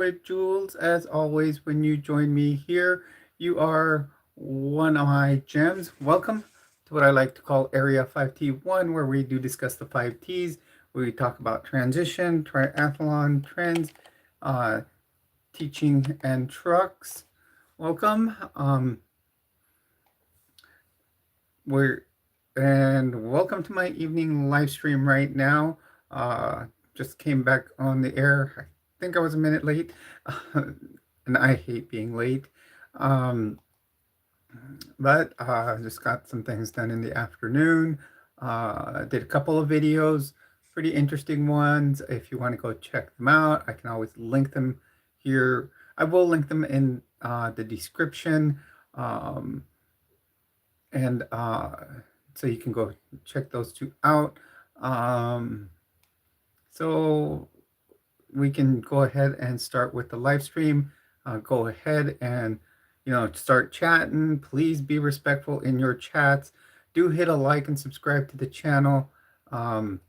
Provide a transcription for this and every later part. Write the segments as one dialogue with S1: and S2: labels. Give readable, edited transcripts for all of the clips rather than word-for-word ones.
S1: with Jules. As always, when you join me here, you are one of my gems. Welcome to what I like to call Area 5T1, where we do discuss the 5Ts, where we talk about transition, triathlon, trends, uh, teaching, and trucks. Welcome. We're and welcome to my evening live stream right now. Uh, just came back on the air. I think I was a minute late, and I hate being late. Um, but just got some things done in the afternoon. Did a couple of videos, pretty interesting ones. If you want to go check them out, I can always link them here. I will link them in the description. Um, and so you can go check those two out. Um, so we can go ahead and start with the live stream. Go ahead and start chatting. Please be respectful in your chats. Do hit a like and subscribe to the channel. Um,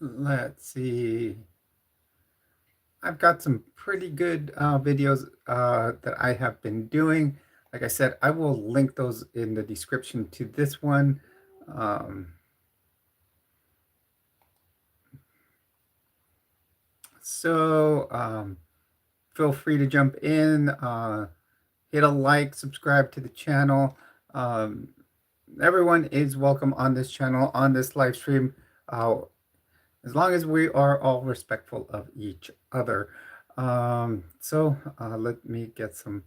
S1: let's see. I've got some pretty good videos that I have been doing. Like I said, I will link those in the description to this one. Um, so feel free to jump in, hit a like, subscribe to the channel. Um, everyone is welcome on this channel, on this live stream, as long as we are all respectful of each other. Let me get some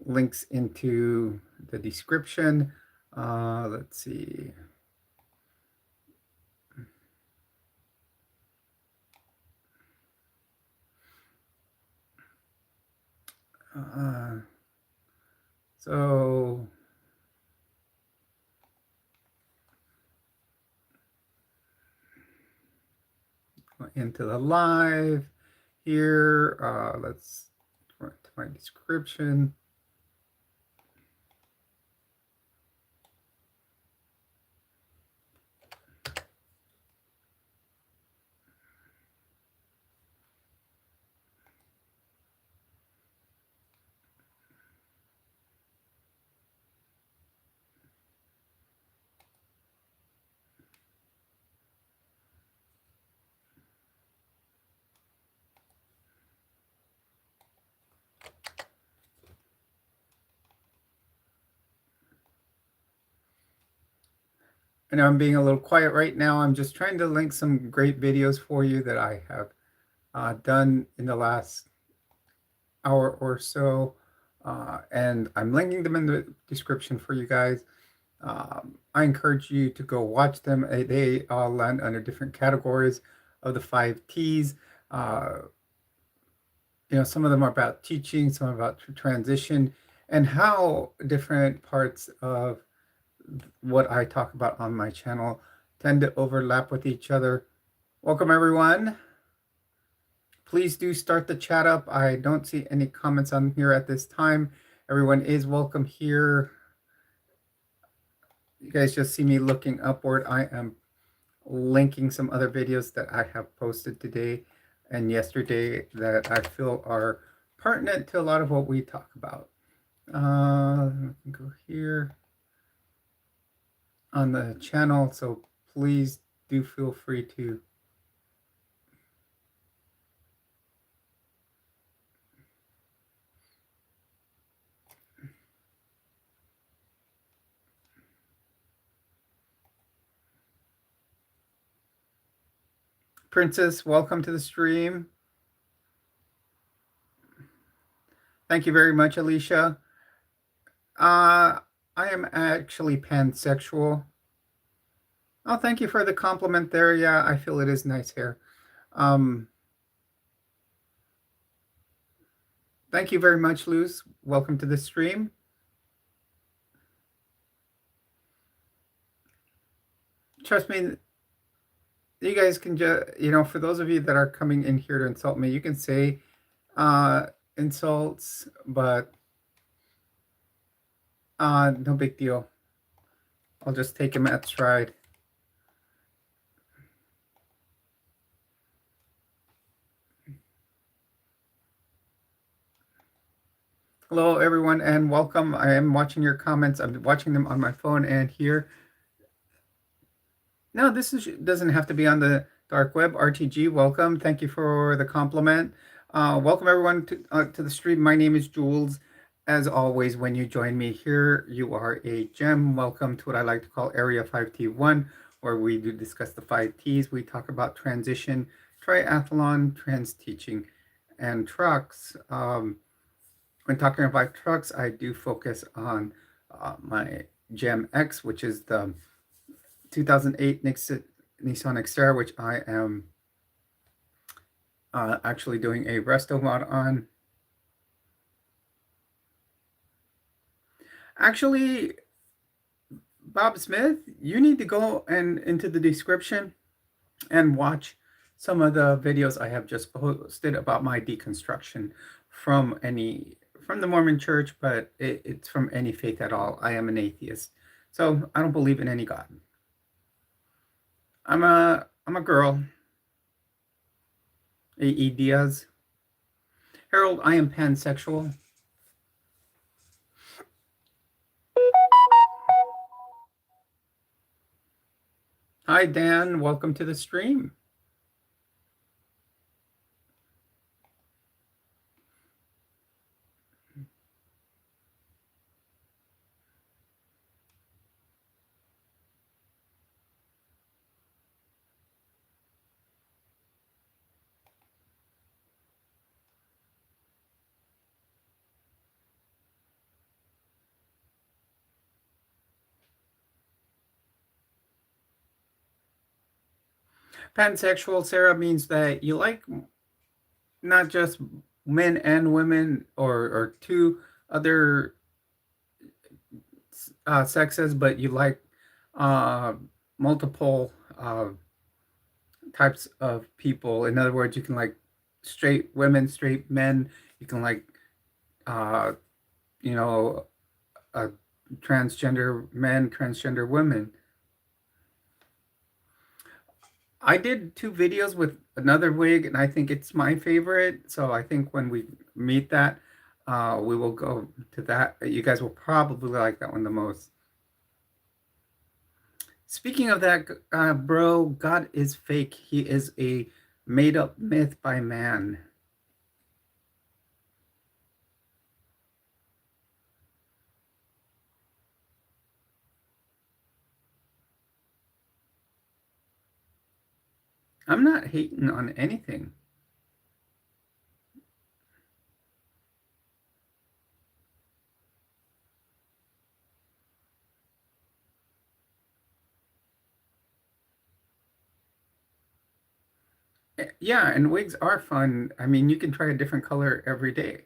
S1: links into the description. Let's see. So into the live here. Let's go to my description. I know I'm being a little quiet right now. I'm just trying to link some great videos for you that I have done in the last hour or so. And I'm linking them in the description for you guys. I encourage you to go watch them. They all land under different categories of the 5Ts. Some of them are about teaching, some are about transition, and how different parts of what I talk about on my channel tend to overlap with each other. Welcome, everyone. Please do start the chat up. I don't see any comments on here at this time. Everyone is welcome here. You guys just see me looking upward. I am linking some other videos that I have posted today and yesterday that I feel are pertinent to a lot of what we talk about. Let me go here on the channel, so please do feel free to Princess, welcome to the stream. Thank you very much, Alicia. I am actually pansexual. Oh, thank you for the compliment there. Yeah, I feel it is nice hair. Thank you very much, Luz. Welcome to the stream. Trust me, you guys can just, for those of you that are coming in here to insult me, you can say uh, insults, but no big deal. I'll just take him at stride. Hello, everyone, and welcome. I am watching your comments. I'm watching them on my phone and here. No, doesn't have to be on the dark web. RTG, welcome. Thank you for the compliment. Welcome, everyone, to the stream. My name is Jules. As always, when you join me here, you are a gem. Welcome to what I like to call Area 5T1, where we do discuss the 5Ts. We talk about transition, triathlon, trans teaching, and trucks. When talking about trucks, I do focus on my GemsX, which is the 2008 Nissan Xterra, which I am actually doing a resto mod on. Actually, Bob Smith, you need to go and into the description and watch some of the videos I have just posted about my deconstruction from the Mormon Church, but it's from any faith at all. I am an atheist, so I don't believe in any God. I'm a girl. A.E. Diaz. Harold, I am pansexual. Hi, Dan. Welcome to the stream. Pansexual, Sarah, means that you like not just men and women or two other sexes, but you like uh, multiple types of people. In other words, you can like straight women, straight men. You can like, uh, you know, uh, transgender men, transgender women. I did 2 videos with another wig, and I think it's my favorite. So I think when we meet that, we will go to that. You guys will probably like that one the most. Speaking of that, bro, God is fake. He is a made-up myth by man. I'm not hating on anything. Yeah, and wigs are fun. I mean, you can try a different color every day.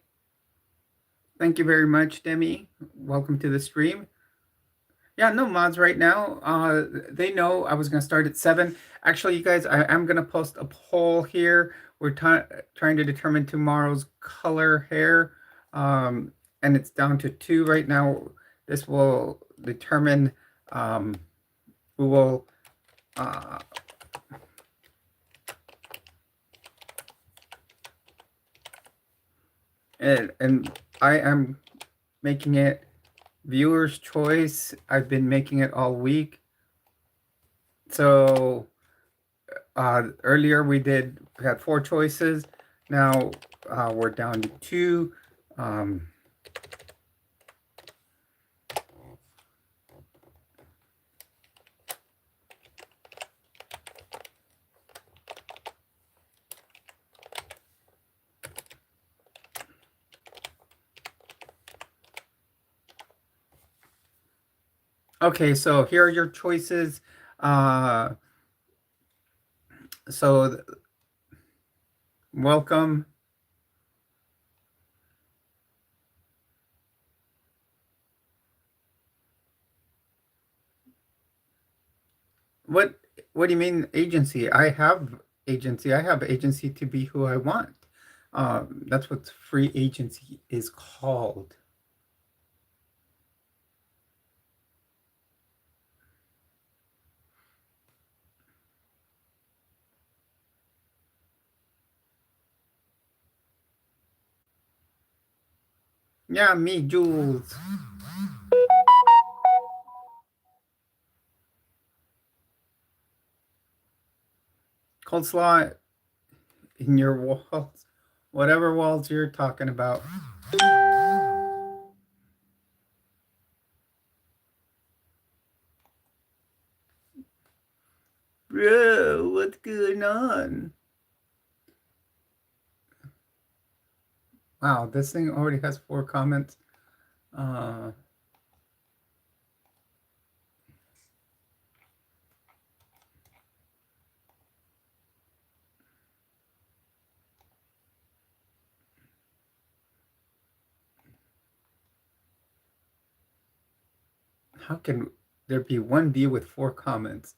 S1: Thank you very much, Demi. Welcome to the stream. Yeah, no mods right now. They know I was going to start at 7. Actually, you guys, I am going to post a poll here. We're trying to determine tomorrow's color hair, and it's down to 2 right now. This will determine, we will, and I am making it viewer's choice. I've been making it all week. So earlier we had 4 choices. Now we're down to 2. Okay, so here are your choices. So welcome. What what do you mean agency? I have agency. I have agency to be who I want. That's what free agency is called. Yeah, me, Jules. Coleslaw in your walls. Whatever walls you're talking about. Bro, what's going on? Wow, this thing already has 4 comments. Uh, how can there be one view with 4 comments?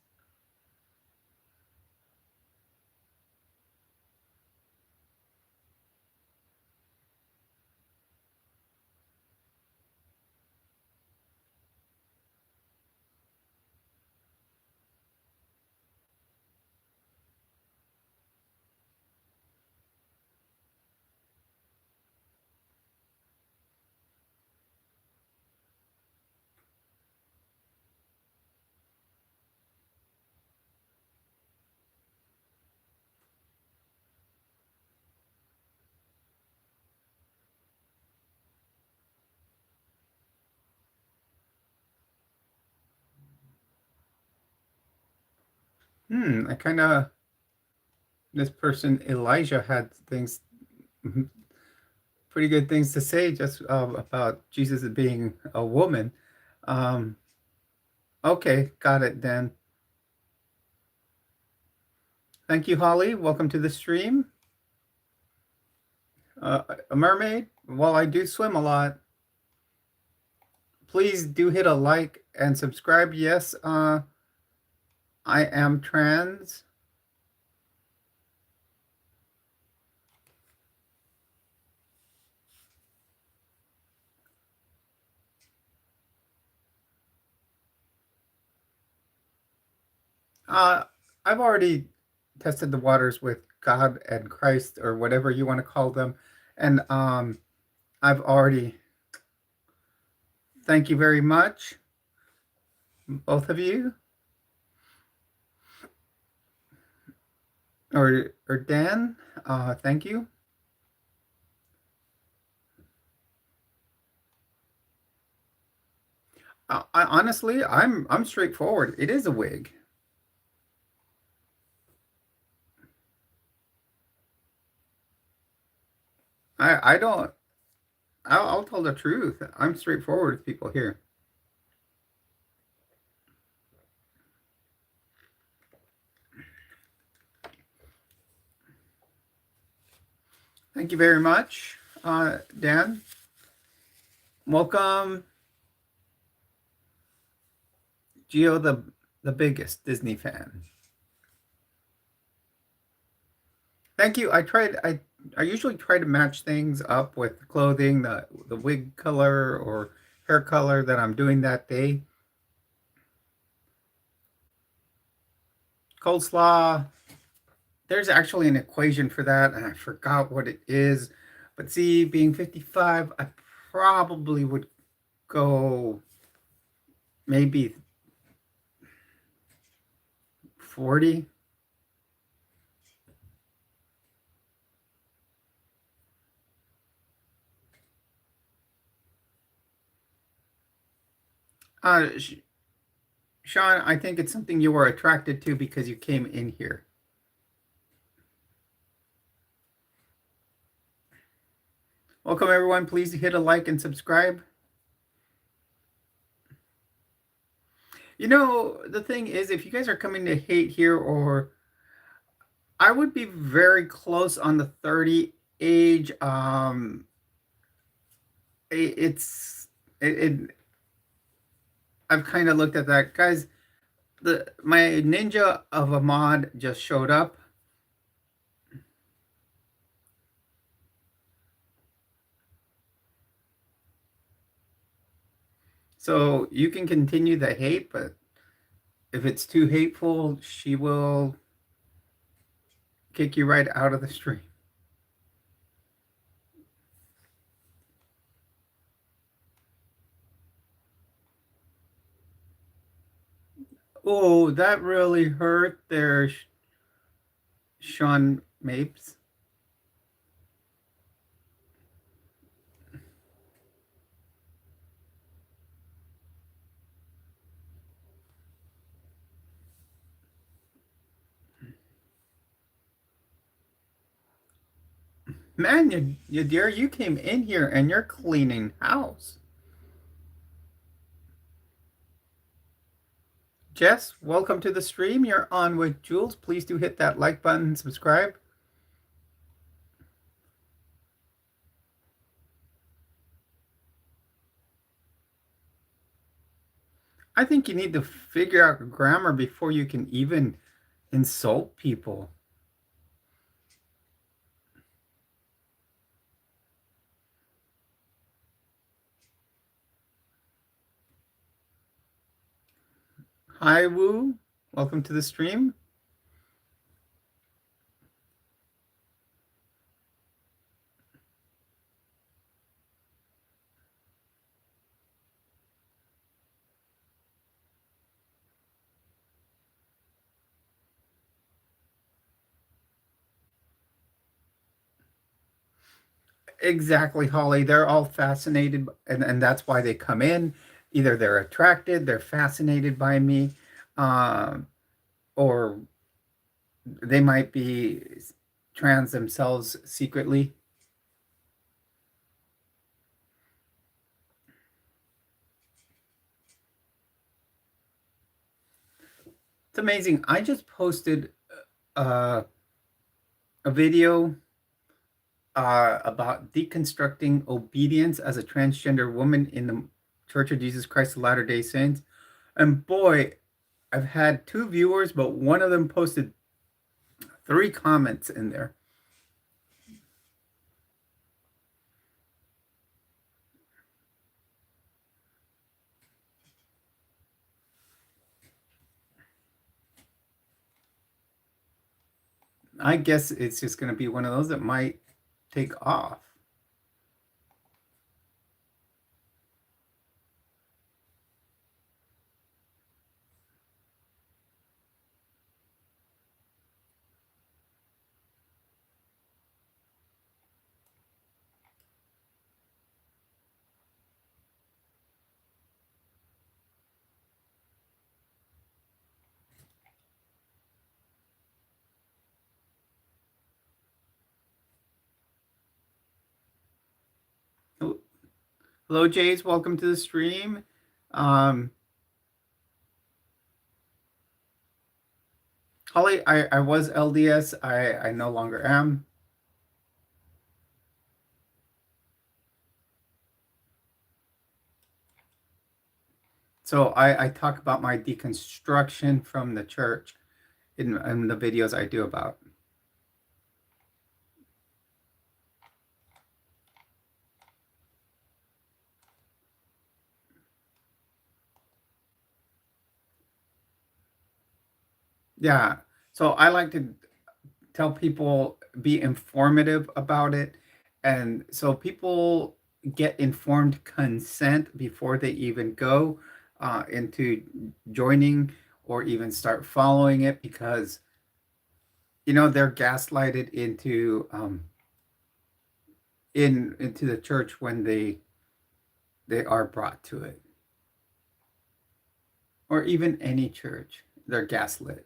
S1: I kind of, this person, Elijah, had things, pretty good things to say just about Jesus being a woman. Um, okay, got it then. Thank you, Holly. Welcome to the stream. A mermaid? Well, I do swim a lot. Please do hit a like and subscribe. Yes, I am trans. Uh, I've already tested the waters with God and Christ or whatever you want to call them. And I've already, thank you very much, both of you. Or Dan, thank you. Honestly, I'm straightforward. It is a wig. I don't. I'll tell the truth. I'm straightforward with people here. Thank you very much, Dan. Welcome, Geo, the biggest Disney fan. Thank you. I usually try to match things up with clothing, the wig color or hair color that I'm doing that day. Coleslaw. There's actually an equation for that, and I forgot what it is. But see, being 55, I probably would go maybe 40. Uh, Sean, I think it's something you were attracted to because you came in here. Welcome, everyone. Please hit a like and subscribe. You know, the thing is, if you guys are coming to hate here, or I would be very close on the 30 age. It's it I've kind of looked at that, guys. My ninja of a mod just showed up. So you can continue the hate, but if it's too hateful, she will kick you right out of the stream. Oh, that really hurt there, Sean Mapes. Man, you dear, you came in here and you're cleaning house. Jess, welcome to the stream. You're on with Jules. Please do hit that like button and subscribe. I think you need to figure out grammar before you can even insult people. Hi, Woo. Welcome to the stream. Exactly, Holly. They're all fascinated, and that's why they come in. Either they're attracted, they're fascinated by me, um, or they might be trans themselves secretly. It's amazing. I just posted uh, a video about deconstructing obedience as a transgender woman in the Church of Jesus Christ of Latter-day Saints. And boy, I've had two viewers, but one of them posted 3 comments in there. I guess it's just going to be one of those that might take off. Hello, Jays. Welcome to the stream. Um, Holly, I was LDS. I no longer am. So I talk about my deconstruction from the church in the videos I do about. Yeah. So I like to tell people be informative about it. And so people get informed consent before they even go into joining or even start following it because they're gaslighted into the church when they are brought to it, or even any church, they're gaslit.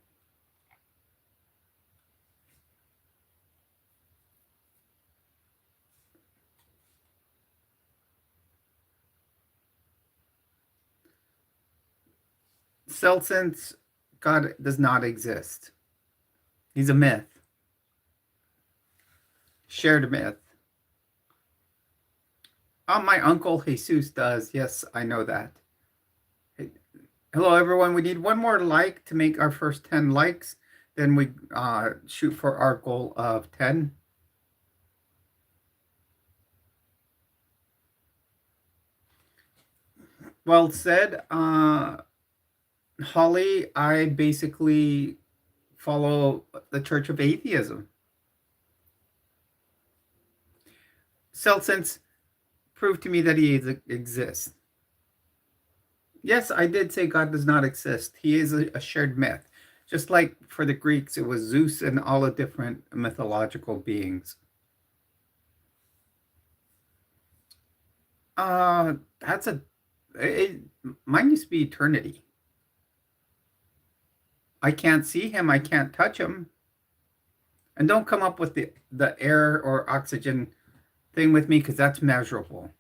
S1: Since God does not exist, he's a myth, shared myth. My uncle Jesus does. Yes, I know that. Hello, everyone. We need one more like to make our first 10 likes. Then we shoot for our goal of 10. Well said. Holly, I basically follow the Church of Atheism. Celsince proved to me that he exists. Yes, I did say God does not exist. He is a shared myth. Just like for the Greeks, it was Zeus and all the different mythological beings. That's a it, mine used to be eternity. I can't see him. I can't touch him. And don't come up with the air or oxygen thing with me because that's measurable.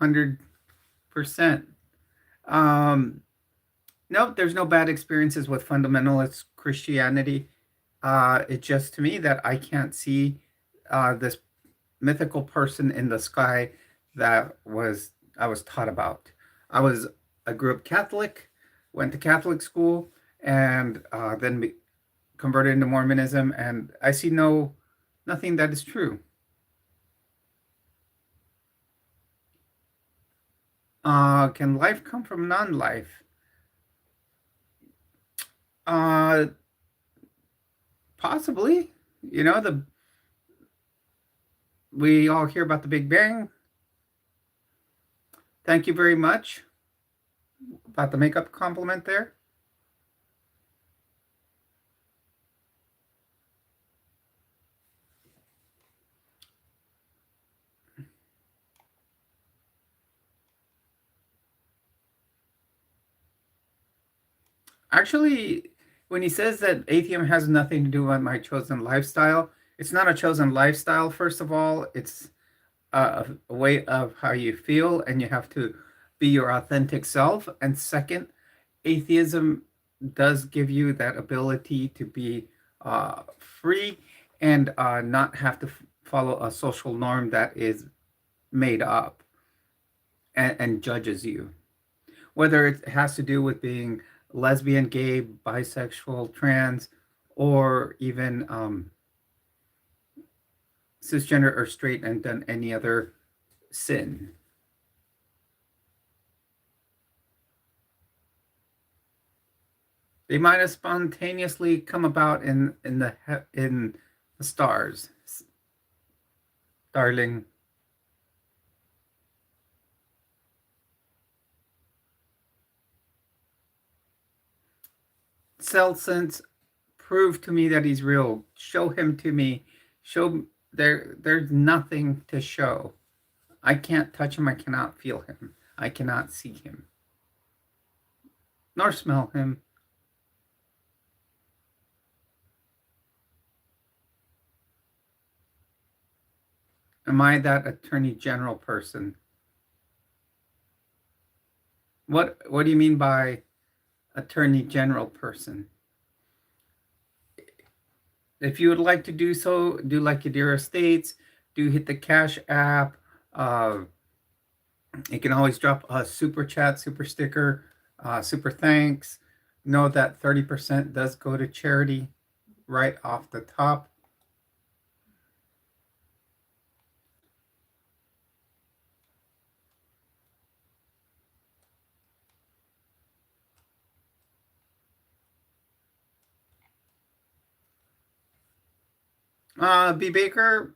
S1: 100%. Um, no, there's no bad experiences with fundamentalist Christianity. It's just to me that I can't see this mythical person in the sky that I was taught about. I grew up Catholic, went to Catholic school, and then converted into Mormonism, and I see nothing that is true. Can life come from non-life? Uh, Possibly. You know, the we all hear about the Big Bang. Thank you very much about the makeup compliment there. Actually, when he says that atheism has nothing to do with my chosen lifestyle, it's not a chosen lifestyle, first of all. It's a way of how you feel, and you have to be your authentic self. And second, atheism does give you that ability to be free and not have to follow a social norm that is made up and judges you. Whether it has to do with being lesbian, gay, bisexual, trans, or even cisgender or straight and done any other sin. They might have spontaneously come about in the stars, darling. Celsince, prove to me that he's real. Show him to me. Show there's nothing to show. I can't touch him. I cannot feel him. I cannot see him. Nor smell him. Am I that attorney general person? What do you mean by attorney general person? If you would like to do so, do like Yadira states, do hit the Cash app. You can always drop a super chat, super sticker, super thanks. Know that 30% does go to charity right off the top. B. Baker,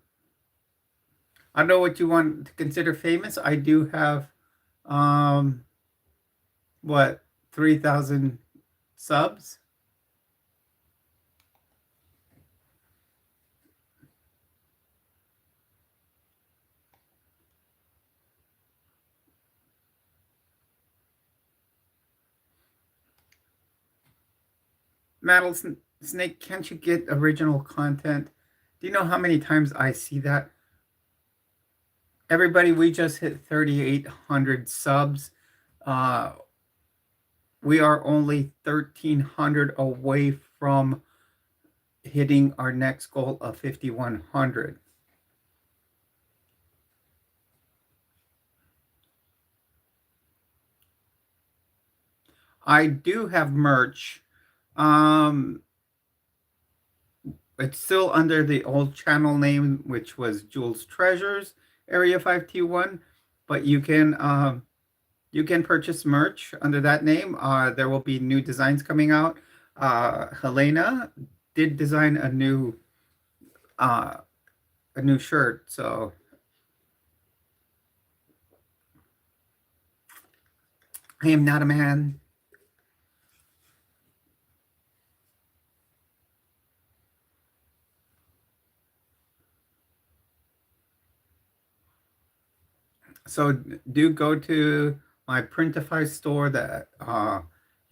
S1: I don't know what you want to consider famous. I do have, um, what, 3,000 subs? Metal Snake, can't you get original content? Do you know how many times I see that? Everybody, we just hit 3,800 subs. Uh, we are only 1,300 away from hitting our next goal of 5,100. I do have merch. Um, it's still under the old channel name, which was Jules Treasures Area 521, but you can purchase merch under that name. There will be new designs coming out. Helena did design uh, a new shirt, so I am not a man. So do go to my Printify store. That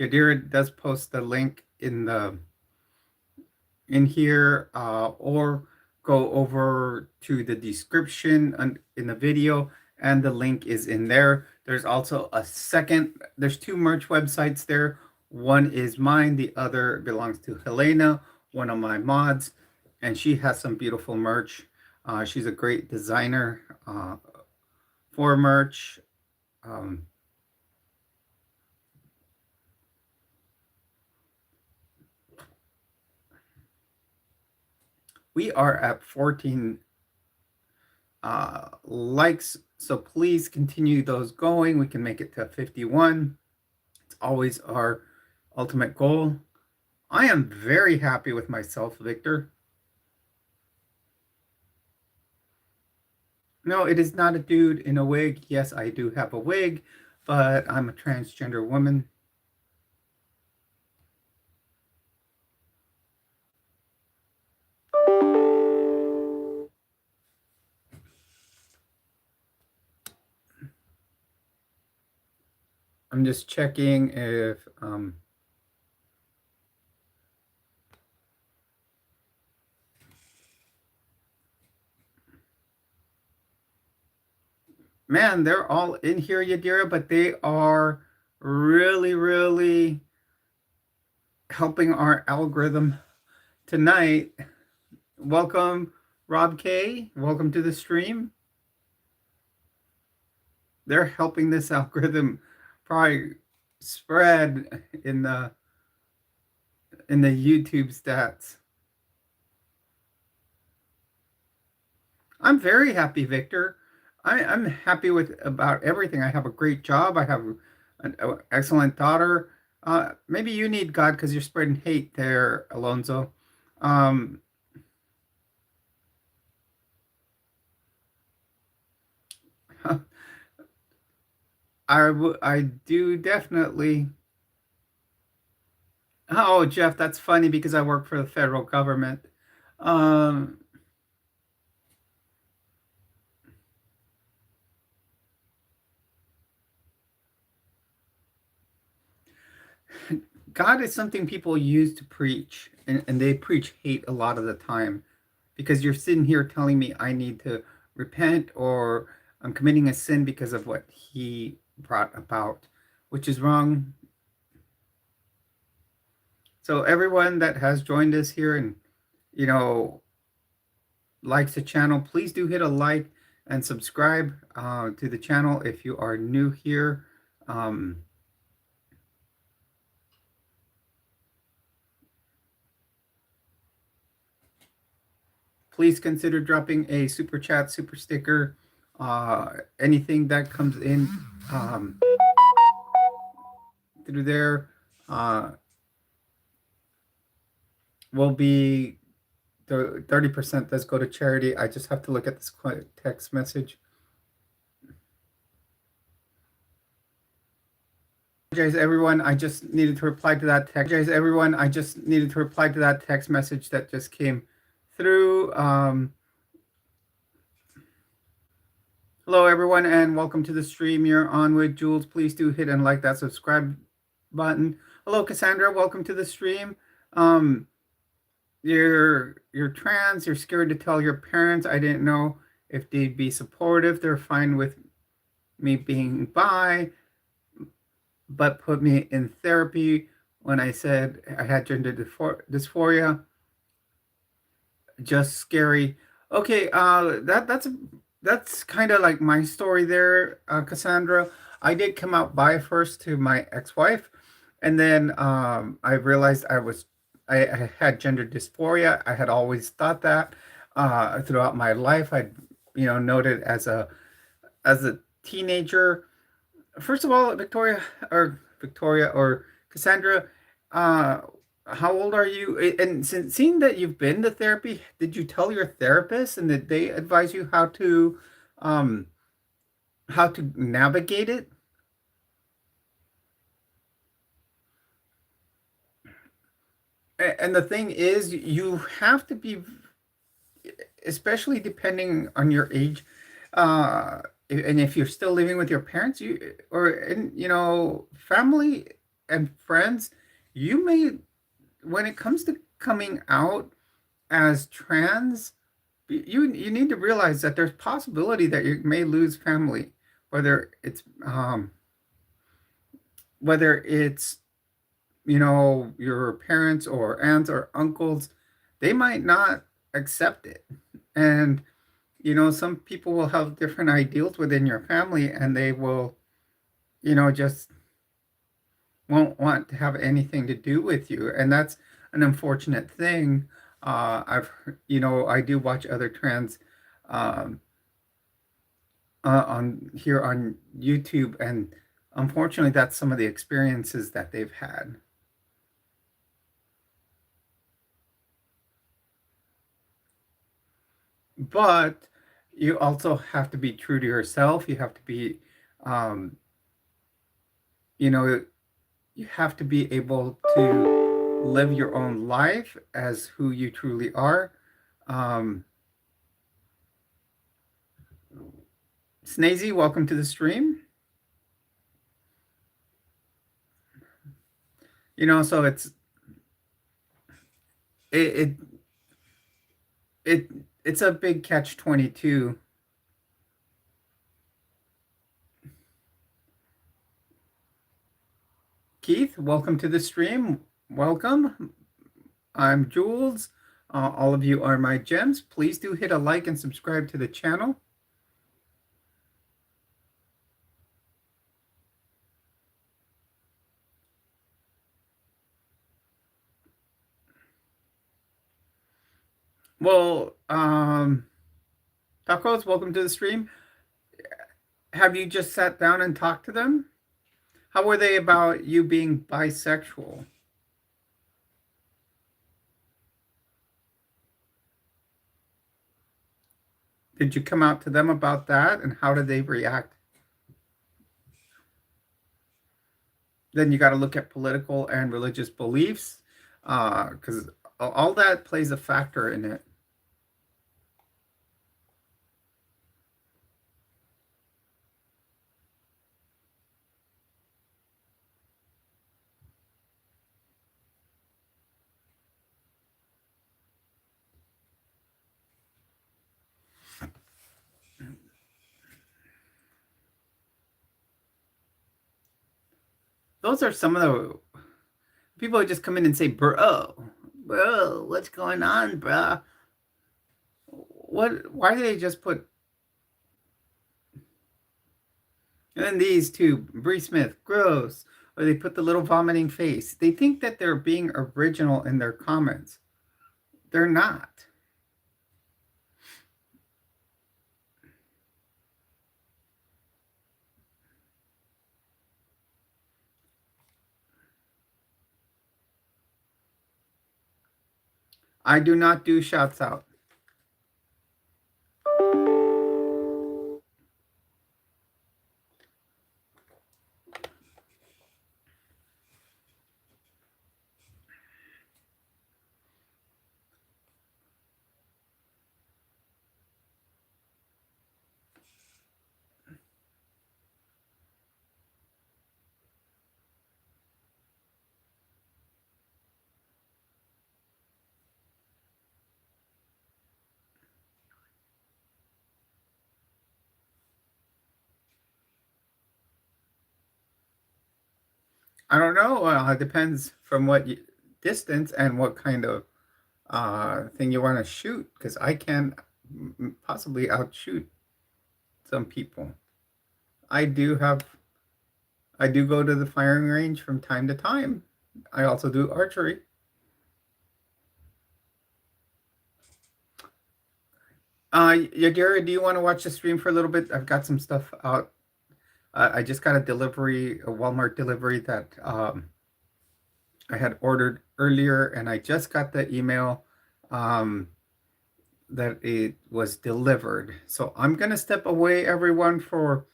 S1: Yadira does post the link in here, or go over to the description in the video, and the link is in there. There's also there's two merch websites there. One is mine, the other belongs to Helena, one of my mods, and she has some beautiful merch. She's a great designer for merch. Um, we are at 14 likes, so please continue those going. We can make it to 51. It's always our ultimate goal. I am very happy with myself, Victor. No, it is not a dude in a wig. Yes, I do have a wig, but I'm a transgender woman. I'm just checking if man, they're all in here, Yadira, but they are really, really helping our algorithm tonight. Welcome, Rob K. Welcome to the stream. They're helping this algorithm probably spread in the YouTube stats. I'm very happy, Victor. I'm happy with about everything. I have a great job. I have an excellent daughter. Maybe you need God because you're spreading hate there, Alonzo. Um, I do definitely. Oh, Jeff, that's funny because I work for the federal government. Um, God is something people use to preach, and they preach hate a lot of the time because you're sitting here telling me I need to repent or I'm committing a sin because of what He brought about, which is wrong. So, everyone that has joined us here and, you know, likes the channel, please do hit a like and subscribe to the channel if you are new here. Um, please consider dropping a super chat, super sticker, anything that comes in through there will be the 30% does go to charity. I just have to look at this text message. Everyone, I just needed to reply to that text. Everyone, I just needed to reply to that text message that just came through. Hello, everyone, and welcome to the stream. You're on with Jules. Please do hit and like that subscribe button. Hello, Cassandra. Welcome to the stream. You're trans. You're scared to tell your parents. I didn't know if they'd be supportive. They're fine with me being bi, but put me in therapy when I said I had gender dysphoria. Just scary. Okay, that's kind of like my story there, Cassandra. I did come out bi first to my ex-wife, And then I realized I had gender dysphoria. I had always thought that throughout my life. I, noted as a teenager. First of all, Victoria or Cassandra, uh, how old are you? And since seeing that you've been to therapy, did you tell your therapist, and did they advise you um, how to navigate it? And the thing is, you have to be, especially depending on your age, uh, and if you're still living with your parents, family and friends, you may, when it comes to coming out as trans, you need to realize that there's possibility that you may lose family, whether it's um, whether it's your parents or aunts or uncles, they might not accept it. And some people will have different ideals within your family, and they will just won't want to have anything to do with you, and that's an unfortunate thing. I do watch other trans um, on here on YouTube, and unfortunately, that's some of the experiences that they've had. But you also have to be true to yourself. You have to be, um, you know, you have to be able to live your own life as who you truly are. Um, Snazy, welcome to the stream. So it it, it it's a big catch 22. Keith, welcome to the stream. Welcome. I'm Jules. All of you are my gems. Please do hit a like and subscribe to the channel. Well, Tacos, welcome to the stream. Have you just sat down and talked to them? How were they about you being bisexual? Did you come out to them about that, and how did they react? Then you got to look at political and religious beliefs, because all that plays a factor in it. Those are some of the people who just come in and say, bro, what's going on, bro? Why do they just put, and then these two, Bree Smith, gross, or they put the little vomiting face. They think that they're being original in their comments. They're not. I do not do shouts out. I don't know. It depends from what distance and what kind of thing you want to shoot, because I can possibly outshoot some people. I do have I do go to the firing range from time to time. I also do archery. Yadira, do you want to watch the stream for a little bit? I've got some stuff out. I just got a delivery, a Walmart delivery that I had ordered earlier, and I just got the email that it was delivered. So I'm gonna step away, everyone, for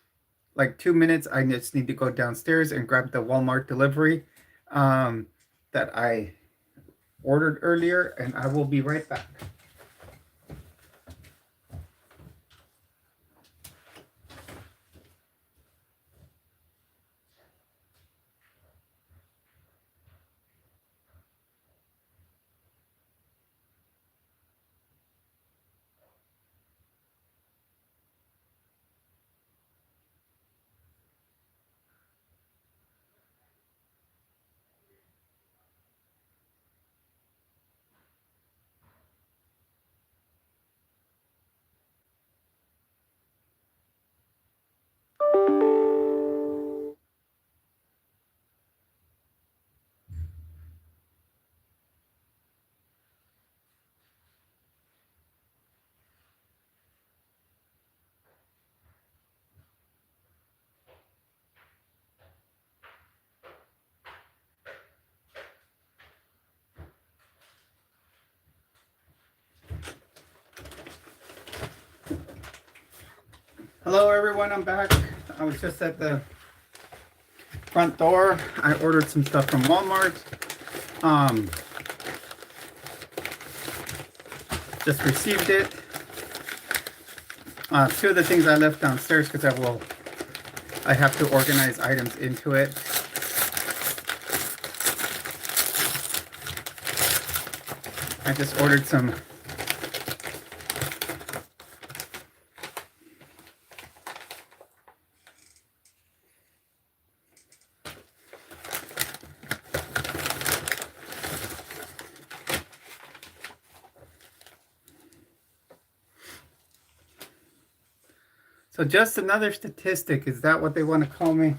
S1: like 2 minutes. I just need to go downstairs and grab the Walmart delivery that I ordered earlier, and I will be right back. Hello, everyone. I'm back. I was just at the front door. I ordered some stuff from Walmart. Just received it. Two of the things I left downstairs because I have to organize items into it. I just ordered some So just another statistic, is that what they want to call me?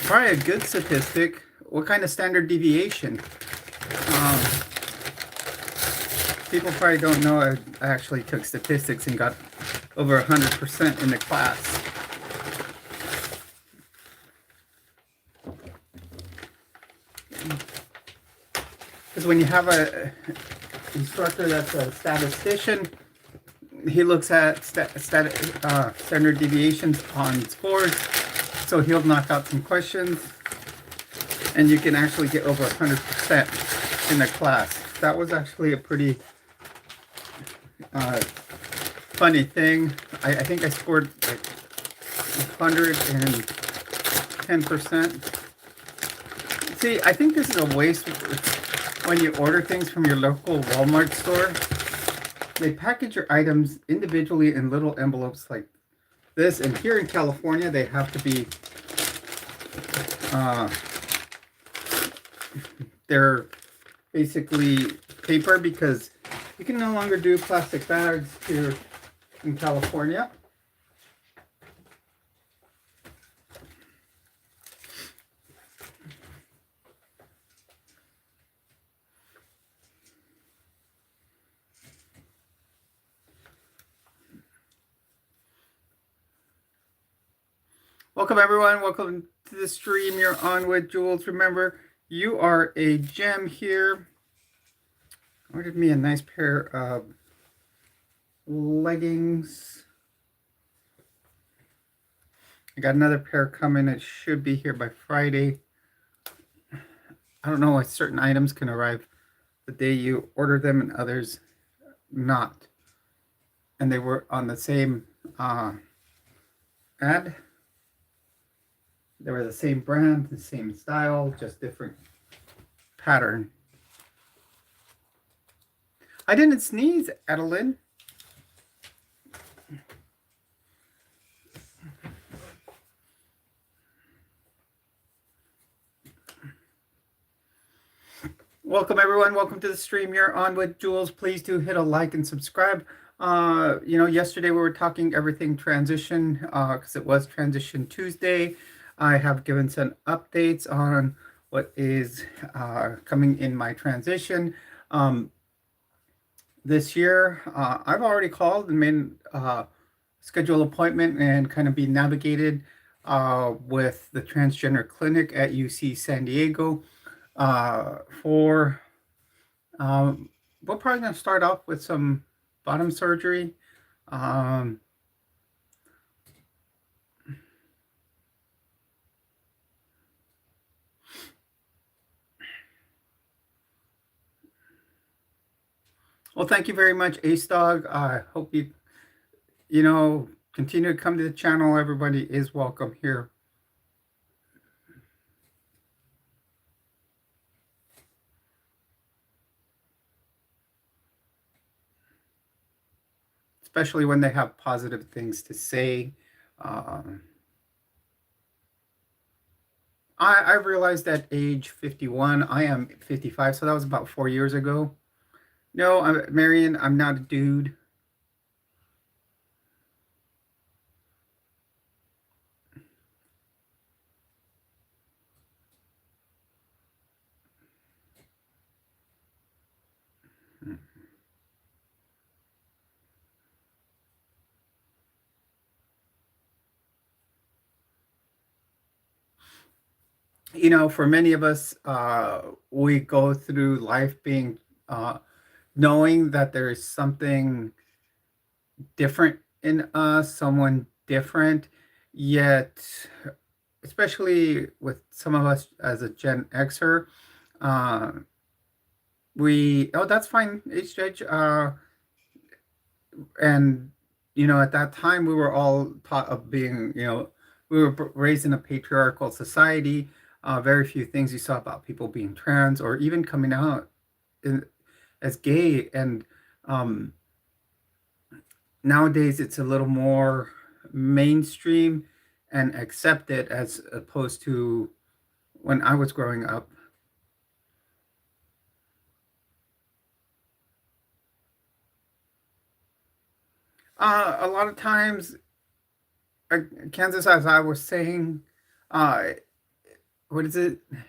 S1: Probably a good statistic. What kind of standard deviation? People probably don't know I actually took statistics and got over 100% in the class. Because when you have a instructor that's a statistician, he looks at standard deviations on scores, so he'll knock out some questions, and you can actually get over 100% in the class. That was actually a pretty funny thing. I think I scored like 110%. See, I think this is a waste when you order things from your local Walmart store. They package your items individually in little envelopes like this, and here in California they have to be they're basically paper because you can no longer do plastic bags here in California. Welcome, everyone. Welcome to the stream. You're on with Jules. Remember, you are a gem here. Ordered me a nice pair of leggings. I got another pair coming. It should be here by Friday. I don't know why certain items can arrive the day you order them and others not. And they were on the same ad. They were the same brand, the same style, just different pattern. I didn't sneeze, Adeline. Welcome everyone. Welcome to the stream. You're on with Jules. Please do hit a like and subscribe. Yesterday we were talking everything transition because it was Transition Tuesday. I have given some updates on what is coming in my transition. This year, I've already called and made schedule appointment and kind of be navigated with the transgender clinic at UC San Diego for we're probably going to start off with some bottom surgery. Um, well, thank you very much, Ace Dog. I hope you continue to come to the channel. Everybody is welcome here. Especially when they have positive things to say. Um, I realized at age 51, I am 55, so that was about 4 years ago. No, Marion, I'm not a dude. For many of us, we go through life being knowing that there is something different in us, someone different, yet, especially with some of us as a Gen Xer, uh, that's fine, H Judge. And, at that time, we were all taught of being, we were raised in a patriarchal society. Very few things you saw about people being trans or even coming out in, as gay. And um, nowadays it's a little more mainstream and accepted as opposed to when I was growing up. A lot of times, Kansas, as I was saying, uh, what is it? Did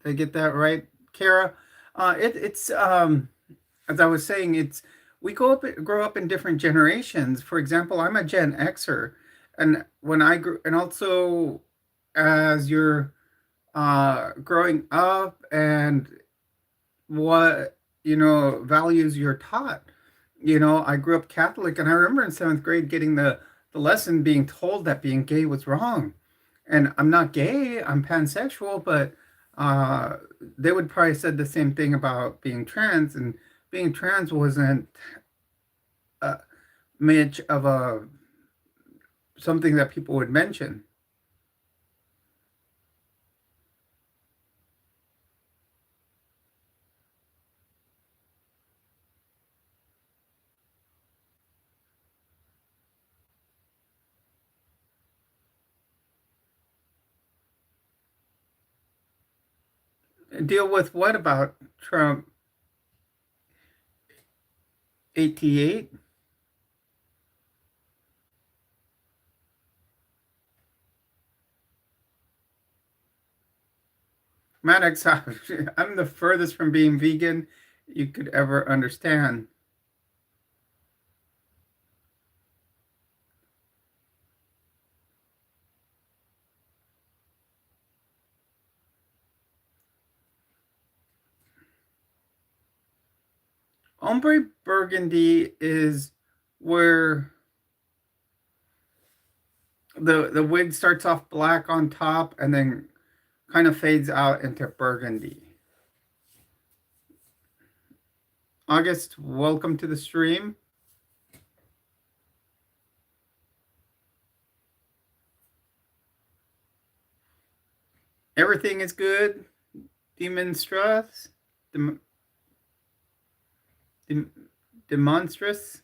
S1: I get that right, Kara? It's as I was saying, it's we grow up in different generations. For example, I'm a Gen Xer, and when I grew, and also as you're growing up and what values you're taught. I grew up Catholic, and I remember in seventh grade getting the lesson being told that being gay was wrong. And I'm not gay, I'm pansexual, but uh, they would probably said the same thing about being trans, and being trans wasn't uh, much of a something that people would mention. Deal with what about Trump 88? Maddox, I'm the furthest from being vegan you could ever understand. Ombre burgundy is where the wig starts off black on top and then kind of fades out into burgundy. August, welcome to the stream. Everything is good. Demonstrous. Dem, dem, demonstrous.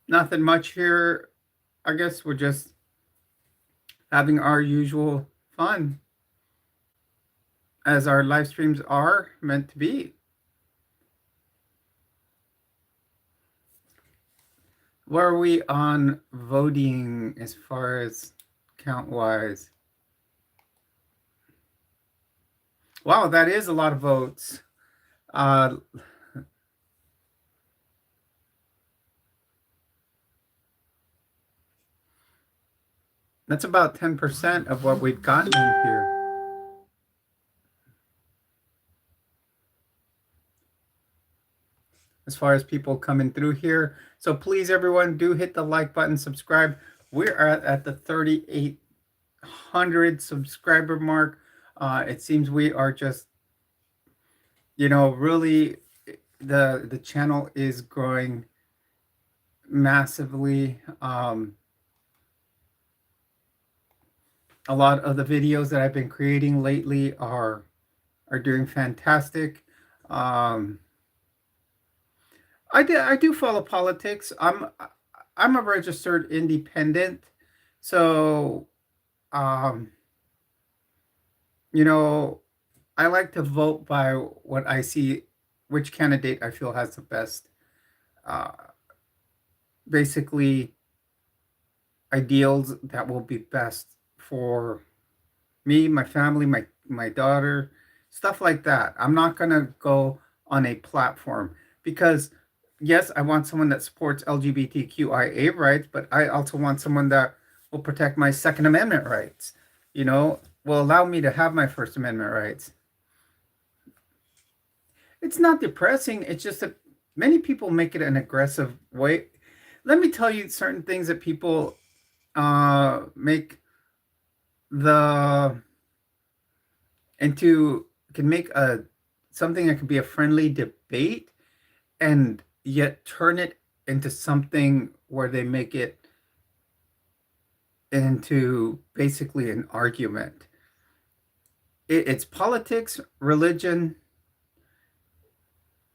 S1: Nothing much here. I guess we're just having our usual fun, as our live streams are meant to be. Where are we on voting as far as count wise? Wow, that is a lot of votes. Uh, that's about 10% of what we've gotten in here. As far as people coming through here. So please, everyone, do hit the like button, subscribe. We're at the 3,800 subscriber mark. It seems we are just, really the channel is growing massively. A lot of the videos that I've been creating lately are doing fantastic. Um, I do follow politics. I'm a registered independent, so um, you know I like to vote by what I see, which candidate I feel has the best, uh, basically ideals that will be best for me, my family, my daughter, stuff like that. I'm not gonna go on a platform because yes, I want someone that supports LGBTQIA rights, but I also want someone that will protect my Second Amendment rights. Will allow me to have my First Amendment rights. It's not depressing. It's just that many people make it an aggressive way. Let me tell you certain things that people make the into can make a something that could be a friendly debate and yet turn it into something where they make it into basically an argument. It's politics, religion,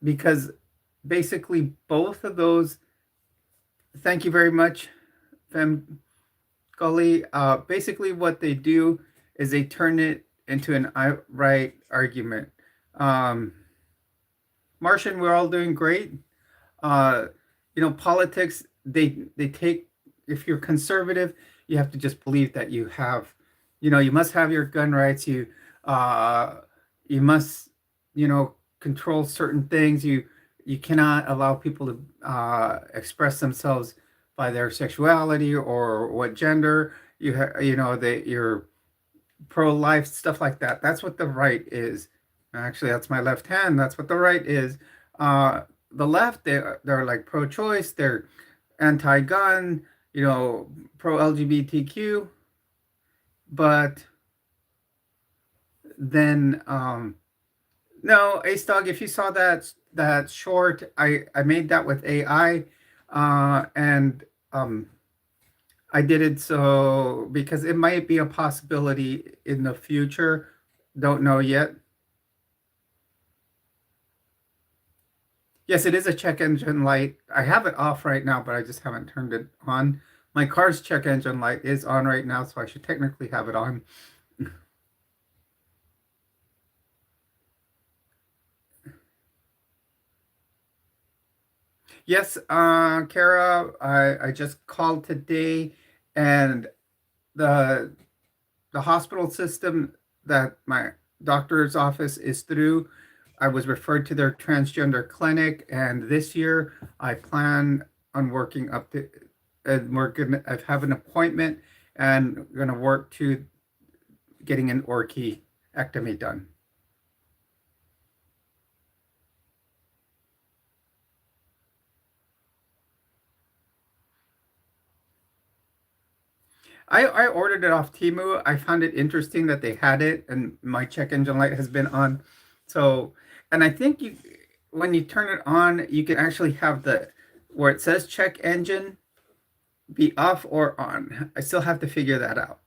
S1: because basically both of those. Thank you very much, Fem Gully. Basically, what they do is they turn it into an outright argument. Um, Martian, we're all doing great. uh, Politics, they take, if you're conservative, you have to just believe that you must have your gun rights. Uh, you must, control certain things. You cannot allow people to express themselves by their sexuality or what gender that you're pro-life, stuff like that. That's what the right is. Actually, that's my left hand. That's what the right is. Uh, the left, they're like pro-choice. They're anti-gun. Pro-LGBTQ. But then, no, Ace Dog. If you saw that short, I made that with AI, and I did it so because it might be a possibility in the future. Don't know yet. Yes, it is a check engine light. I have it off right now, but I just haven't turned it on. My car's check engine light is on right now, so I should technically have it on. Yes, Kara, I just called today, and the the hospital system that my doctor's office is through, I was referred to their transgender clinic, and this year I plan on working up to, and I have an appointment and gonna work to getting an orchiectomy done. I ordered it off Temu. I found it interesting that they had it, and my check engine light has been on. So, and I think when you turn it on, you can actually have the where it says check engine be off or on. I still have to figure that out.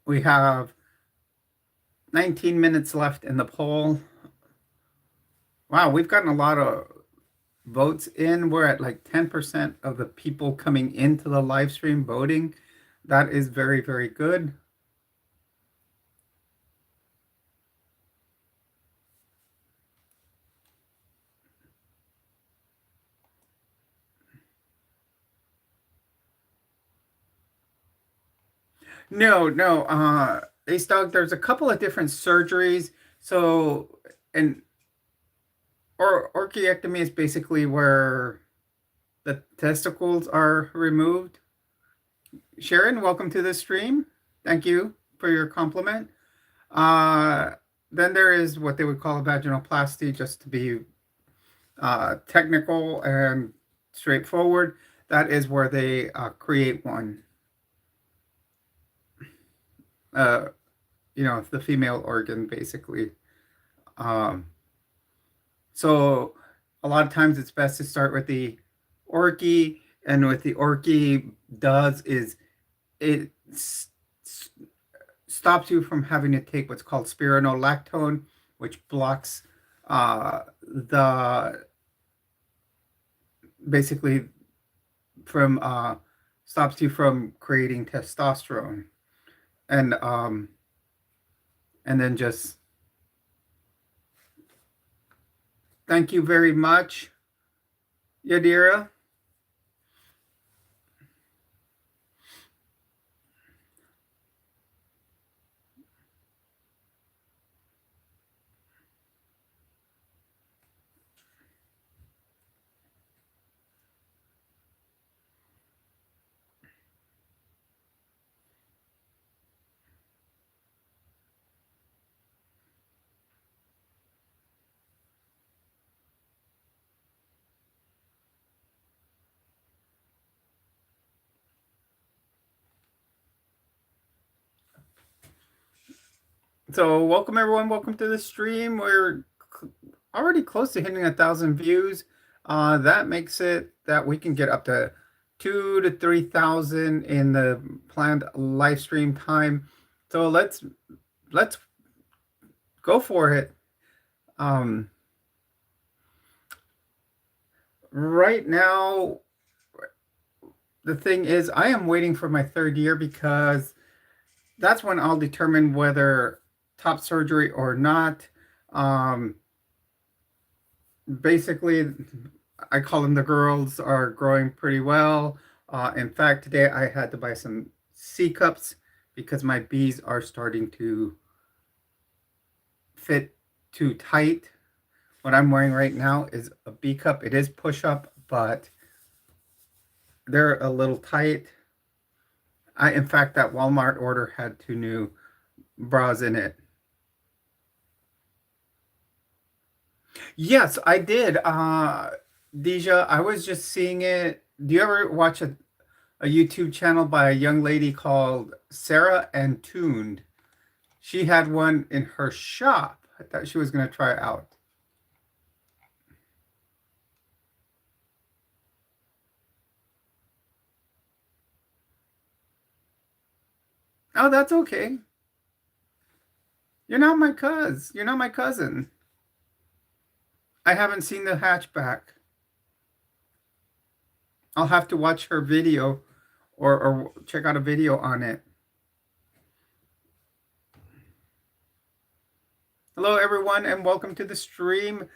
S1: We have 19 minutes left in the poll. Wow, we've gotten a lot of votes in. We're at like 10% of the people coming into the live stream voting. That is very, very good. No, no, Ace Dog, there's a couple of different surgeries. So, and or orchiectomy is basically where the testicles are removed. Sharon, welcome to the stream. Thank you for your compliment. Uh, then there is what they would call a vaginoplasty, just to be technical and straightforward. That is where they create one, uh, the female organ, basically. Um, so a lot of times it's best to start with the orchi, and what the orchi does is it stops you from having to take what's called spironolactone, which blocks the basically from stops you from creating testosterone, and and then just thank you very much, Yadira. So welcome everyone. Welcome to the stream. We're already close to hitting 1,000 views. That makes it that we can get up to 2 to 3,000 in the planned live stream time. So let's go for it. Right now, the thing is, I am waiting for my third year because that's when I'll determine whether top surgery or not. Um, Basically, I call them the girls are growing pretty well. In fact, today I had to buy some C cups because my B's are starting to fit too tight. What I'm wearing right now is a B cup. It is push up, but they're a little tight. In fact, that Walmart order had 2 new bras in it. Yes, I did. Deja, I was just seeing it. Do you ever watch a YouTube channel by a young lady called Sarah and Tuned? She had one in her shop. I thought she was going to try it out. Oh, that's okay. You're not my cuz. You're not my cousin. I haven't seen the hatchback. I'll have to watch her video or check out a video on it. Hello, everyone, and welcome to the stream.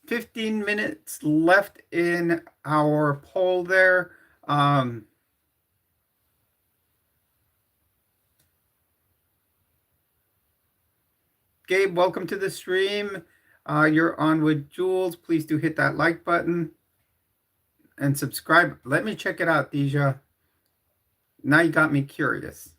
S1: 15 minutes left in our poll there. Gabe, welcome to the stream. You're on with Jules. Please do hit that like button and subscribe. Let me check it out, Deja. Now you got me curious.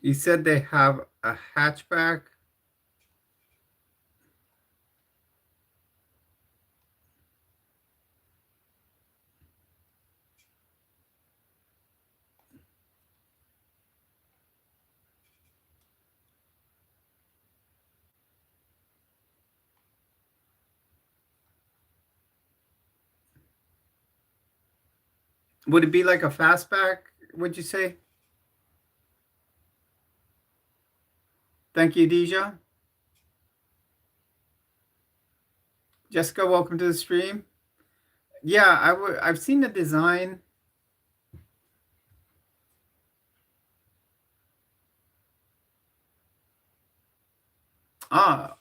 S1: You said they have a hatchback. Would it be like a fastback, would you say? Thank you, Deja. Jessica, welcome to the stream. Yeah, I've seen the design. Ah,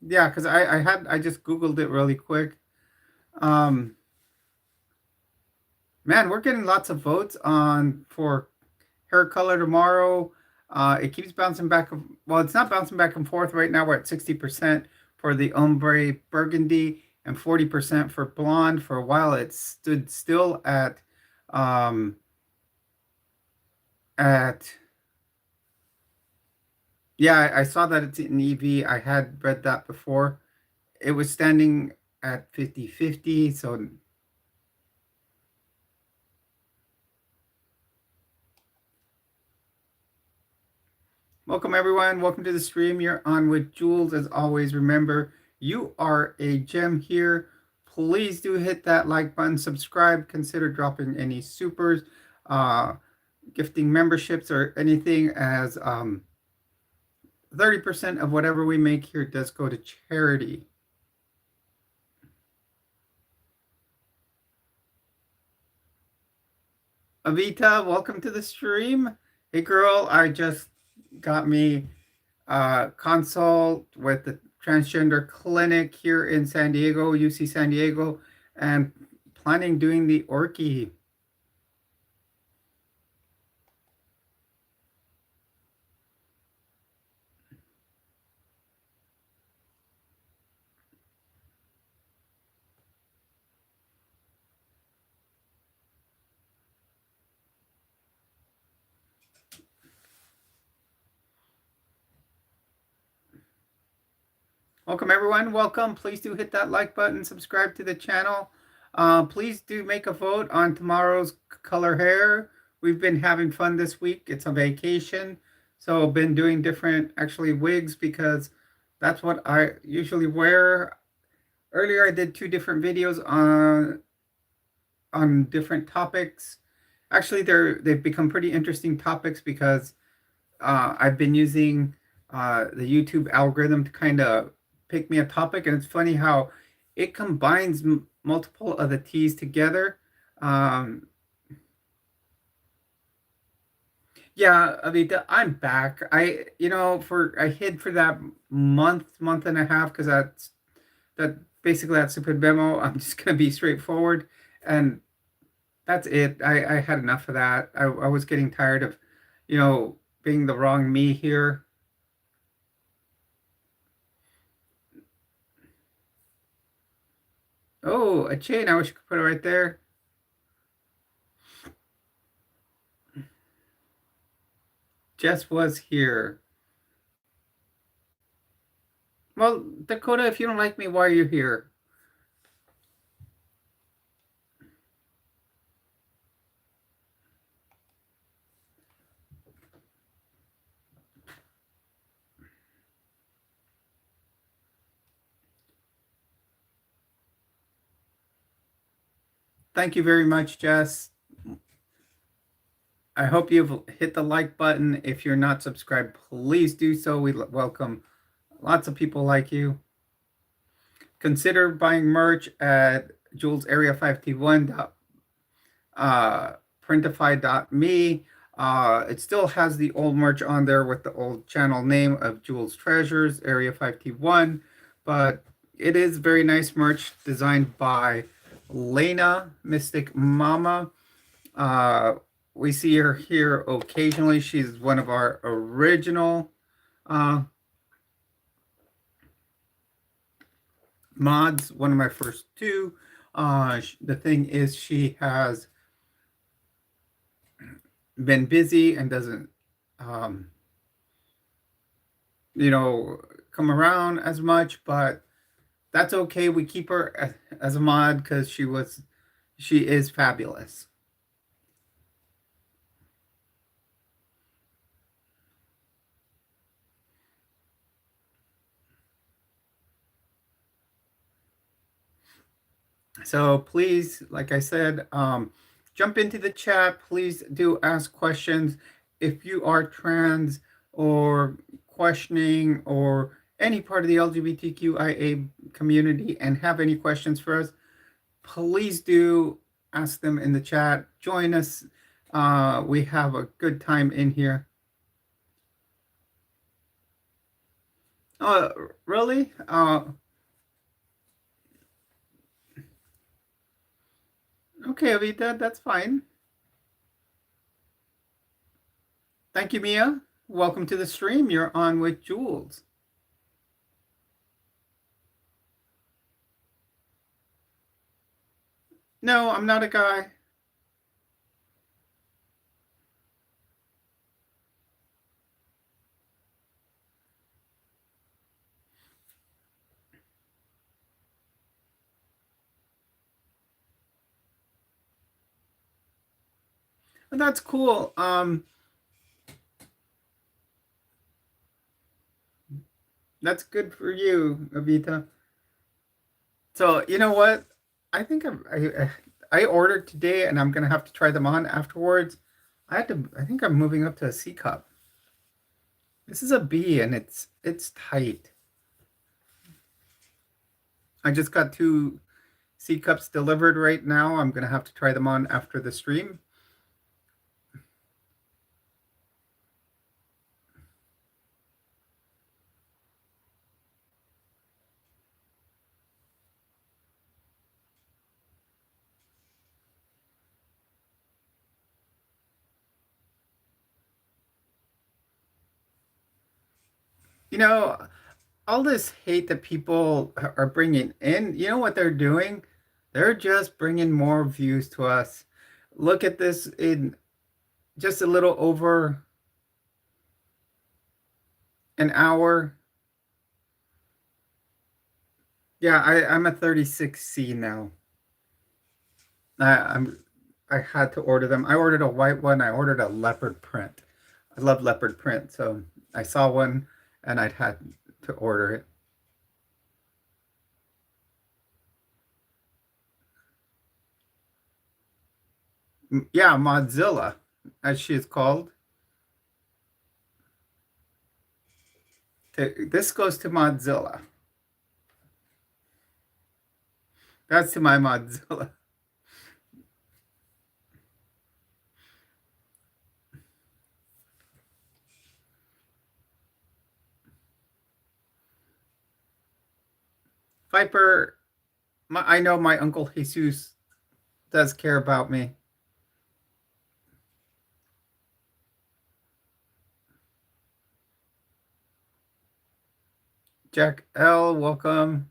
S1: yeah, because I just Googled it really quick. Um, man, we're getting lots of votes on for hair color tomorrow. It keeps bouncing back. Well, it's not bouncing back and forth right now. We're at 60% for the ombre burgundy and 40% for blonde. For a while, it stood still um, at yeah. I saw that it's in EV. I had read that before. It was standing at 50-50. So welcome, everyone. Welcome to the stream. You're on with Jules. As always, remember, you are a gem here. Please do hit that like button, subscribe, consider dropping any supers, uh, gifting memberships, or anything, as 30% of whatever we make here does go to charity. Avita, welcome to the stream. Hey, girl, I just got me consult with the transgender clinic here in San Diego, UC San Diego, and planning doing the Orky. Welcome, everyone. Welcome. Please do hit that like button, subscribe to the channel. Please do make a vote on tomorrow's color hair. We've been having fun this week. It's a vacation. So I've been doing different, actually, wigs because that's what I usually wear. Earlier, I did two different videos on different topics. Actually, they've become pretty interesting topics because I've been using the YouTube algorithm to kind of pick me a topic, and it's funny how it combines multiple of the teas together. Um, yeah, Avita, I'm back. I hid for that month and a half because that basically that stupid memo. I'm just gonna be straightforward, and that's it. I had enough of that. I was getting tired of, being the wrong me here. Oh, a chain. I wish I could put it right there. Jess was here. Well, Dakota, if you don't like me, why are you here? Thank you very much, Jess. I hope you've hit the like button. If you're not subscribed, please do so. We welcome lots of people like you. Consider buying merch at Jules Area 5T1 printify.me. It still has the old merch on there with the old channel name of Jules Treasures, Area 5T1, but it is very nice merch designed by Lena, Mystic Mama. Uh, we see her here occasionally. She's one of our original uh, mods, one of my first two. The thing is, she has been busy and doesn't, um, come around as much, but that's okay. We keep her as a mod because she is fabulous. So please, like I said, jump into the chat. Please do ask questions. If you are trans or questioning or any part of the LGBTQIA community and have any questions for us, please do ask them in the chat. Join us. We have a good time in here. Really? Okay, Avita, that's fine. Thank you, Mia. Welcome to the stream. You're on with Jules. No, I'm not a guy. But that's cool. That's good for you, Avita. So you know what? I think I ordered today, and I'm gonna have to try them on afterwards. I had to. I think I'm moving up to a C cup. This is a B, and it's tight. I just got two C cups delivered right now. I'm gonna have to try them on after the stream. You know, all this hate that people are bringing in, you know what they're doing? They're just bringing more views to us. Look at this in just a little over an hour. Yeah, I'm a 36C now. I'm I had to order them. I ordered a white one. I ordered a leopard print. I love leopard print, so I saw one and I'd had to order it. Yeah, Mozilla, as she is called. This goes to Mozilla. That's to my Mozilla. Viper, I know my Uncle Jesus does care about me. Jack L, welcome.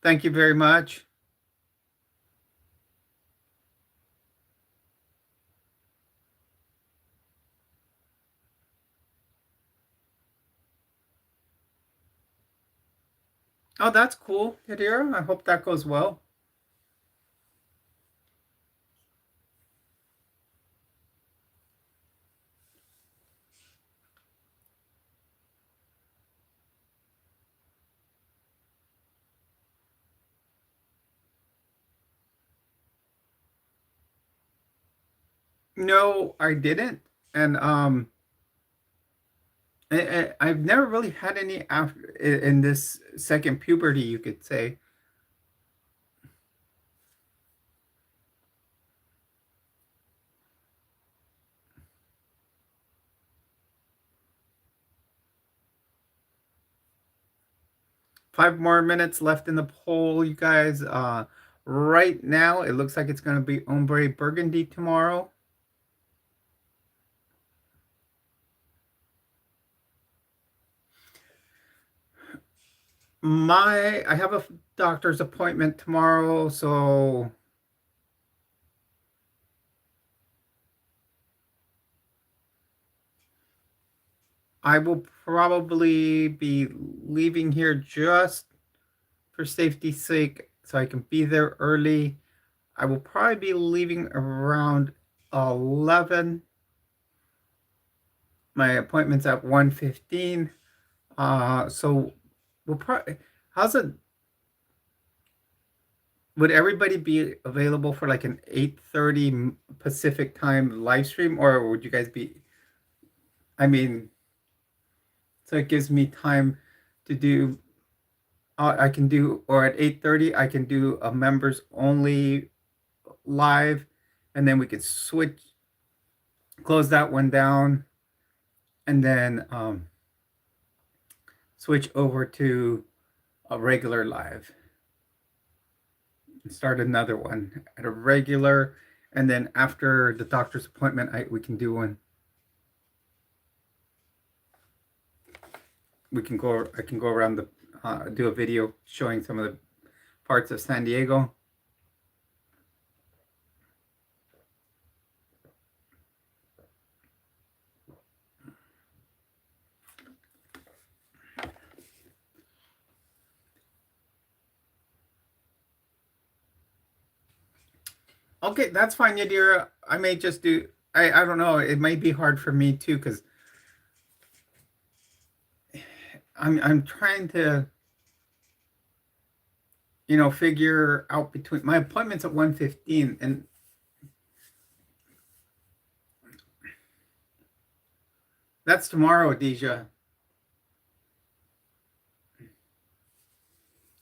S1: Thank you very much. Oh, that's cool, Yadira. I hope that goes well. No, I didn't. And I've never really had any after in this second puberty, you could say. 5 more minutes left in the poll, you guys. Right now, it looks like it's going to be Ombre Burgundy tomorrow. I have a doctor's appointment tomorrow, so I will probably be leaving here just for safety's sake so I can be there early. I will probably be leaving around 11. My appointment's at 1:15. So we'll probably how's it would everybody be available for like an 8:30 Pacific time live stream, or would you guys be, I mean, so it gives me time to do, I can do, or at 8:30 I can do a members only live, and then we could switch, close that one down, and then switch over to a regular live and start another one at a regular, and then after the doctor's appointment we can do one. I can go around the do a video showing some of the parts of San Diego. Okay, that's fine, Yadira. I may just do. I don't know. It might be hard for me too because I'm trying to figure out between my appointments at 1:15, and that's tomorrow, Deja.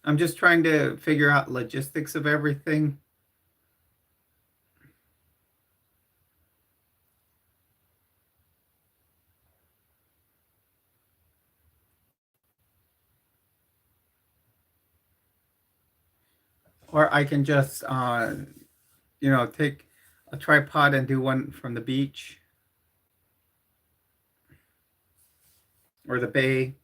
S1: I'm just trying to figure out logistics of everything. Or I can just take a tripod and do one from the beach or the bay.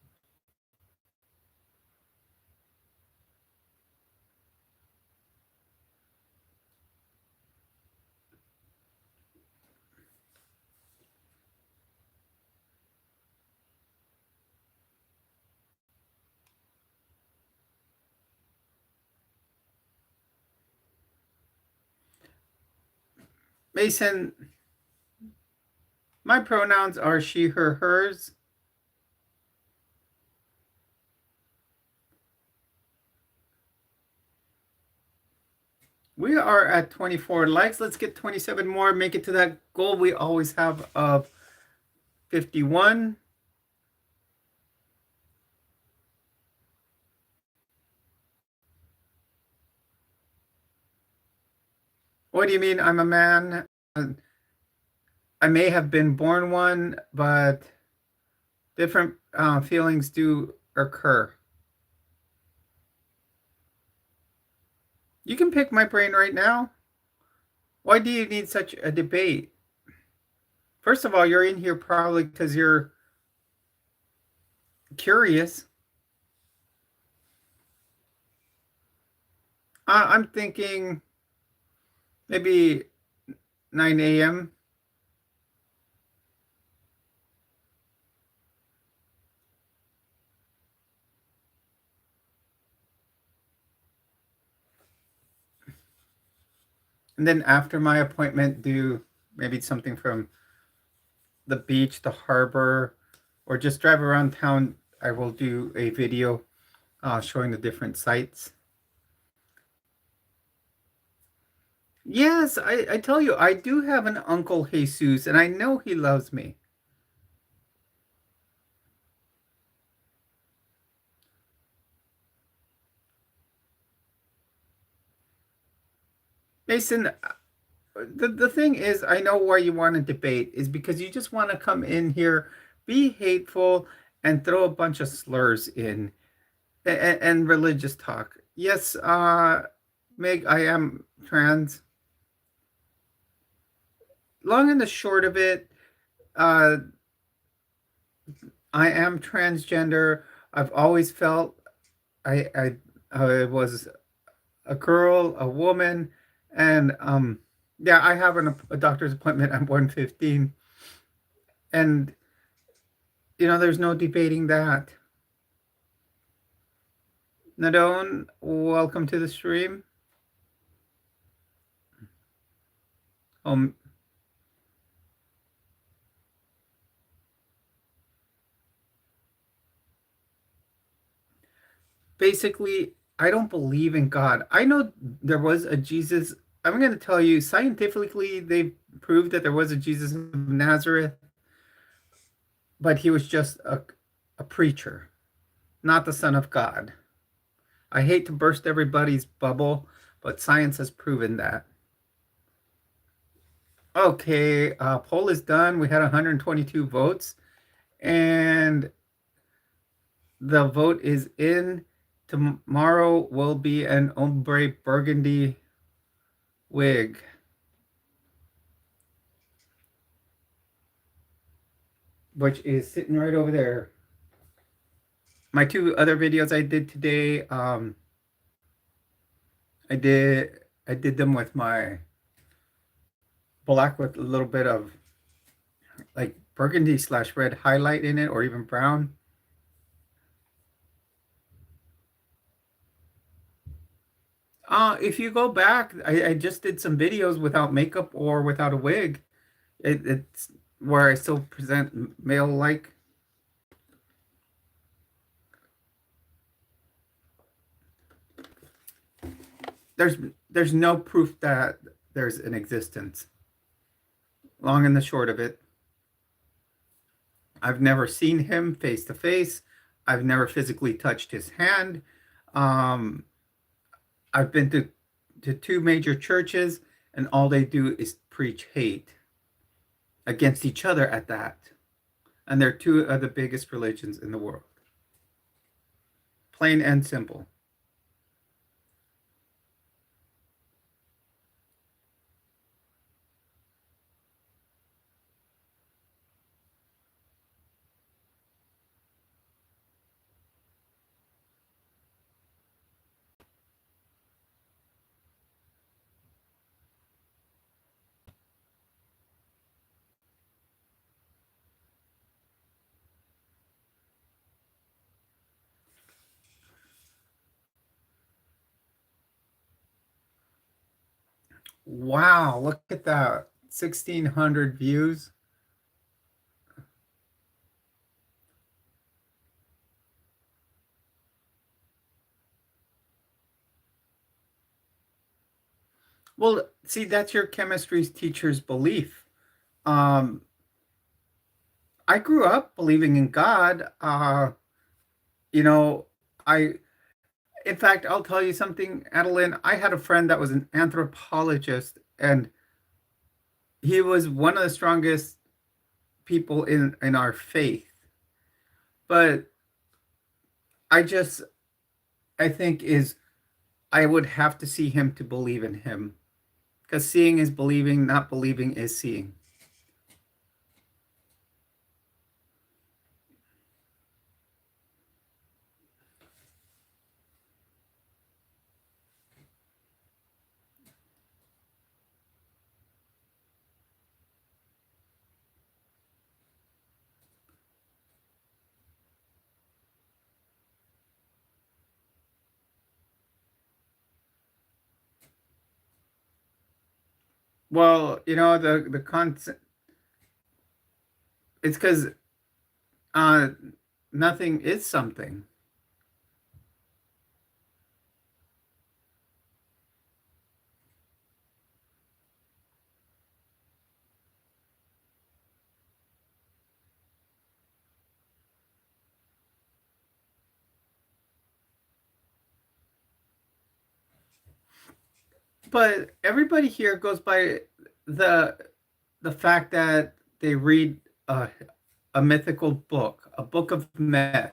S1: Mason, my pronouns are she, her, hers. We are at 24 likes. Let's get 27 more, make it to that goal we always have of 51. What do you mean I'm a man? I may have been born one, but different feelings do occur. You can pick my brain right now. Why do you need such a debate? First of all, you're in here probably because you're curious. I'm thinking maybe 9 a.m. And then after my appointment, do maybe something from the beach, the harbor, or just drive around town. I will do a video showing the different sites. Yes, I tell you, I do have an Uncle Jesus, and I know he loves me. Mason, the thing is, I know why you want to debate is because you just want to come in here, be hateful, and throw a bunch of slurs in and religious talk. Yes, Meg, I am trans. Long and the short of it, uh, I am transgender. I've always felt I was a girl, a woman, and yeah, I have a doctor's appointment at 1:15, and there's no debating that. Nadone, welcome to the stream. Um, basically, I don't believe in God. I know there was a Jesus. I'm going to tell you, scientifically, they proved that there was a Jesus of Nazareth, but he was just a preacher, not the Son of God. I hate to burst everybody's bubble, but science has proven that. Okay, poll is done. We had 122 votes, and the vote is in. Tomorrow will be an ombre burgundy wig, which is sitting right over there. My two other videos I did today, I did them with my black with a little bit of like burgundy slash red highlight in it, or even brown. If you go back, I just did some videos without makeup or without a wig. It's where I still present male like. There's there's no proof that there's an existence. Long and the short of it, I've never seen him face to face. I've never physically touched his hand. Um, I've been to two major churches, and all they do is preach hate against each other at that. And they're two of the biggest religions in the world. Plain and simple. Wow, look at that. 1,600 views. Well, see, that's your chemistry teacher's belief. Um, I grew up believing in God. You know, I, in fact, I'll tell you something, Adeline. I had a friend that was an anthropologist, and he was one of the strongest people in our faith. But I just, I think is I would have to see him to believe in him, because seeing is believing, not believing is seeing. Well, the concept, it's because uh, nothing is something. But everybody here goes by the the fact that they read a mythical book, a book of myth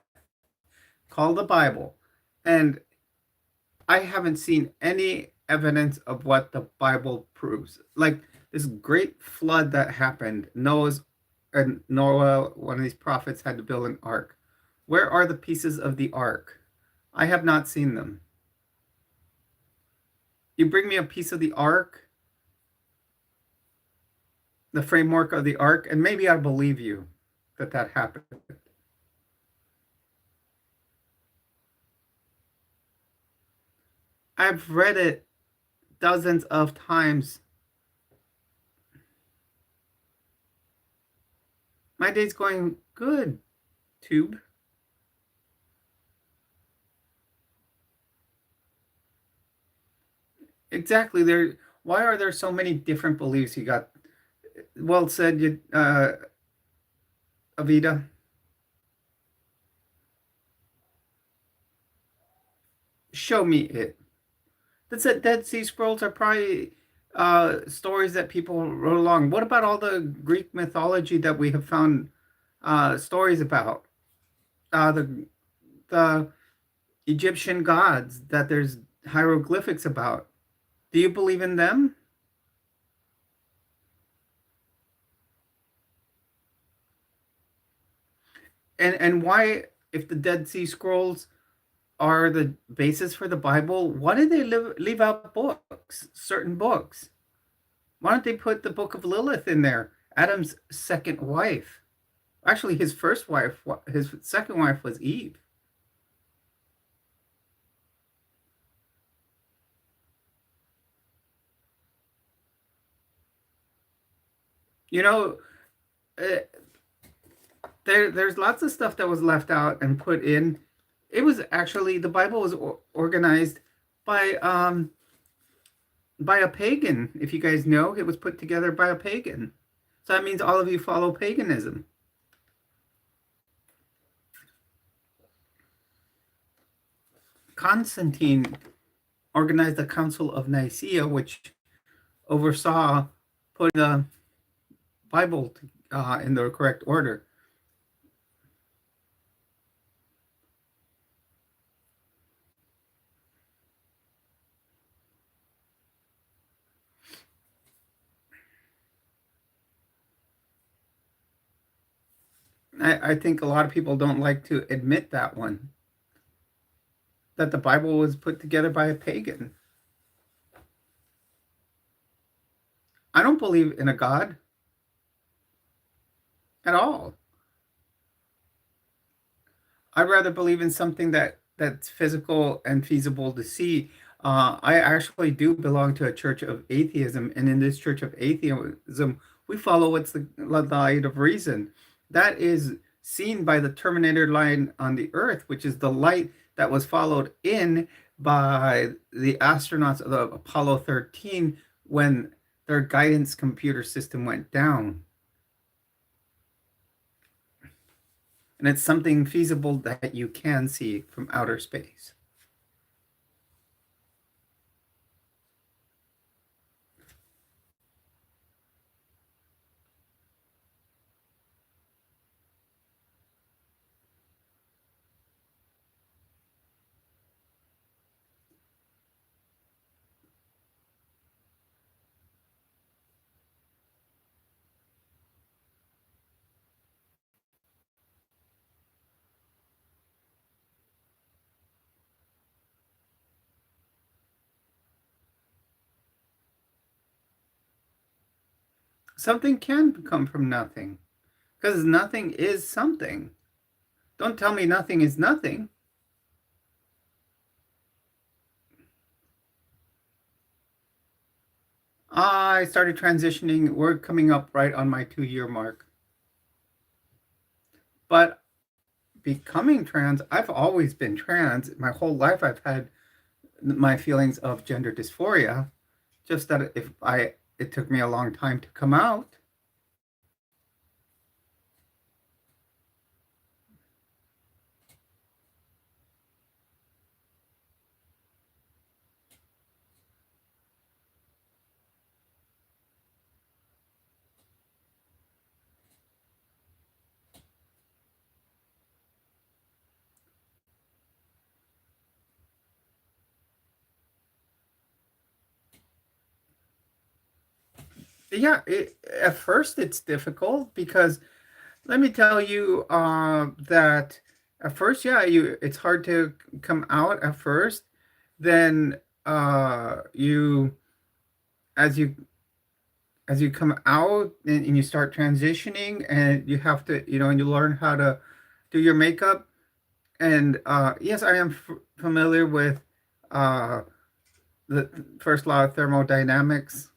S1: called the Bible, and I haven't seen any evidence of what the Bible proves. Like this great flood that happened, Noah, one of these prophets, had to build an ark. Where are the pieces of the ark? I have not seen them. You bring me a piece of the ark, the framework of the ark, and maybe I believe you that that happened. I've read it dozens of times. My day's going good, Tube. Exactly. There. Why are there so many different beliefs? You got well said, Avita. Show me it. That's it. Dead Sea Scrolls are probably stories that people wrote along. What about all the Greek mythology that we have found stories about? The Egyptian gods that there's hieroglyphics about. Do you believe in them? And why, if the Dead Sea Scrolls are the basis for the Bible, why did they leave out books, certain books? Why don't they put the Book of Lilith in there? Adam's second wife. Actually, his first wife, his second wife was Eve. You know, uh, there's lots of stuff that was left out and put in. It was actually the Bible was organized by by a pagan. If you guys know, it was put together by a pagan. So that means all of you follow paganism. Constantine organized the Council of Nicaea, which oversaw putting the Bible in the correct order. I think a lot of people don't like to admit that one, that the Bible was put together by a pagan. I don't believe in a God at all. I'd rather believe in something that's physical and feasible to see. I actually do belong to a church of atheism, and in this church of atheism, we follow what's the light of reason. That is seen by the Terminator line on the Earth, which is the light that was followed in by the astronauts of the Apollo 13 when their guidance computer system went down. And it's something feasible that you can see from outer space. Something can come from nothing because nothing is something. Don't tell me nothing is nothing. I started transitioning. We're coming up right on my 2 year mark. But becoming trans, I've always been trans. My whole life, I've had my feelings of gender dysphoria. Just that it took me a long time to come out. Yeah, at first it's difficult because let me tell you that at first, yeah, it's hard to come out at first. Then you as you as you come out and you start transitioning and you have to, and you learn how to do your makeup. And yes, I am familiar with uh the first law of thermodynamics.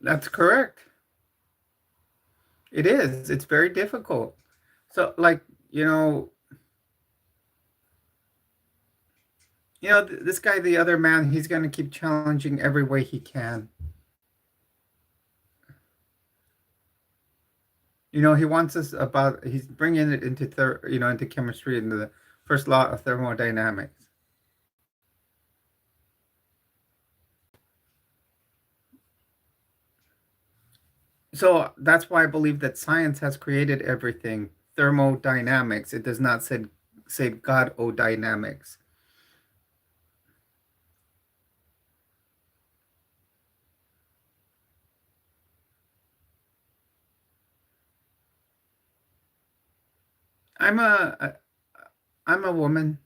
S1: That's correct. It is. It's very difficult. So, like, you know, this guy, the other man, he's going to keep challenging every way he can. He wants us about, he's bringing it into, into chemistry and the first law of thermodynamics. So that's why I believe that science has created everything. Thermodynamics. It does not say God o dynamics. I'm a I'm a woman.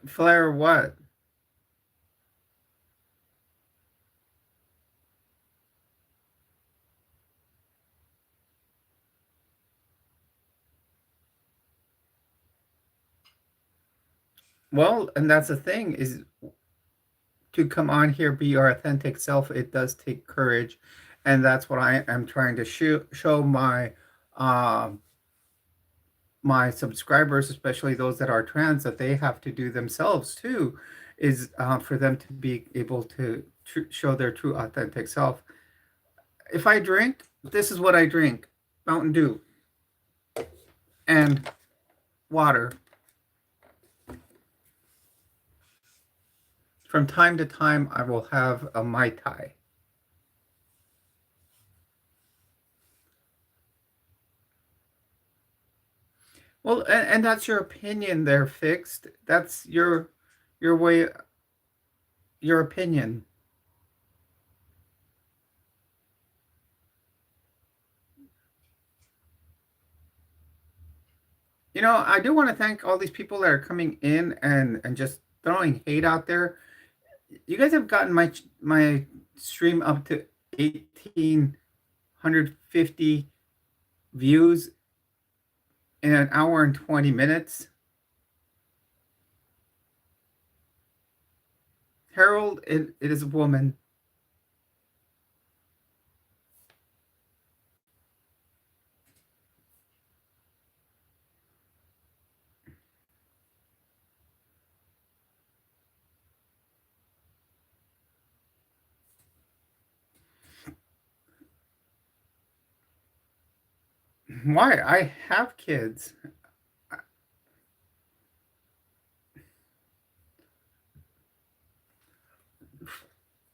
S1: Flare what? Well, and that's the thing is to come on here, be your authentic self. It does take courage, and that's what I am trying to show um, my subscribers, especially those that are trans, that they have to do themselves too, is for them to be able to show their true authentic self. If I drink, this is what I drink: Mountain Dew and water. From time to time, I will have a Mai Tai. Well, and that's your opinion there, Fixed. That's your way, your opinion. I do want to thank all these people that are coming in and just throwing hate out there. You guys have gotten my stream up to 1,850 views in an hour and 20 minutes. Harold, it is a woman. Why? I have kids.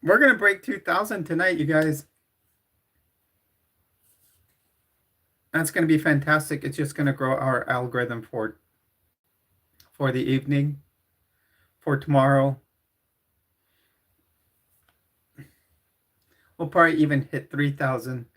S1: We're gonna break 2,000 tonight, you guys. That's gonna be fantastic. It's just gonna grow our algorithm for the evening, for tomorrow. We'll probably even hit 3,000.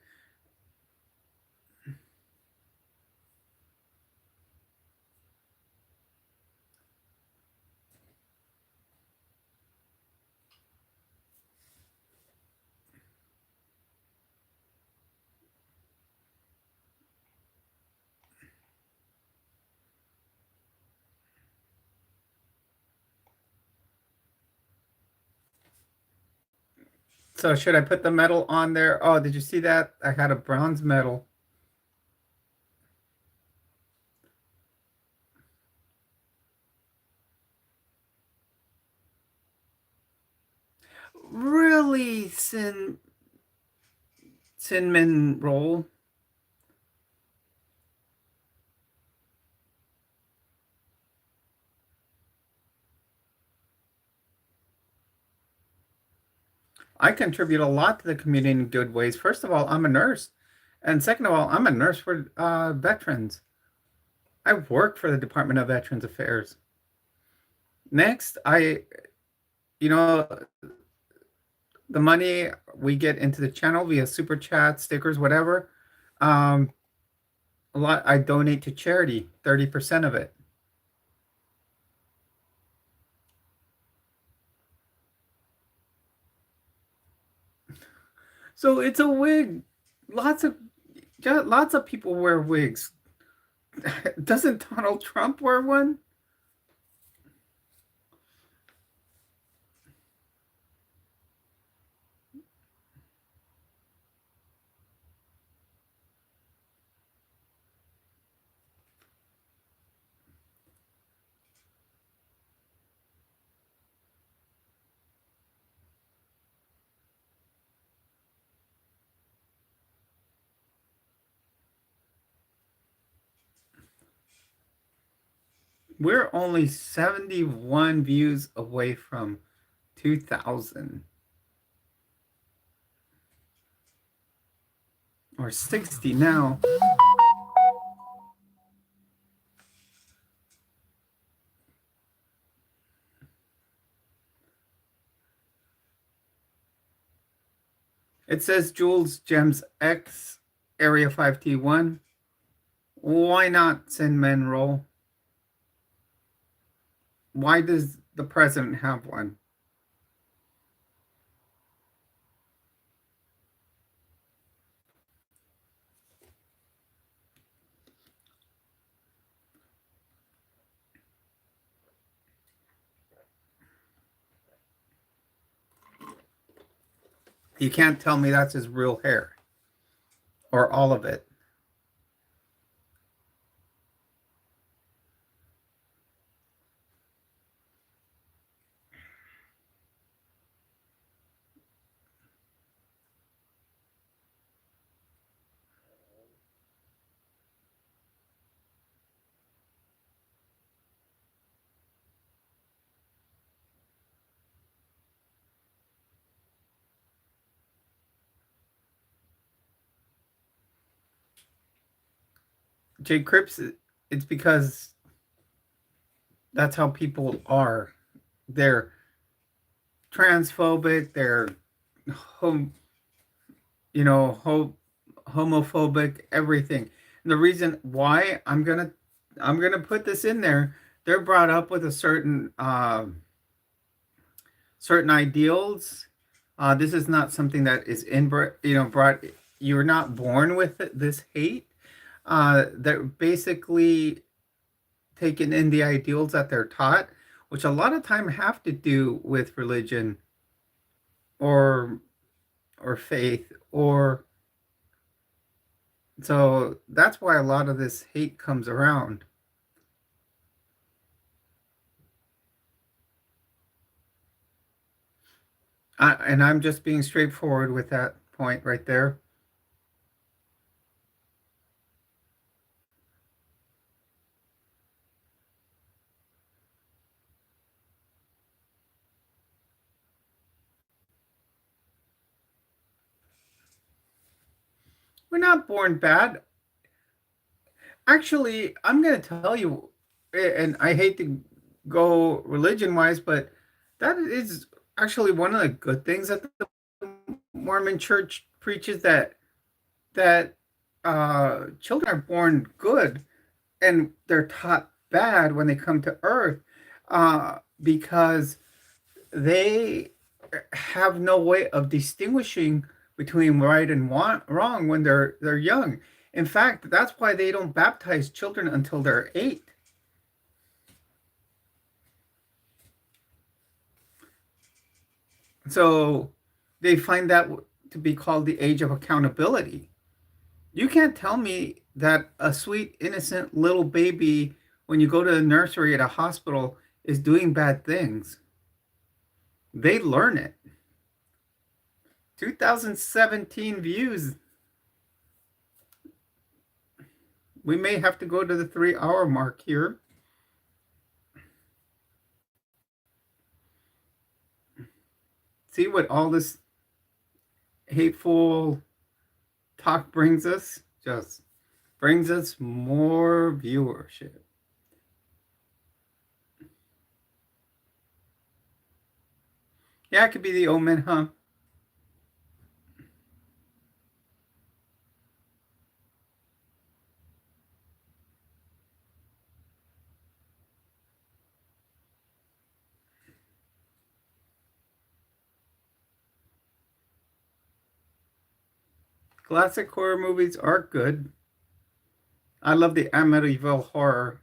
S1: So should I put the medal on there? Oh, did you see that? I had a bronze medal. Really, cinnamon roll. I contribute a lot to the community in good ways. First of all, I'm a nurse. And second of all, I'm a nurse for veterans. I work for the Department of Veterans Affairs. Next, you know, the money we get into the channel via super chat, stickers, whatever. Um, A lot I donate to charity, 30% of it. So it's a wig. Lots of lots of people wear wigs. Doesn't Donald Trump wear one? We're only 71 views away from 2,000 or 60 now. It says Jules GemsX, Area 5T1. Why not send men roll? Why does the president have one? You can't tell me that's his real hair or all of it. Jay Cripps, it's because that's how people are. They're transphobic, they're hom- homophobic, everything. And the reason why I'm gonna put this in there, they're brought up with a certain ideals. This is not something that is inbred, brought. You're not born with this hate. They're basically taken in the ideals that they're taught, which a lot of time have to do with religion or faith or so that's why a lot of this hate comes around. And I'm just being straightforward with that point right there. We're not born bad. Actually, I'm going to tell you, and I hate to go religion wise, but that is actually one of the good things that the Mormon church preaches, that children are born good and they're taught bad when they come to earth, because they have no way of distinguishing between right and wrong when they're young. In fact, that's why they don't baptize children until they're 8. So they find that to be called the age of accountability. You can't tell me that a sweet, innocent little baby, when you go to the nursery at a hospital, is doing bad things. They learn it. 2017 views. We may have to go to the 3 hour mark here. See what all this hateful talk brings us? Just brings us more viewership. Yeah, it could be the omen, huh? Classic horror movies are good. I love the Amityville horror,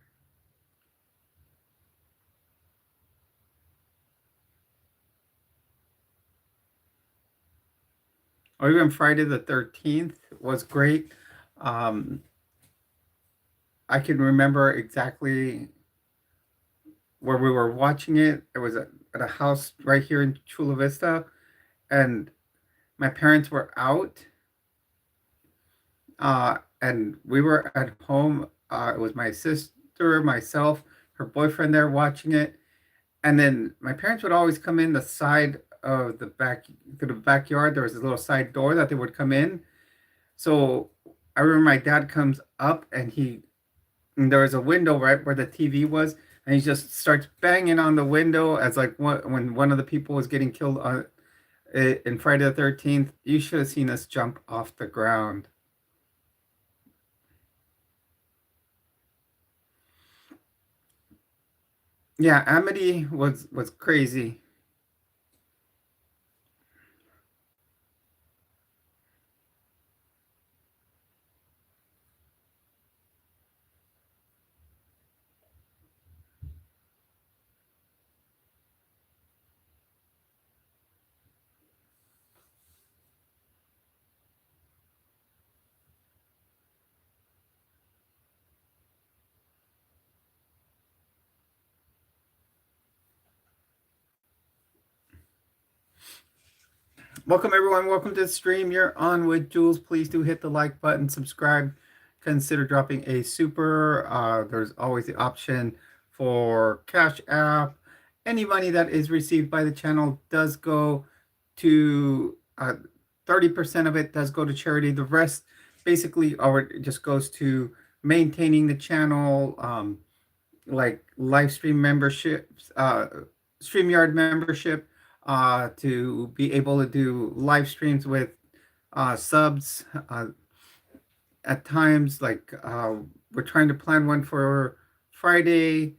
S1: or even Friday the 13th was great. Um, I can remember exactly where we were watching it. It was at a house right here in Chula Vista, and my parents were out, and we were at home. It was my sister, myself, her boyfriend there watching it, and then my parents would always come in the side of the back to the backyard. There was a little side door that they would come in. So I remember my dad comes up and there was a window right where the TV was, and he just starts banging on the window as like when one of the people was getting killed in Friday the 13th. You should have seen us jump off the ground. Yeah, Amity was crazy. Welcome everyone. Welcome to the stream. You're on with Jules. Please do hit the like button, subscribe, consider dropping a super. There's always the option for Cash App. Any money that is received by the channel does go to 30% of it does go to charity. The rest basically or it just goes to maintaining the channel, like live stream memberships, StreamYard membership, to be able to do live streams with subs at times. Like we're trying to plan one for Friday.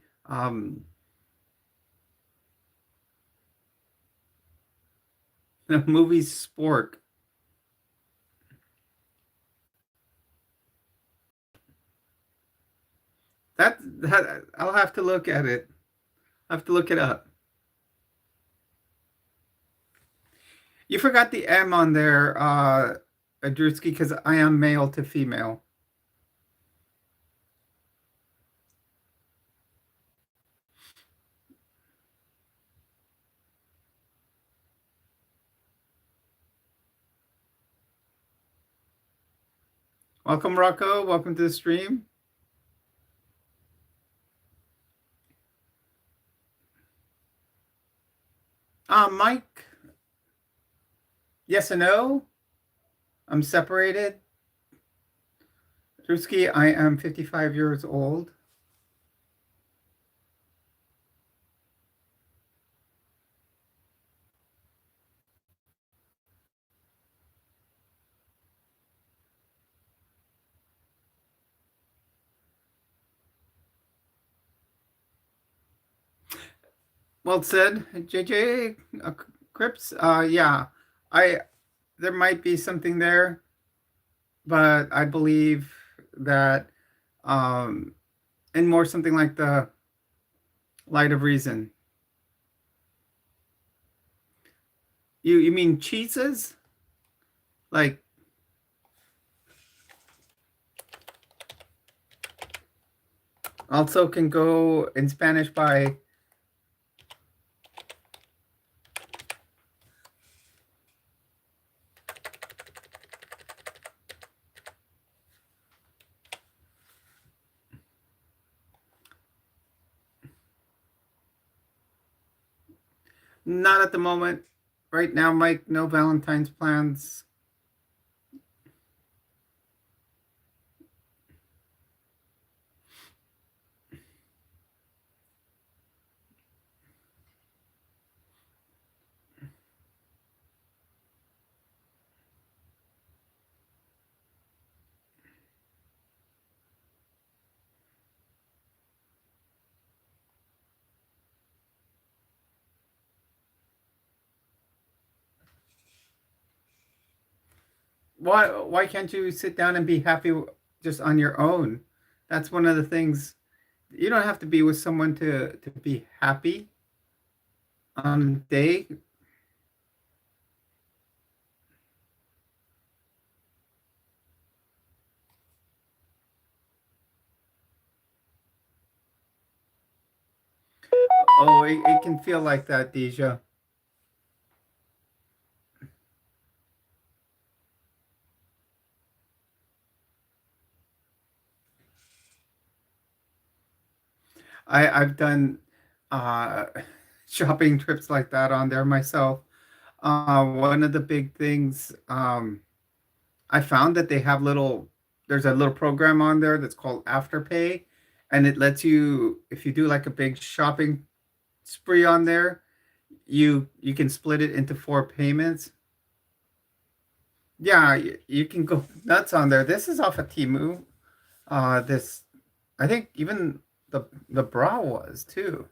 S1: The movie Spork. That I'll have to look at it. I have to look it up. You forgot the M on there, Drewski, because I am male to female. Welcome, Rocco. Welcome to the stream. Mike, yes and no. I'm separated. Drewski, I am 55 years old. Well said, JJ Crips. Yeah, I there might be something there, but I believe that um, and more something like the light of reason. You mean cheeses? Like also can go in Spanish by not at the moment. Right now, Mike, no Valentine's plans. Why can't you sit down and be happy just on your own? That's one of the things. You don't have to be with someone to be happy on the day. Oh, it can feel like that, Deja. I've done uh, shopping trips like that on there myself. One of the big things, I found that they have there's a little program on there that's called Afterpay, and it lets you, if you do like a big shopping spree on there, you can split it into four payments. Yeah, you can go nuts on there. This is off of Temu. This, I think even the bra was too.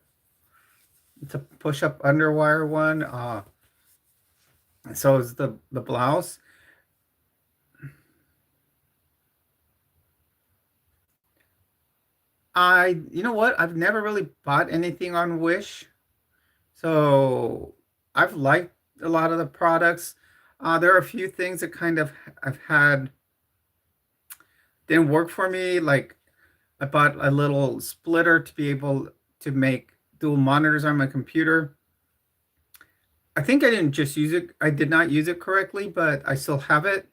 S1: It's a push-up underwire one. So is the blouse. You know what? I've never really bought anything on Wish, so I've liked a lot of the products. There are a few things that kind of I've had didn't work for me. Like I bought a little splitter to be able to make dual monitors on my computer. I think I didn't just use it. I did not use it correctly, but I still have it.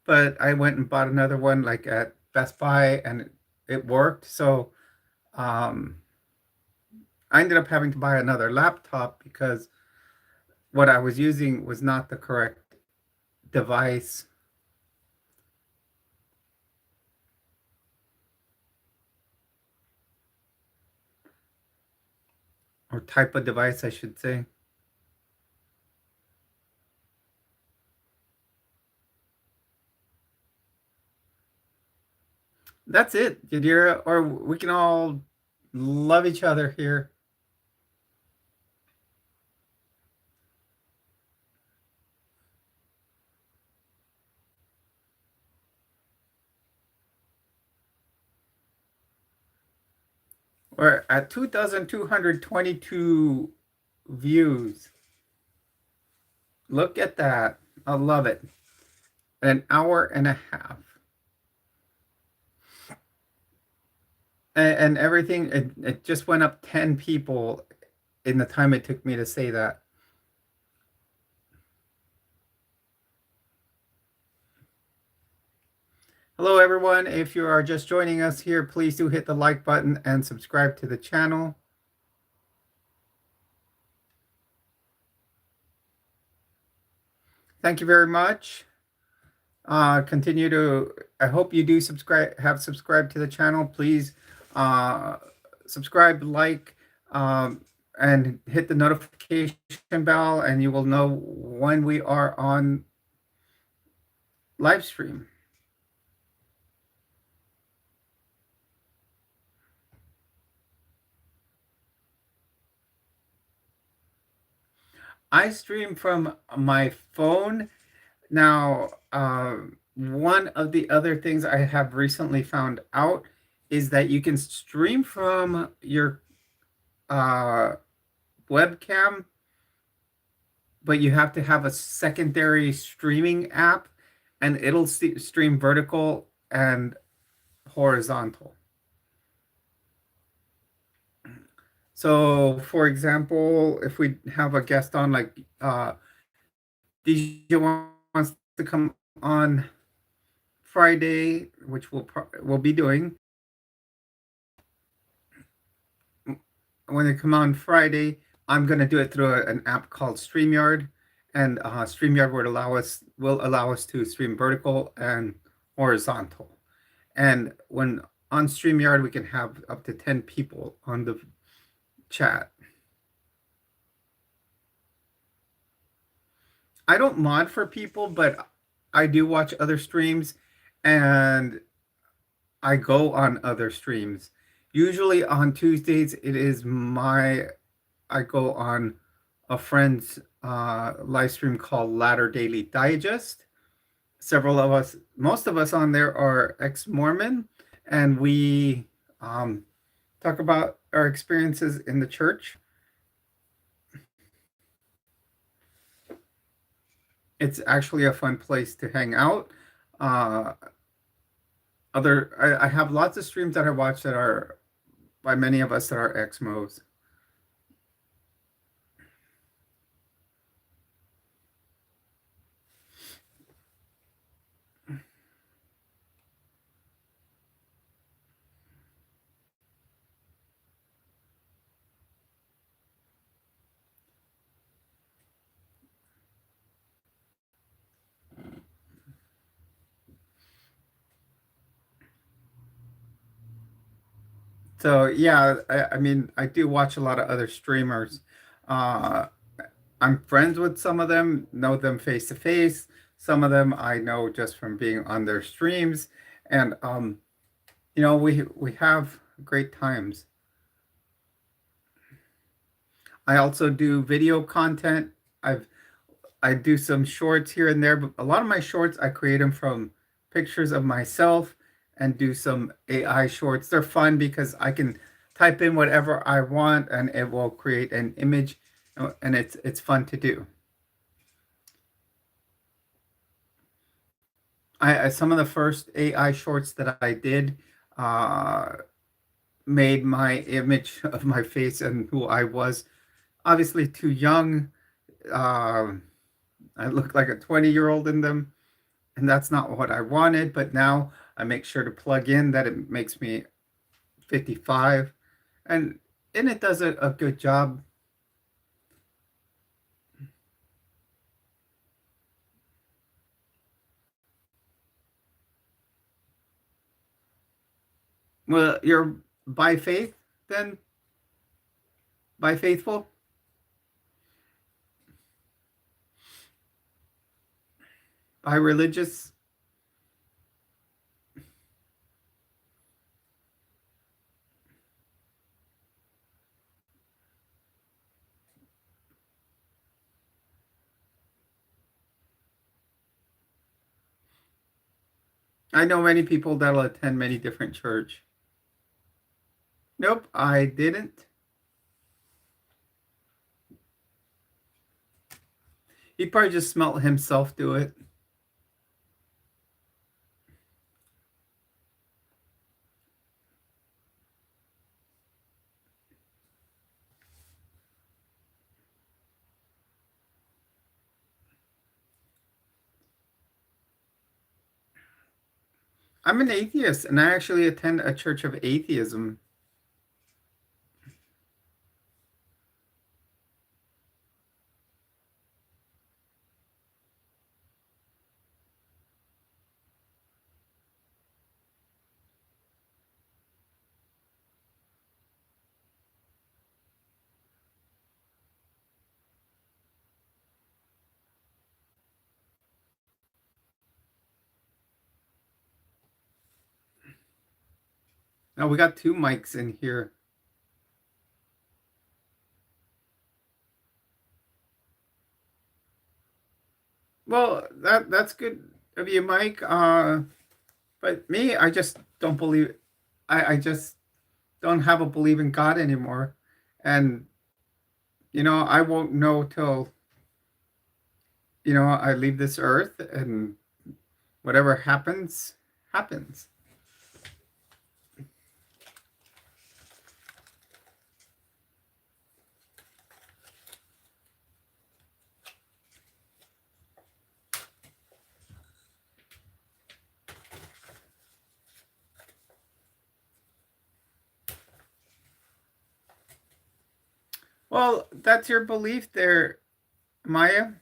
S1: But I went and bought another one like at Best Buy, and it worked. So um, I ended up having to buy another laptop because what I was using was not the correct device or type of device, I should say. That's it, Yadira, or we can all love each other here. We're at 2,222 views. Look at that. I love it. An hour and a half. And everything, it just went up 10 people in the time it took me to say that. Hello, everyone. If you are just joining us here, please do hit the like button and subscribe to the channel. Thank you very much. Continue to, I hope you do have subscribed to the channel. Please uh, subscribe, like, and hit the notification bell, and you will know when we are on live stream. I stream from my phone. Now, one of the other things I have recently found out is that you can stream from your uh, webcam, but you have to have a secondary streaming app, and it'll stream vertical and horizontal. So, for example, if we have a guest on, like DJ wants to come on Friday, which we'll be doing. When they come on Friday, I'm going to do it through an app called StreamYard, and StreamYard will allow us to stream vertical and horizontal. And when on StreamYard, we can have up to 10 people on the chat. I don't mod for people, but I do watch other streams, and I go on other streams. Usually on Tuesdays, I go on a friend's live stream called Ladder Daily Digest. several of us, most of us on there are ex-Mormon, and we um, talk about our experiences in the church. It's actually a fun place to hang out. Uh, I have lots of streams that I watch that are by many of us that are ex-Mos. So yeah, I mean, I do watch a lot of other streamers. Uh, I'm friends with some of them, know them face to face. Some of them I know just from being on their streams, and we have great times. I also do video content. I've I do some shorts here and there, but a lot of my shorts I create them from pictures of myself and do some AI shorts. They're fun because I can type in whatever I want and it will create an image, and it's fun to do. Some of the first AI shorts that I did uh, made my image of my face and who I was obviously too young. Um I looked like a 20-year-old in them, and that's not what I wanted. But now I make sure to plug in that it makes me 55, and it does a good job. Well, you're by faith, then by faithful, by religious. I know many people that'll attend many different church. Nope, I didn't. He probably just smelt himself do it. I'm an atheist, and I actually attend a church of atheism. Now we got two mics in here. Well, that's good of you, Mike. But me, I just don't believe. I just don't have a believe in God anymore, and I won't know till I leave this earth, and whatever happens, happens. Well, that's your belief there, Maya.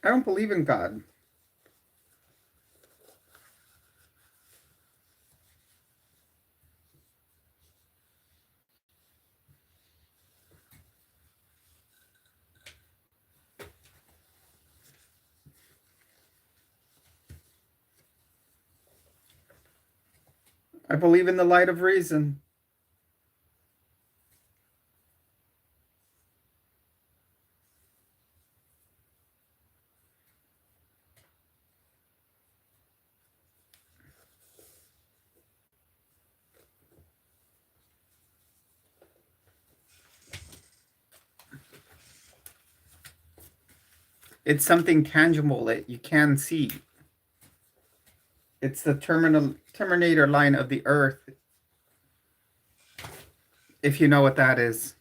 S1: I don't believe in God. I believe in the light of reason. It's something tangible that you can see. It's the Terminator line of the Earth, if you know what that is.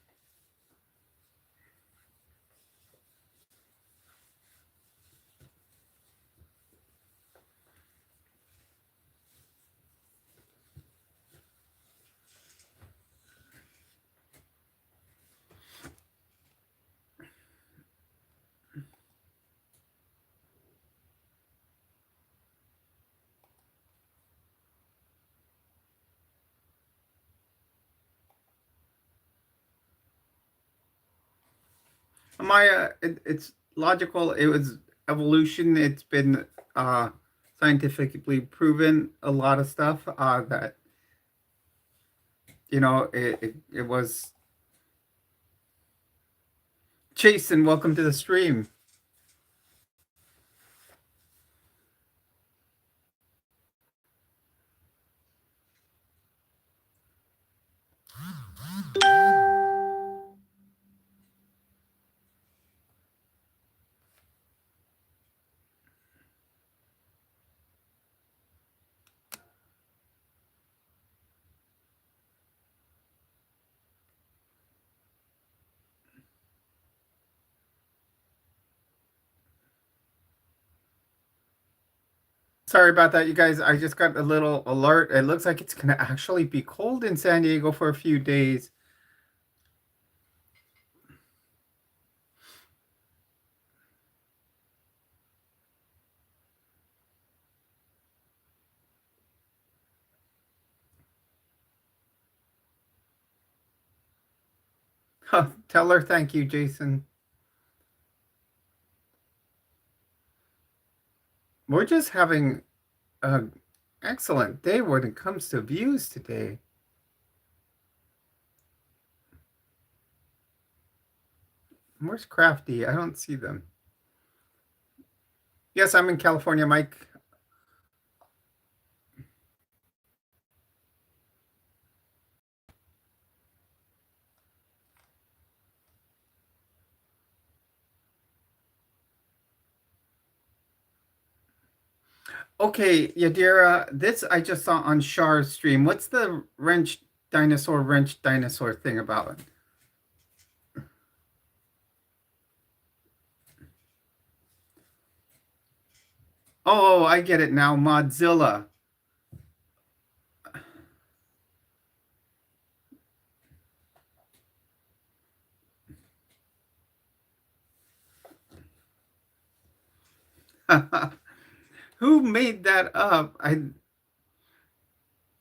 S1: Maya, it's logical. It was evolution. It's been scientifically proven a lot of stuff that it was. Jason, welcome to the stream. Sorry about that, you guys. I just got a little alert. It looks like it's going to actually be cold in San Diego for a few days. Tell her thank you, Jason. We're just having an excellent day when it comes to views today. Where's Crafty? I don't see them. Yes, I'm in California, Mike. Okay, Yadira, this I just saw on Char's stream. What's the wrench dinosaur thing about? Oh, I get it now. Modzilla. Who made that up?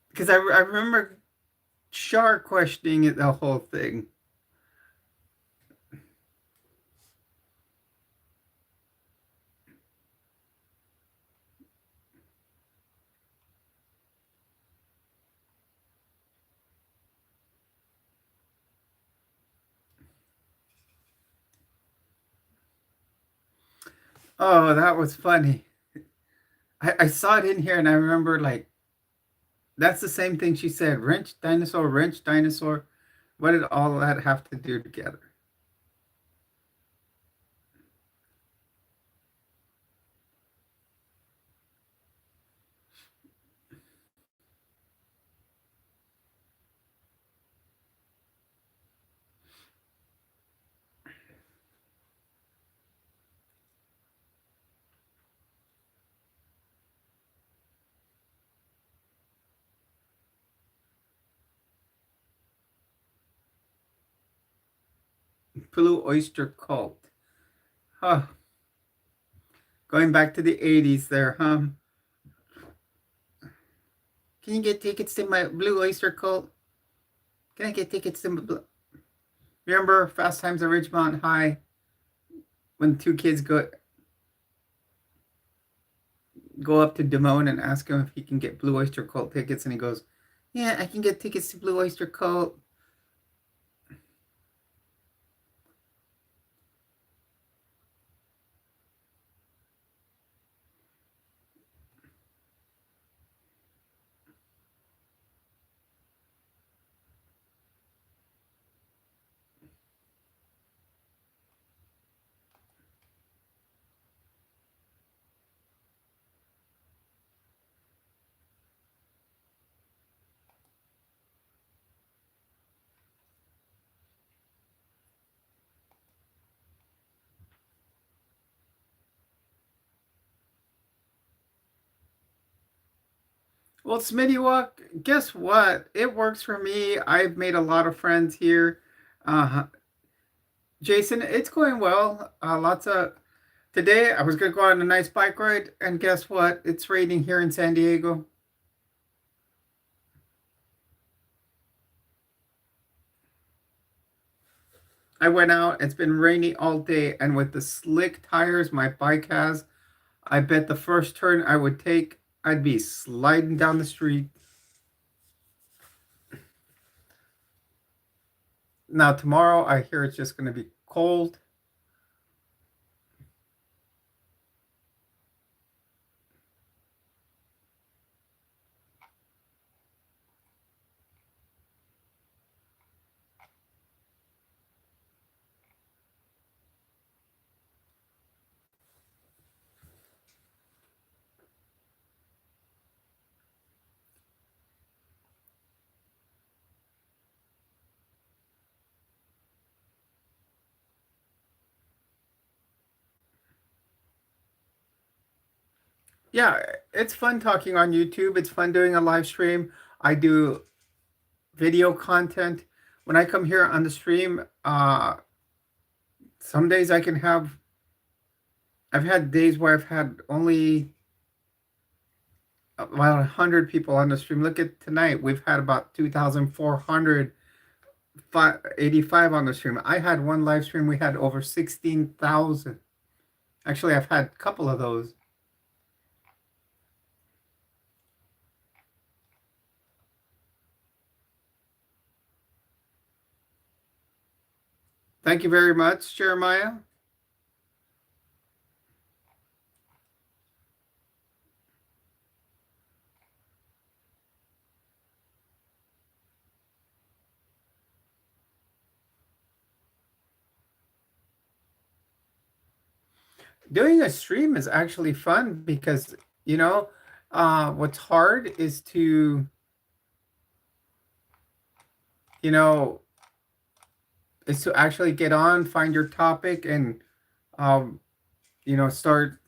S1: Because I remember Char questioning it, the whole thing. Oh, that was funny. I saw it in here and I remember like that's the same thing she said. Wrench dinosaur, wrench dinosaur. What did all that have to do together? Blue Oyster Cult. Huh. Going back to the 80s there, huh? Can you get tickets to my Blue Oyster Cult? Can I get tickets to Remember Fast Times at Ridgemont High? When two kids go up to Damone and ask him if he can get Blue Oyster Cult tickets, and he goes, "Yeah, I can get tickets to Blue Oyster Cult." Well, Smitty Walk, guess what? It works for me. I've made a lot of friends here. Uh, Jason, it's going well. Lots of today. I was gonna go on a nice bike ride, and guess what? It's raining here in San Diego. I went out. It's been rainy all day, and with the slick tires my bike has, I bet the first turn I would take, I'd be sliding down the street. Now tomorrow, I hear it's just gonna be cold. Yeah, it's fun talking on YouTube. It's fun doing a live stream. I do video content. When I come here on the stream, some days I can have, I've had days where I've had only about 100 people on the stream. Look at tonight, we've had about 2,485 on the stream. I had one live stream, we had over 16,000. Actually, I've had a couple of those. Thank you very much, Jeremiah. Doing a stream is actually fun because, you know, what's hard is to, you know, is to actually get on, find your topic, and um, start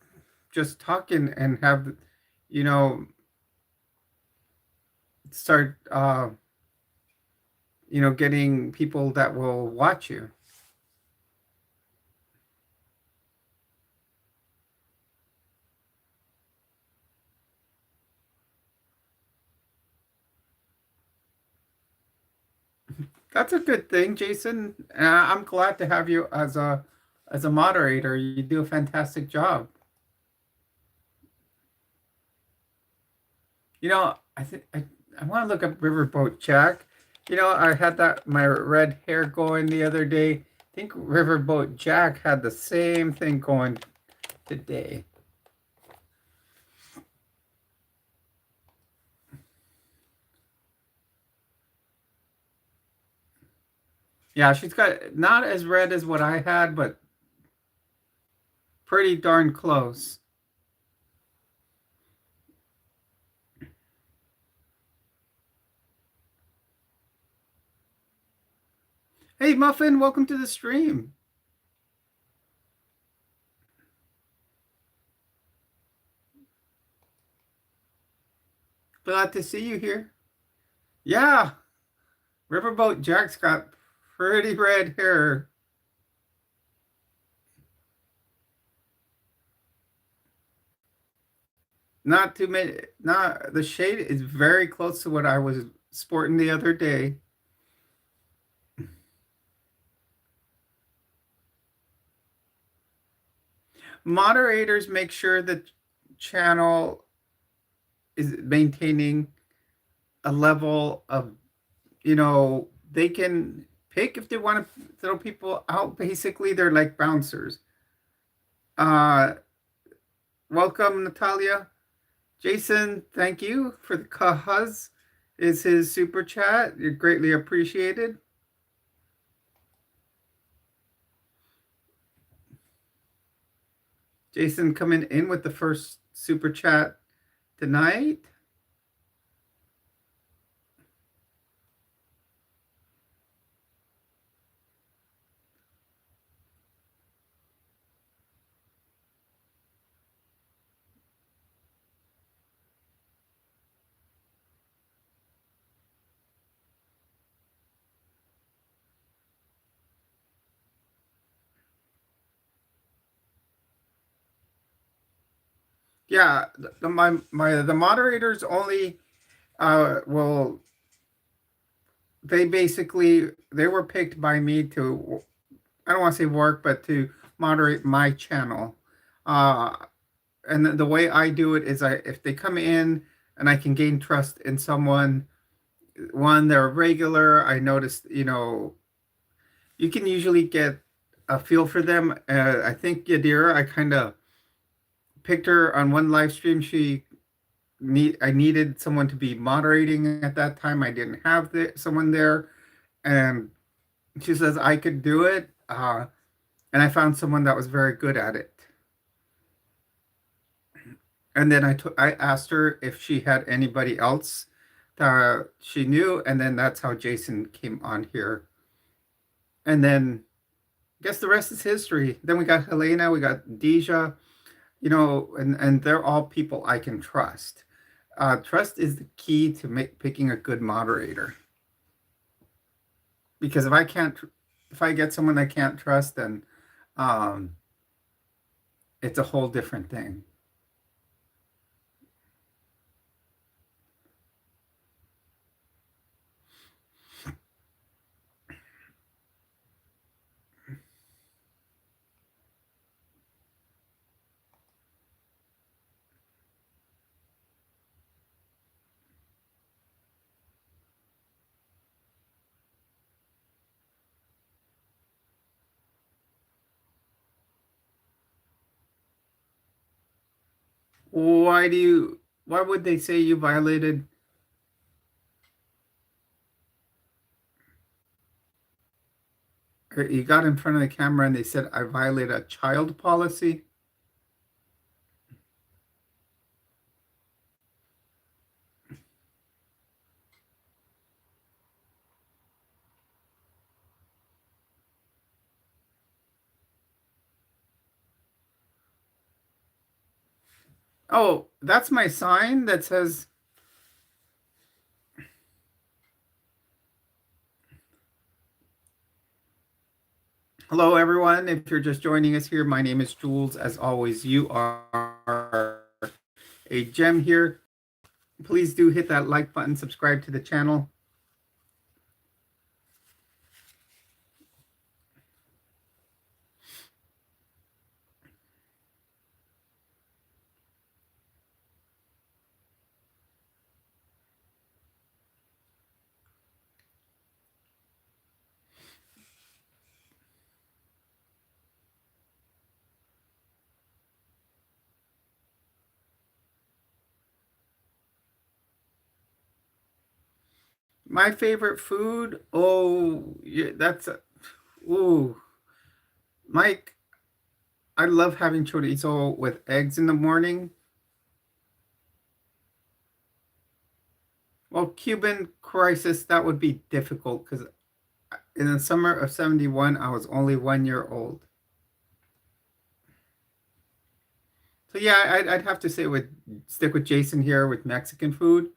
S1: just talking and have, you know, start, getting people that will watch you. That's a good thing, Jason. I'm glad to have you as a moderator. You do a fantastic job. I think I want to look up Riverboat Jack. I had that my red hair going the other day. I think Riverboat Jack had the same thing going today. Yeah, she's got not as red as what I had, but pretty darn close. Hey, Muffin, welcome to the stream. Glad to see you here. Yeah, Riverboat Jack's got pretty red hair. Not too many, not the shade is very close to what I was sporting the other day. Moderators make sure the channel is maintaining a level of, they can pick if they want to throw people out. Basically, they're like bouncers. Uh, Welcome, Natalia. Jason, thank you for the kahas. Is his super chat. You're greatly appreciated. Jason coming in with the first super chat tonight. Yeah, the moderators only will they basically they were picked by me to, I don't want to say work, but to moderate my channel. Uh, and the way I do it is, I if they come in and I can gain trust in someone, one, they're a regular. I noticed, you can usually get a feel for them. I think Yadira, I kind of picked her on one live stream. I needed someone to be moderating at that time. I didn't have someone there, and she says I could do it. And I found someone that was very good at it. And then I asked her if she had anybody else that she knew, and then that's how Jason came on here. And then I guess the rest is history. Then we got Helena, we got Deja, and they're all people I can trust. Trust is the key to picking a good moderator. Because if I get someone I can't trust, then um, it's a whole different thing. Why would they say you violated? You got in front of the camera and they said I violated a child policy? Oh, that's my sign that says, hello, everyone. If you're just joining us here, my name is Jules. As always, you are a gem here. Please do hit that like button, subscribe to the channel. My favorite food? Oh, yeah, ooh, Mike, I love having chorizo with eggs in the morning. Well, Cuban crisis, that would be difficult because in the summer of 71, I was only 1 year old. So yeah, I'd have to say stick with Jason here with Mexican food.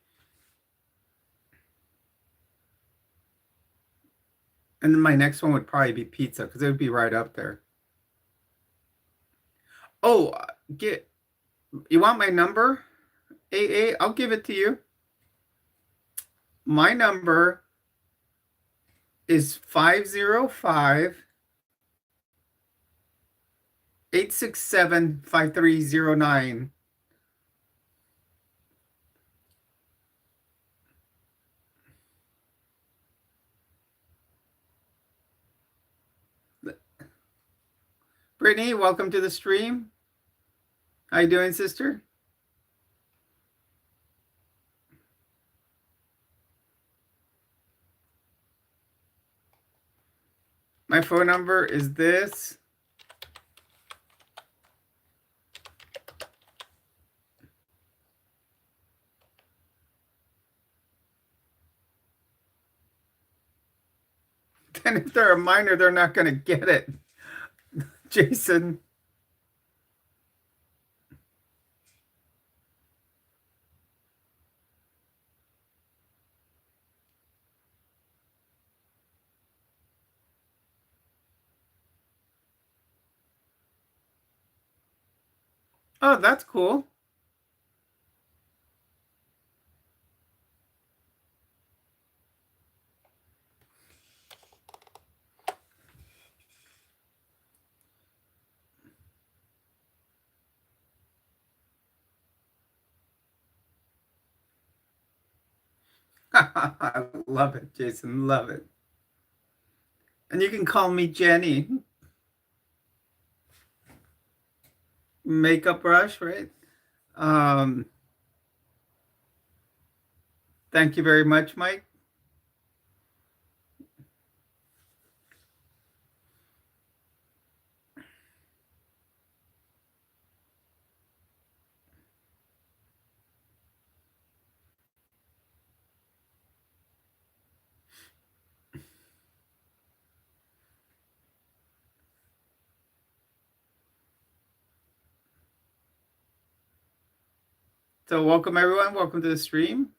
S1: And then my next one would probably be pizza because it would be right up there. Oh, you want my number? I'll give it to you. My number is 505-867-5309. Brittany, welcome to the stream. How you doing, sister? My phone number is this. And if they're a minor, they're not going to get it. Jason. Oh, that's cool. I love it, Jason. Love it. And you can call me Jenny. Makeup brush, right? Um, thank you very much, Mike. So welcome everyone. Welcome to the stream.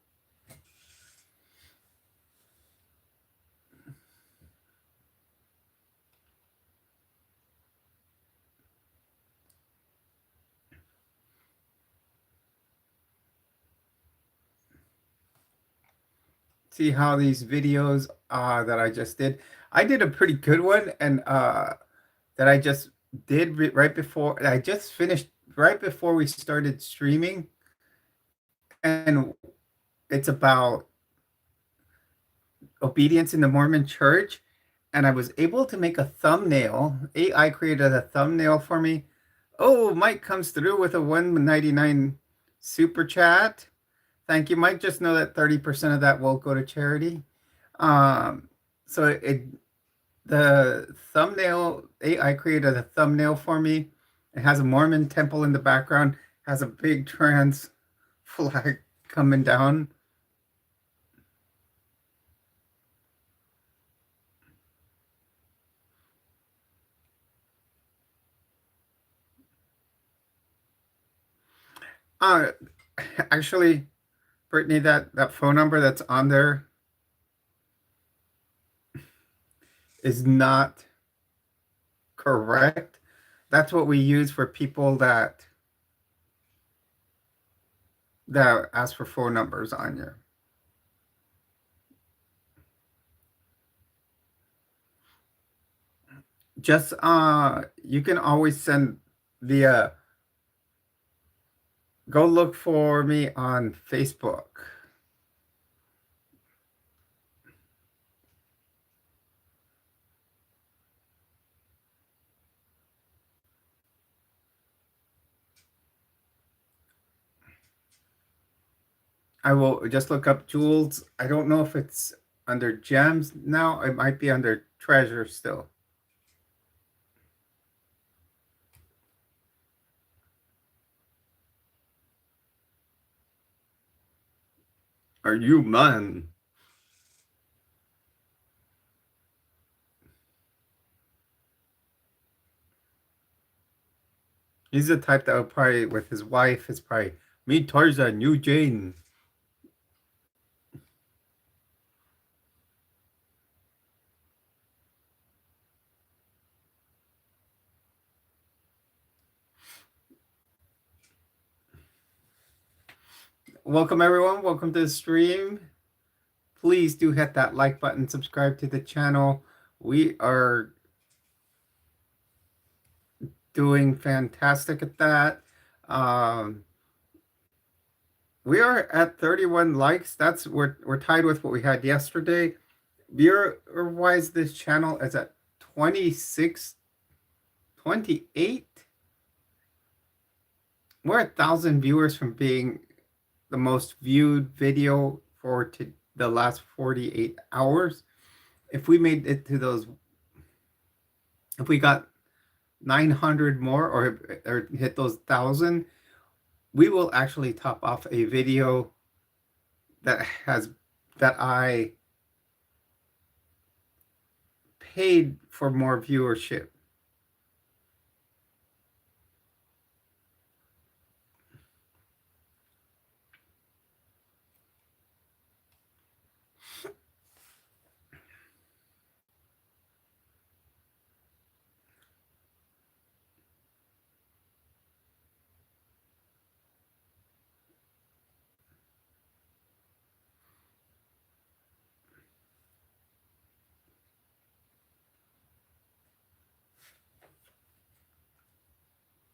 S1: See how these videos that I just did. I did a pretty good one, and that I just did right before I just finished right before we started streaming, and it's about obedience in the Mormon Church, and I was able to make a thumbnail. AI created a thumbnail for me. Oh, Mike comes through with a 199 super chat. Thank you, Mike. Just know that 30% of that will go to charity. Um, so the thumbnail AI created a thumbnail for me. It has a Mormon temple in the background, has a big trans flag coming down. Uh, actually, Brittany, that phone number that's on there is not correct. That's what we use for people that ask for phone numbers on you. Just you can always send via go look for me on Facebook. I will just look up Jules. I don't know if it's under gems now. It might be under treasure still. Are you man? He's the type that would probably with his wife is probably me Tarzan, you Jane. Welcome everyone. Welcome to the stream. Please do hit that like button, subscribe to the channel. We are doing fantastic at that. Um, we are at 31 likes. That's we're tied with what we had yesterday. Viewer wise, this channel is at 26, 28. We're 1,000 viewers from being the most viewed video for the last 48 hours. If we made it to those, if we got 900 more or hit those 1,000, we will actually top off a video that has that I paid for more viewership.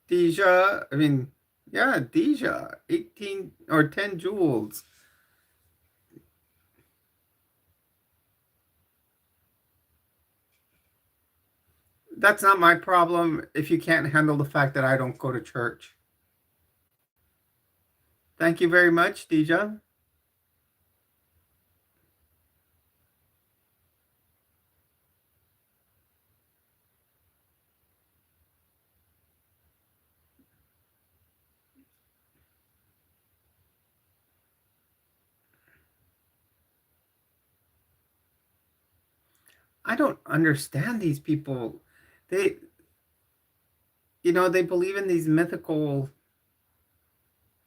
S1: Deja, I mean, yeah, Deja, 18 or 10 jewels. That's not my problem if you can't handle the fact that I don't go to church. Thank you very much, Dija. I don't understand these people. They, they believe in these mythical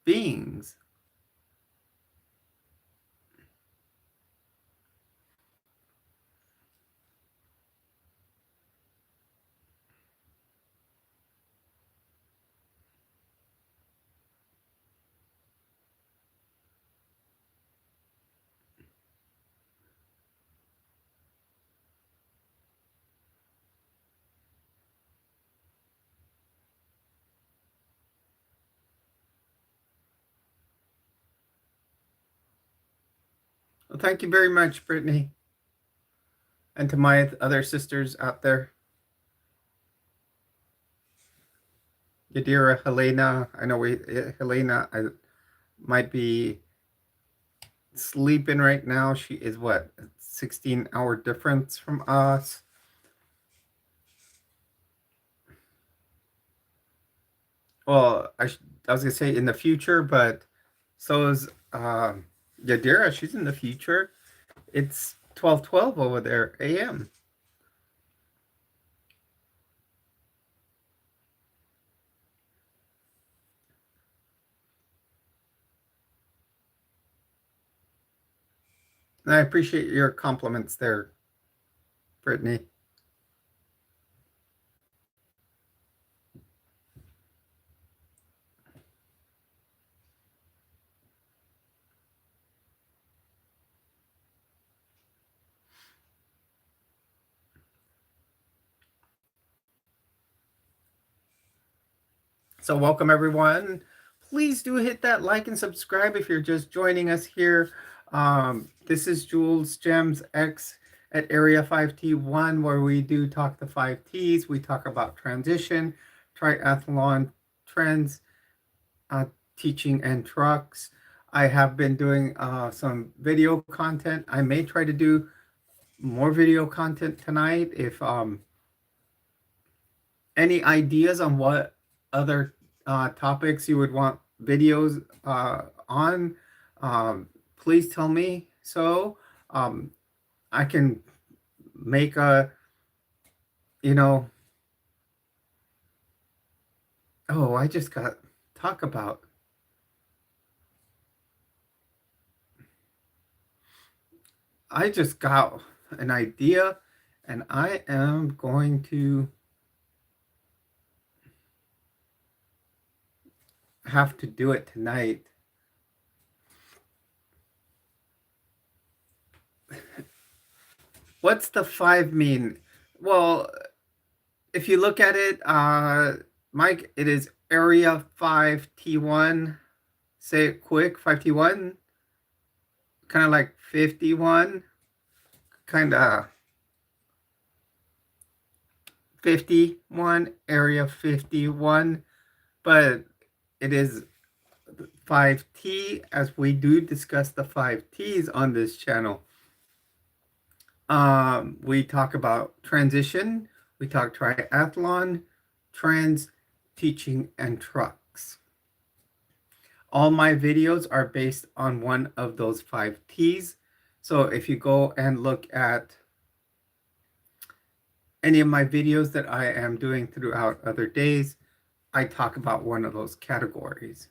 S1: beings. Well, thank you very much, Brittany, and to my other sisters out there. Yadira, Helena. I know Helena might be sleeping right now. She is what, 16-hour difference from us. Well, I was gonna say in the future, but so is Yadira. She's in the future. It's 12:12 over there a.m. And I appreciate your compliments there, Brittany. So welcome everyone. Please do hit that like and subscribe if you're just joining us here. This is Jules GemsX at Area 5T1, where we do talk the 5Ts. We talk about transition, triathlon trends, uh, teaching, and trucks. I have been doing some video content. I may try to do more video content tonight. If any ideas on what other topics you would want videos on, please tell me so. I can make a, you know, oh, I just got talk about. I just got an idea and I am going to have to do it tonight. What's the five mean? Well, if you look at it, Mike, it is area 5T1. Say it quick, 5T1. Kind of like 51. Kind of 51, area 51. But it is 5T, as we do discuss the 5Ts on this channel. We talk about transition, we talk triathlon, trans, teaching, and trucks. All my videos are based on one of those 5Ts. So if you go and look at any of my videos that I am doing throughout other days, I talk about one of those categories.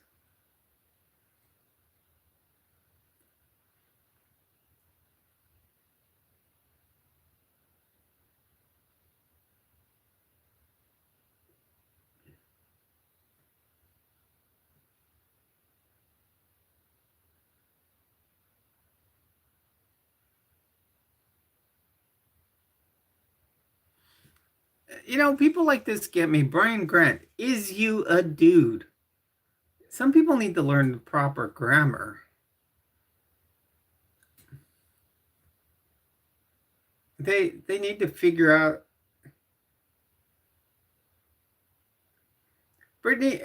S1: People like this get me. Brian Grant, is you a dude? Some people need to learn the proper grammar. They need to figure out. Brittany,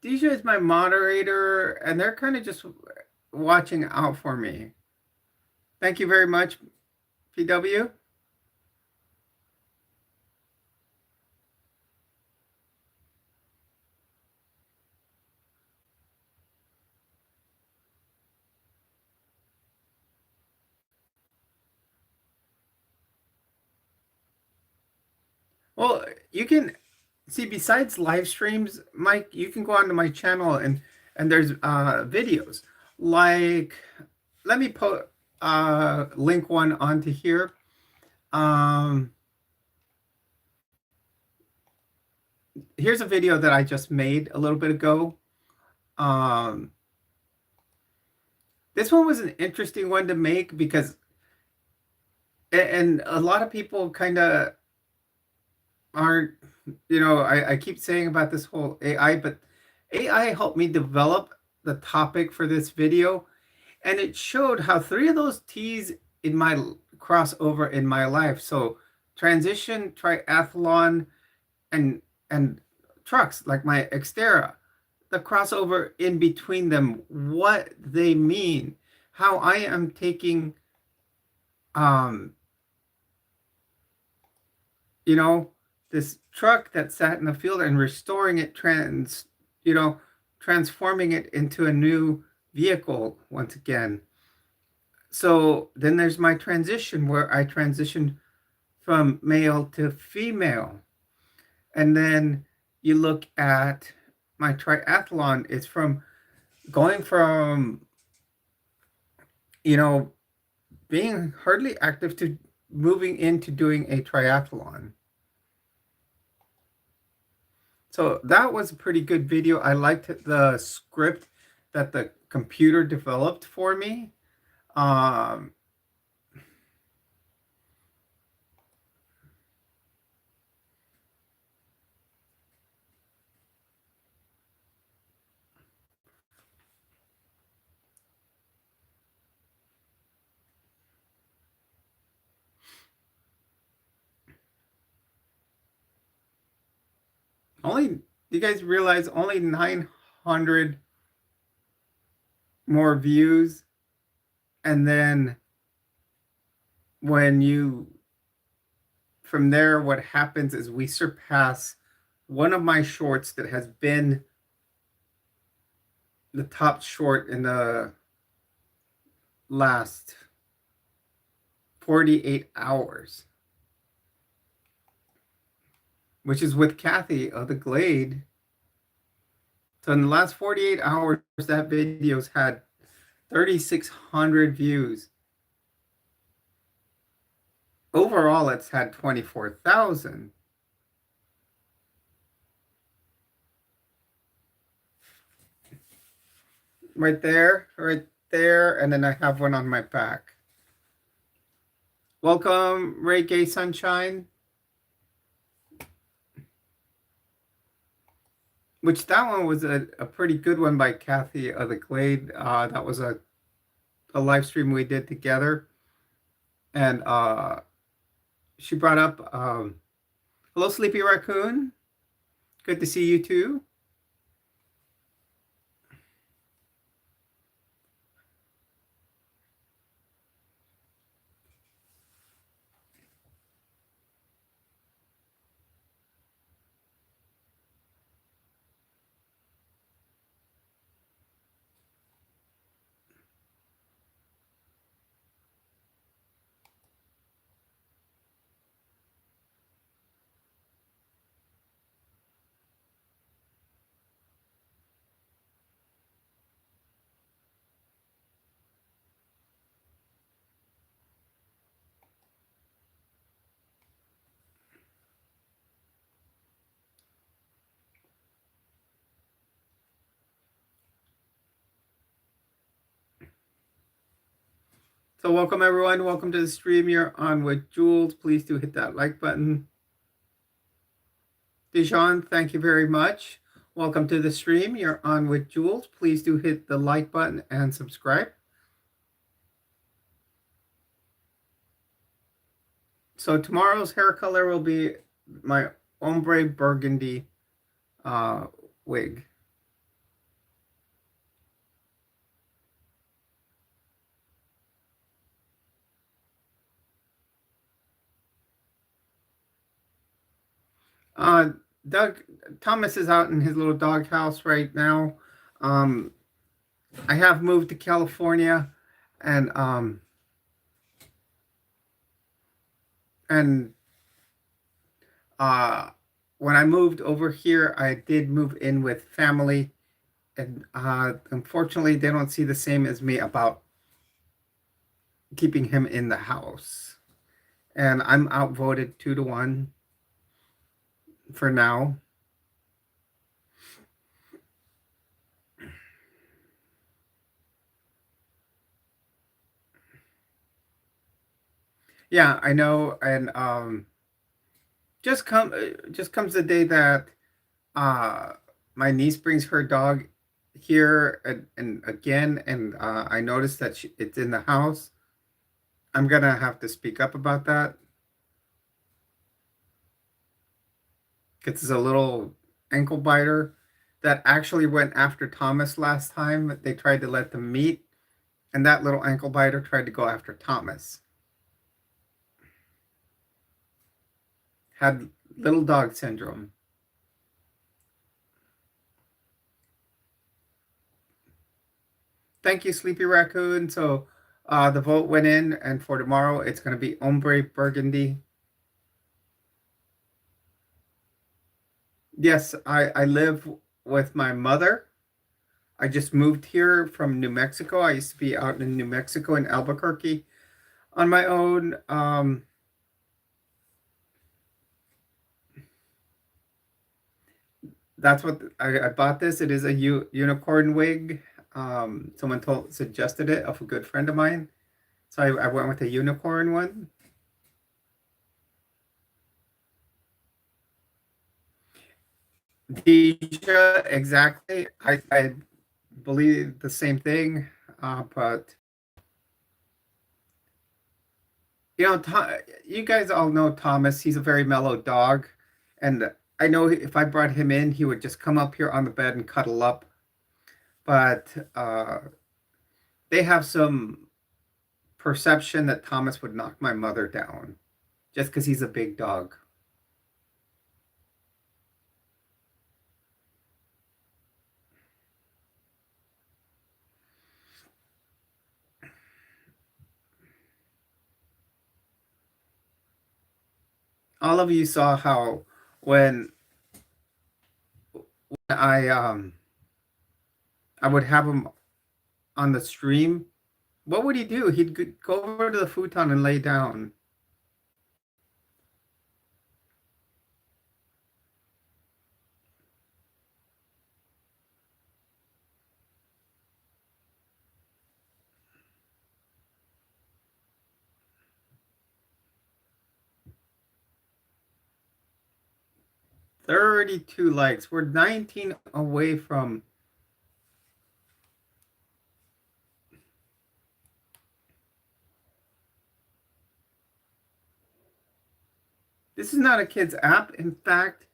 S1: Deja is my moderator, and they're kind of just watching out for me. Thank you very much, PW. Well, you can see besides live streams, Mike, you can go onto my channel and there's videos. Like, let me put link one onto here. Um, Here's a video that I just made a little bit ago. Um, this one was an interesting one to make because, and a lot of people kind of aren't, I keep saying about this whole AI, but AI helped me develop the topic for this video, and it showed how three of those T's in my crossover in my life. So transition, triathlon, and trucks like my Xterra, the crossover in between them, what they mean, how I am taking, um, you know, this truck that sat in the field and restoring it, transforming it into a new vehicle once again. So then there's my transition where I transitioned from male to female. And then you look at my triathlon, it's from going from, you know, being hardly active to moving into doing a triathlon. So that was a pretty good video. I liked the script that the computer developed for me. Um, only, you guys realize only 900 more views. And then when you, from there, what happens is we surpass one of my shorts that has been the top short in the last 48 hours, which is with Kathy of the Glade. So in the last 48 hours, that video's had 3,600 views. Overall, it's had 24,000. Right there, and then I have one on my back. Welcome, Ray Gay Sunshine. Which that one was a pretty good one by Kathy of the Glade. That was a live stream we did together. And she brought up, hello, Sleepy Raccoon. Good to see you too. So welcome everyone. Welcome to the stream. You're on with Jules. Please do hit that like button. Dijon, thank you very much. Welcome to the stream. You're on with Jules. Please do hit the like button and subscribe. So tomorrow's hair color will be my ombre burgundy uh, wig. Uh, Doug Thomas is out in his little doghouse right now. Um, I have moved to California, and and uh, when I moved over here, I did move in with family, and unfortunately, they don't see the same as me about keeping him in the house. And I'm outvoted 2-1 for now. Yeah, I know, and just comes the day that uh my niece brings her dog here, and again, and I noticed that it's in the house. I'm gonna have to speak up about that because it's a little ankle biter that actually went after Thomas last time. They tried to let them meet, and that little ankle biter tried to go after Thomas. Had little dog syndrome. Thank you, Sleepy Raccoon. So the vote went in, and for tomorrow, it's going to be Ombre Burgundy. Yes, I live with my mother. I just moved here from New Mexico. I used to be out in New Mexico in Albuquerque on my own. That's what I bought this. It is a unicorn wig. Someone suggested it of a good friend of mine. So I went with a unicorn one. Deja, exactly. I believe the same thing. But you know, you guys all know Thomas. He's a very mellow dog, and I know if I brought him in, he would just come up here on the bed and cuddle up. But they have some perception that Thomas would knock my mother down just because he's a big dog. All of you saw how when I would have him on the stream. What would he do? He'd go over to the futon and lay down. 32 likes. We're 19 away from. This is not a kid's app. In fact,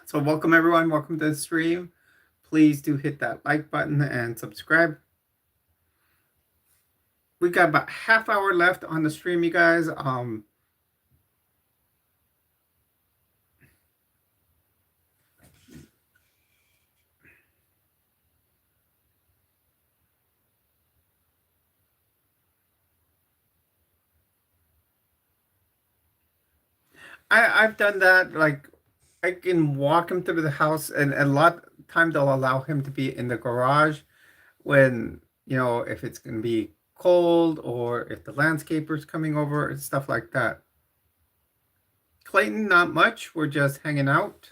S1: so welcome everyone. Welcome to the stream. Please do hit that like button and subscribe. We got about half hour left on the stream, you guys. I've done that. Like I can walk him through the house, and a lot of times they'll allow him to be in the garage when if it's going to be cold or if the landscaper's coming over and stuff like that. Clayton, not much. We're just hanging out.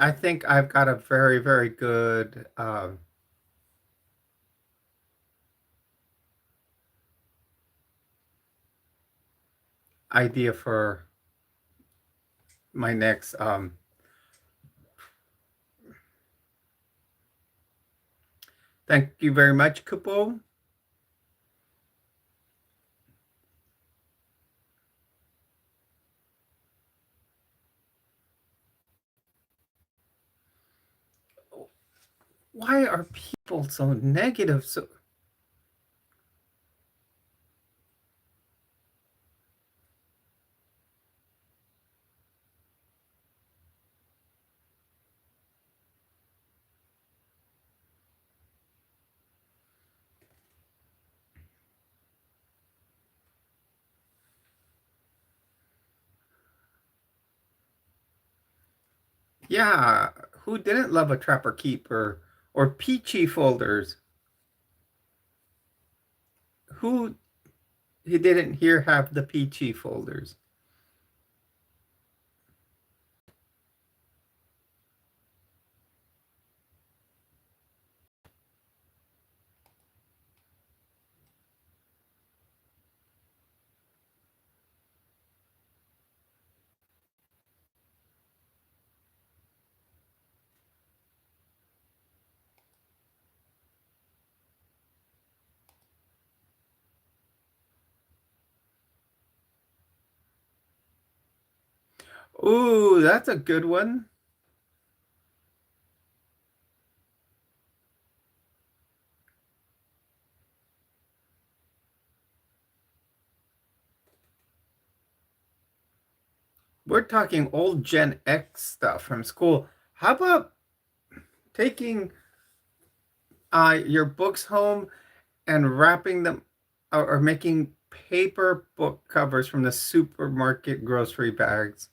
S1: I think I've got a very, very good idea for my next. Thank you very much, Kupo. Why are people so negative? So yeah, who didn't love a Trapper Keeper or Peachy folders? Who didn't here have the Peachy folders? Ooh, that's a good one. We're talking old Gen X stuff from school. How about taking your books home and wrapping them or making paper book covers from the supermarket grocery bags?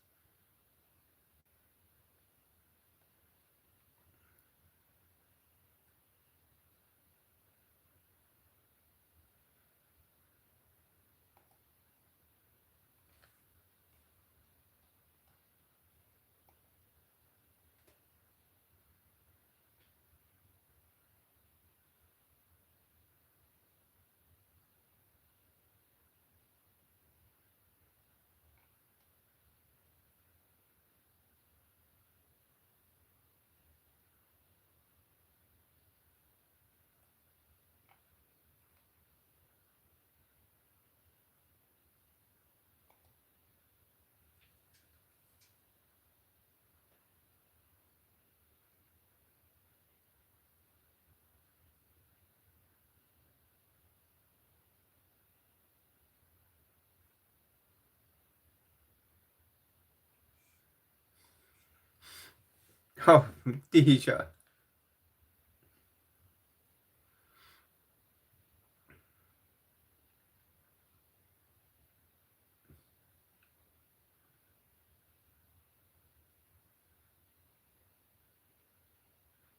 S1: Oh, Deja.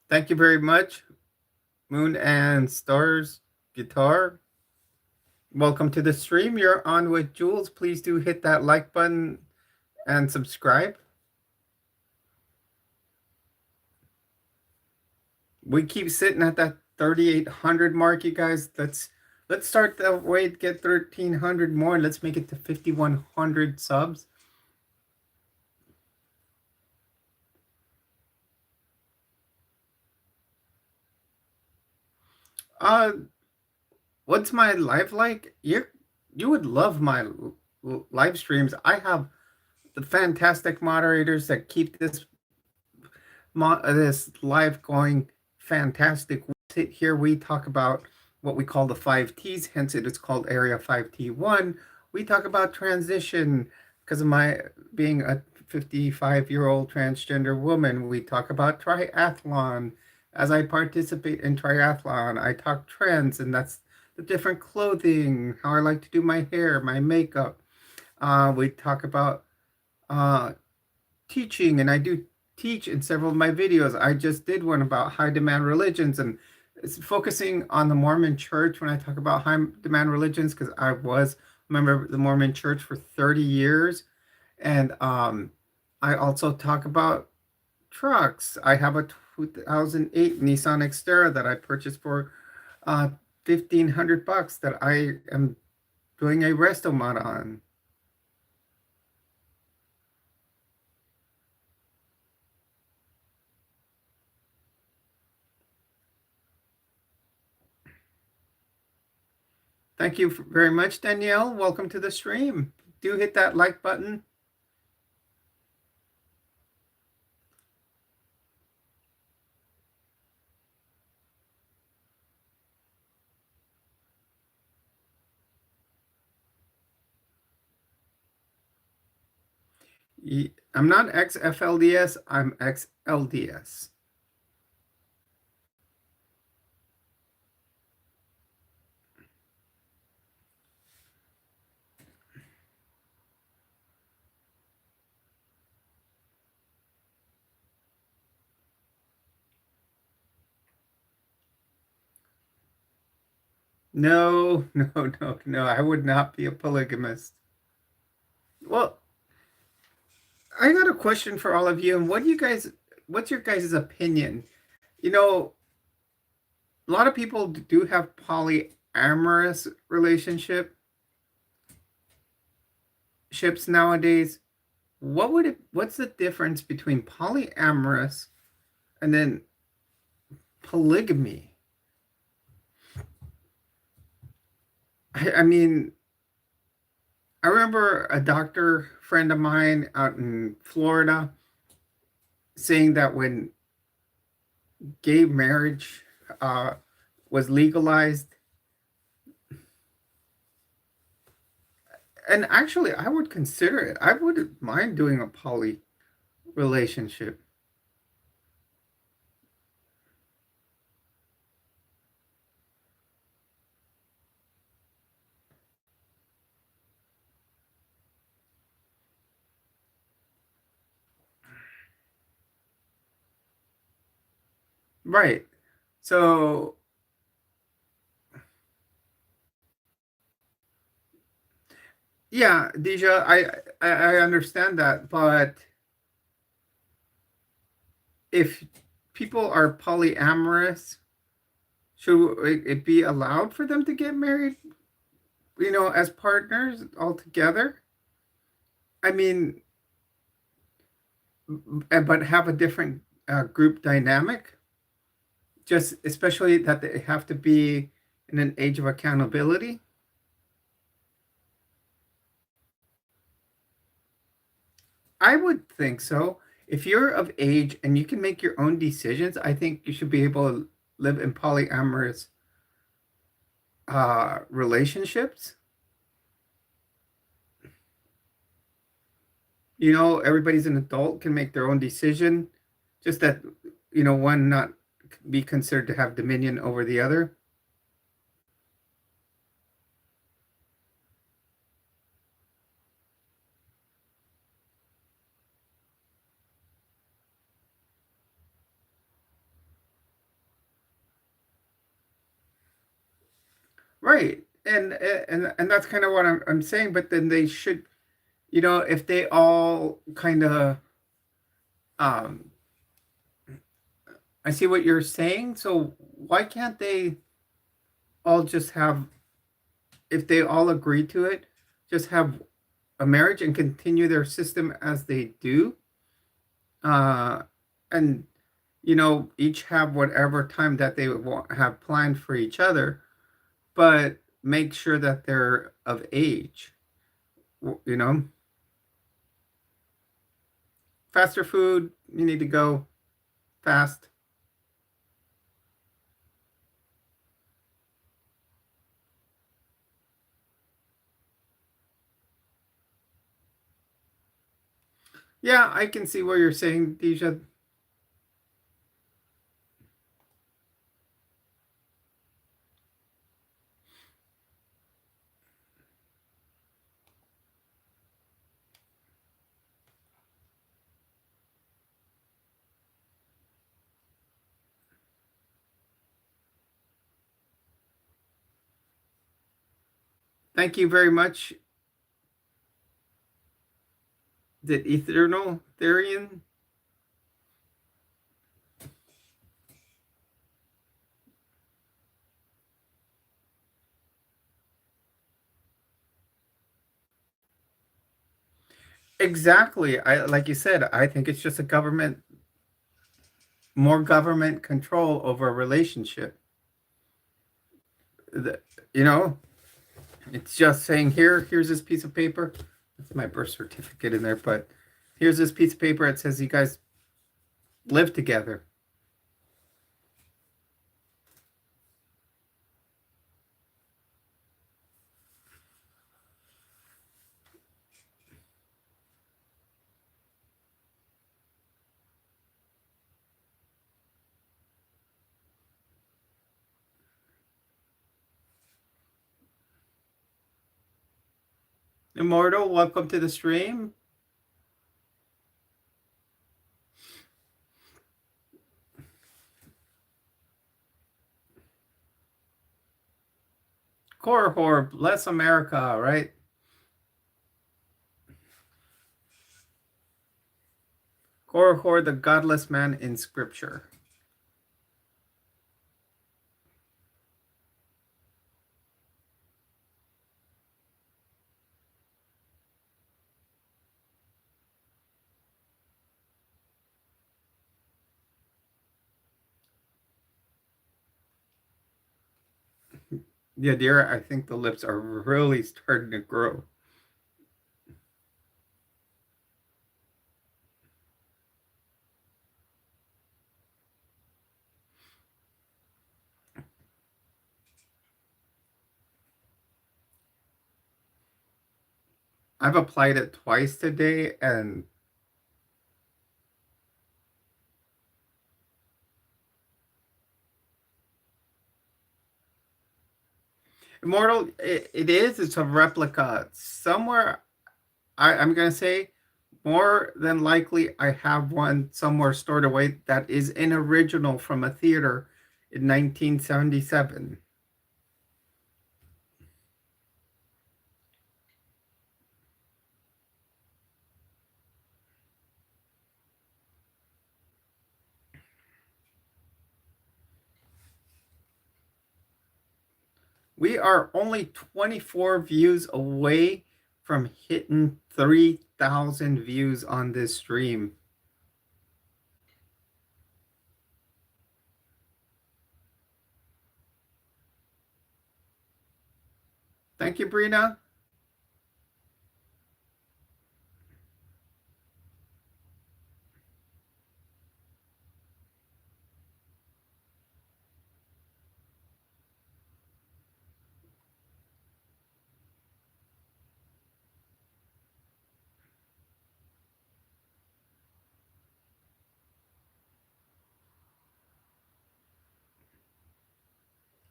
S1: Thank you very much, Moon and Stars Guitar. Welcome to the stream. You're on with Jules. Please do hit that like button and subscribe. We keep sitting at that 3,800 mark, you guys. Let's start the way to get 1,300 more. Let's make it to 5,100 subs. Uh, what's my live like? You would love my live streams. I have the fantastic moderators that keep this live going fantastic. We sit here, we talk about what we call the 5Ts, hence it is called Area 5T1. We talk about transition because of my being a 55-year-old transgender woman. We talk about triathlon. As I participate in triathlon, I talk trends, and that's the different clothing, how I like to do my hair, my makeup. We talk about uh, teaching, and I do teach in several of my videos. I just did one about high demand religions, and it's focusing on the Mormon church when I talk about high demand religions, because I was a member of the Mormon church for 30 years. And I also talk about trucks. I have a 2008 Nissan Xterra that I purchased for uh, 1,500 bucks that I am doing a resto mod on. Thank you very much, Danielle. Welcome to the stream. Do hit that like button. I'm not XFLDS, I'm XLDS. No, no. I would not be a polygamist. Well, I got a question for all of you. And what's your guys' opinion? You know, a lot of people do have polyamorous ships nowadays. What's the difference between polyamorous and then polygamy? I mean, I remember a doctor friend of mine out in Florida saying that when gay marriage uh, was legalized, and actually, I would consider it. I wouldn't mind doing a poly relationship. Right. So, yeah, Deja, I understand that, but if people are polyamorous, should it be allowed for them to get married, as partners altogether? I mean, but have a different group dynamic, just especially that they have to be in an age of accountability. I would think so. If you're of age and you can make your own decisions, I think you should be able to live in polyamorous relationships. Everybody's an adult, can make their own decision, just that, one not be considered to have dominion over the other. Right. And that's kind of what I'm saying, but then they should, if they all kind of um I see what you're saying, so why can't they all just have, if they all agree to it, just have a marriage and continue their system as they do? And each have whatever time that they have planned for each other, but make sure that they're of age. You know, faster food, you need to go fast. Yeah, I can see what you're saying, Deja. Thank you very much. The Eternal Therian. Exactly. I like you said, I think it's just a government, more government control over a relationship. The- you know, it's just saying here's this piece of paper. That's my birth certificate in there, but here's this piece of paper. It says you guys live together. Immortal, welcome to the stream. Korihor, bless America, right? Korihor, the godless man in scripture. Yeah, dear, I think the lips are really starting to grow. I've applied it twice today, and Immortal, it is. It's a replica. Somewhere, I'm going to say more than likely, I have one somewhere stored away that is an original from a theater in 1977. We are only 24 views away from hitting 3,000 views on this stream. Thank you, Brina.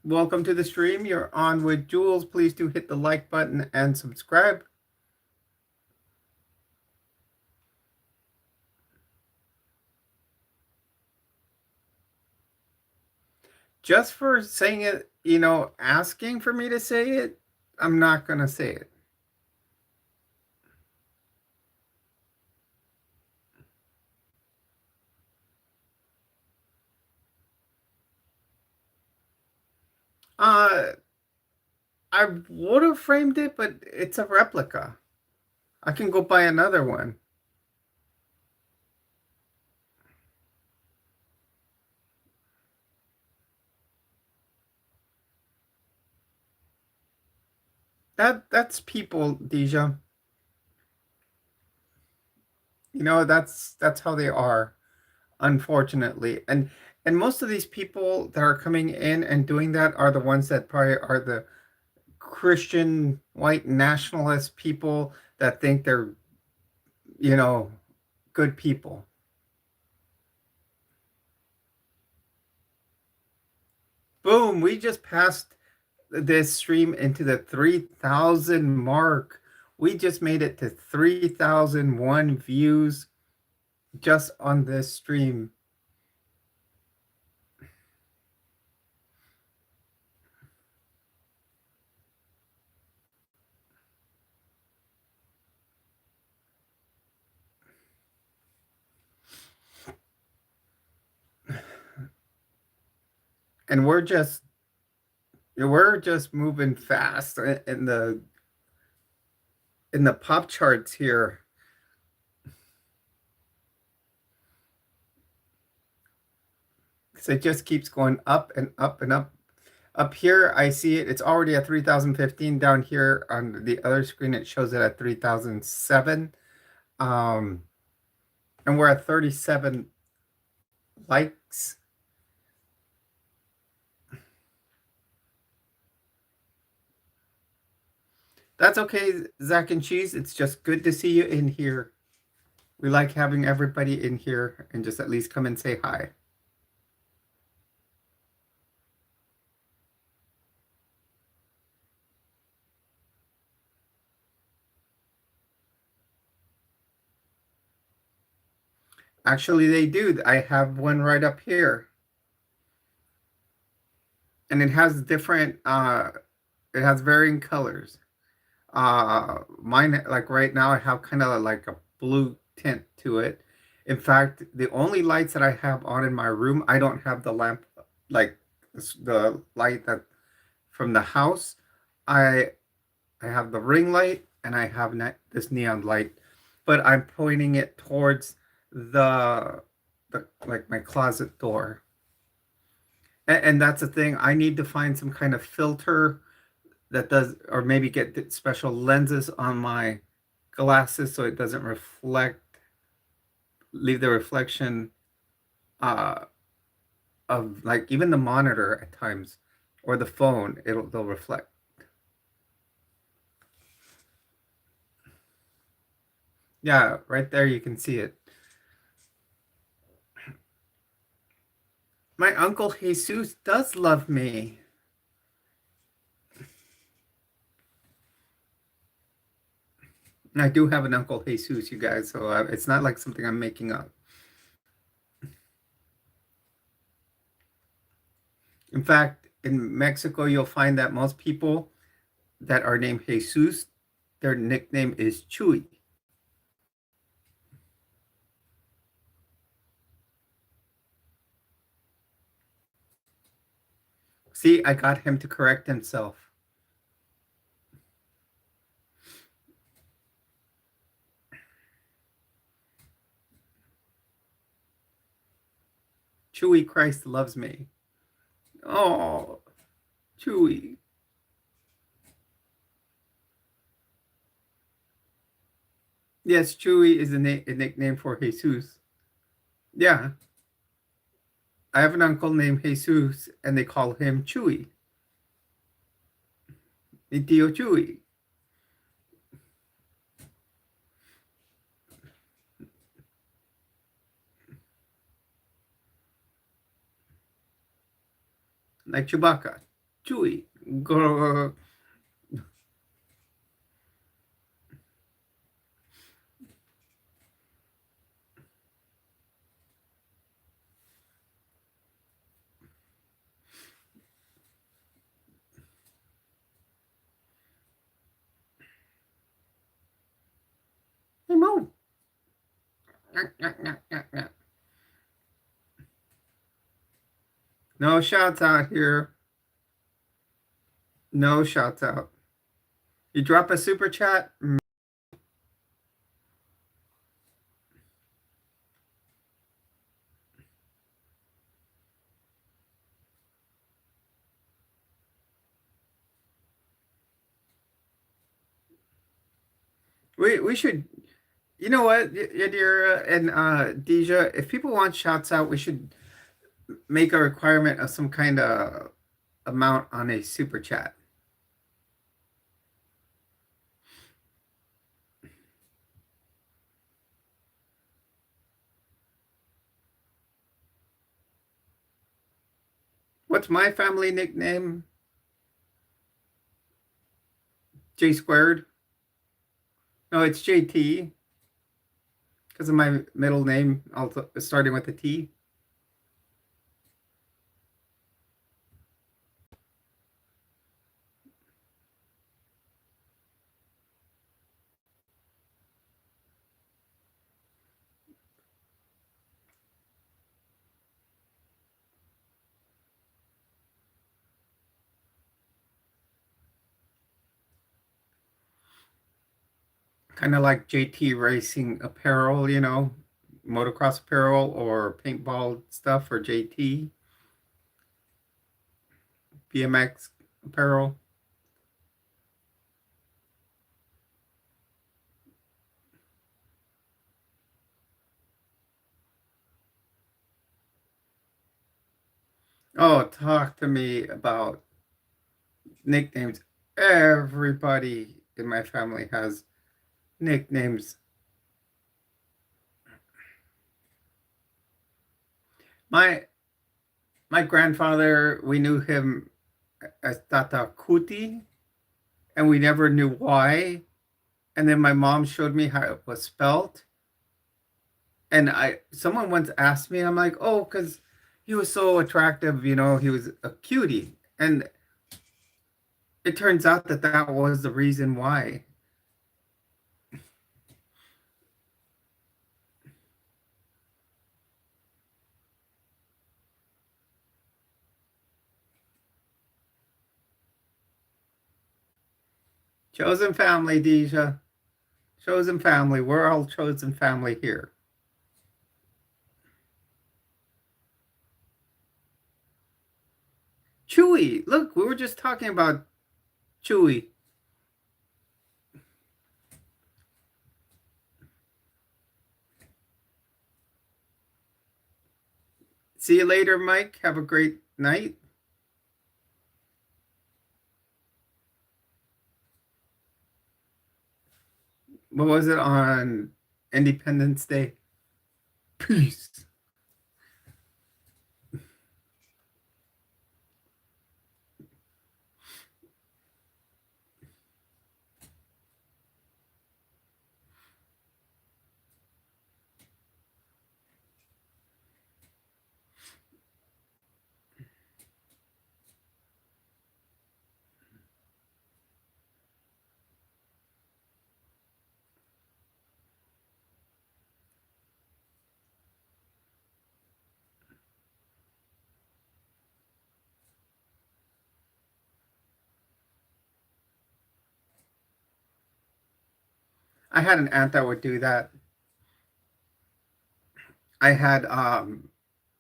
S1: Welcome to the stream. You're on with Jules. Please do hit the like button and subscribe. Just for saying it, asking for me to say it, I'm not going to say it. Uh, I would have framed it, but it's a replica. I can go buy another one. That's people, Deja. That's how they are, unfortunately. And most of these people that are coming in and doing that are the ones that probably are the Christian white nationalist people that think they're, you know, good people. Boom, we just passed this stream into the 3,000 mark. We just made it to 3,001 views just on this stream. And we're just moving fast in the pop charts here. So it just keeps going up and up and up. Up here, I see it. It's already at 3015. Down here on the other screen, it shows it at 3007. Um, and we're at 37 likes. That's okay, Zach and Cheese. It's just good to see you in here. We like having everybody in here and just at least come and say hi. Actually, they do. I have one right up here. And it has different it has varying colors. Mine, like right now, I have kind of like a blue tint to it. In fact, the only lights that I have on in my room, I don't have the lamp, like the light that from the house. I I have the ring light and I have this neon light, but I'm pointing it towards the like my closet door. And that's the thing. I need to find some kind of filter that does, or maybe get special lenses on my glasses so it doesn't leave the reflection uh, of like even the monitor at times or the phone. They'll reflect. Yeah, right there you can see it. My uncle Jesus does love me. I do have an uncle Jesus, you guys, so it's not like something I'm making up. In fact, in Mexico, you'll find that most people that are named Jesus, their nickname is Chuy. See, I got him to correct himself. Chewy Christ loves me. Oh, Chewy. Yes, Chewy is a nickname for Jesus. Yeah, I have an uncle named Jesus, and they call him Chewy. Mi tío Chewy. Like Chewbacca. Chewy. Grrr. Hey, Mo. No shouts out here. No shouts out. You drop a super chat. We should. You know what, Yadira and Deja, if people want shouts out, we should make a requirement of some kind of amount on a super chat. What's my family nickname? J squared. No, it's JT because of my middle name, also starting with a T. Kind of like JT Racing Apparel, motocross apparel or paintball stuff for JT. BMX apparel. Oh, talk to me about nicknames. Everybody in my family has nicknames. My my grandfather, we knew him as Tata Kuti, and we never knew why. And then my mom showed me how it was spelled, and I someone once asked me, I'm like, oh, because he was so attractive, he was a cutie, and it turns out that that was the reason why. Chosen family, Deja. Chosen family. We're all chosen family here. Chewy. Look, we were just talking about Chewy. See you later, Mike. Have a great night. What was it on Independence Day? Peace. I had an aunt that would do that. I had I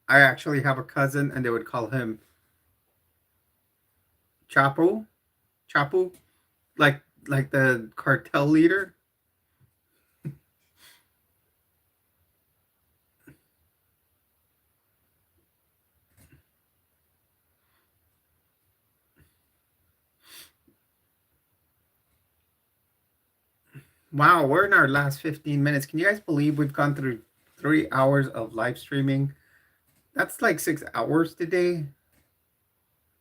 S1: actually have a cousin and they would call him Chapo. Chapo. Like the cartel leader. Wow, we're in our last 15 minutes. Can you guys believe we've gone through 3 hours of live streaming? That's like 6 hours today.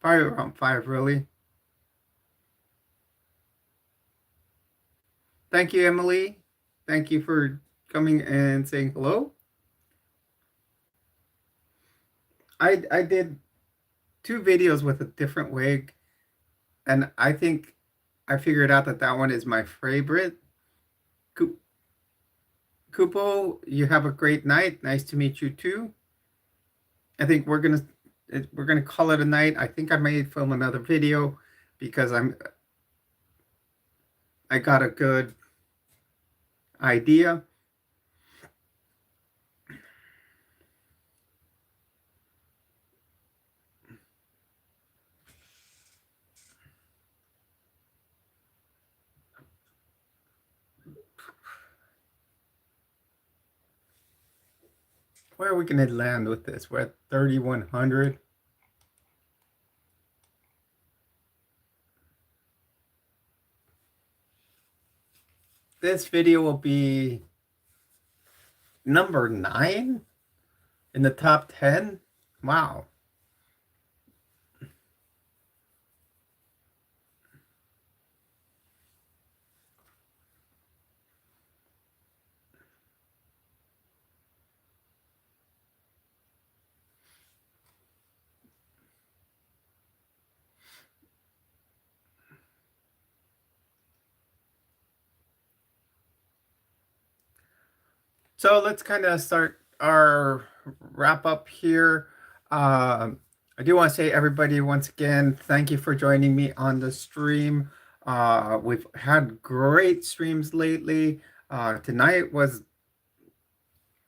S1: Probably around five, really. Thank you, Emily. Thank you for coming and saying hello. I did two videos with a different wig, and I think I figured out that that one is my favorite. Ku- Kupo, you have a great night. Nice to meet you too. I think we're gonna call it a night. I think I may film another video because I got a good idea. Where are we gonna land with this? We're at 3,100. This video will be number 9 in the top 10. Wow. So let's kind of start our wrap up here. I do want to say, everybody, once again, thank you for joining me on the stream. We've had great streams lately. Tonight was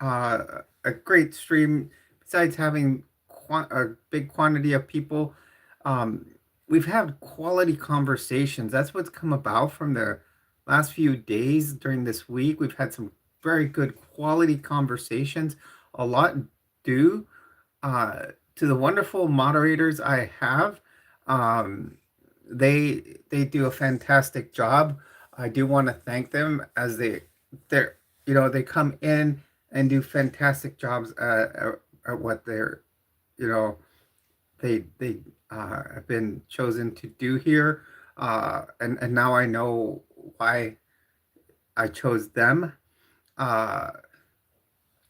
S1: a great stream. Besides having a big quantity of people, um, we've had quality conversations. That's what's come about from the last few days during this week. We've had some very good quality conversations. A lot due uh, to the wonderful moderators I have. Um, they do a fantastic job. I do want to thank them as they're they come in and do fantastic jobs at what you know they have been chosen to do here, and now I know why I chose them. Uh,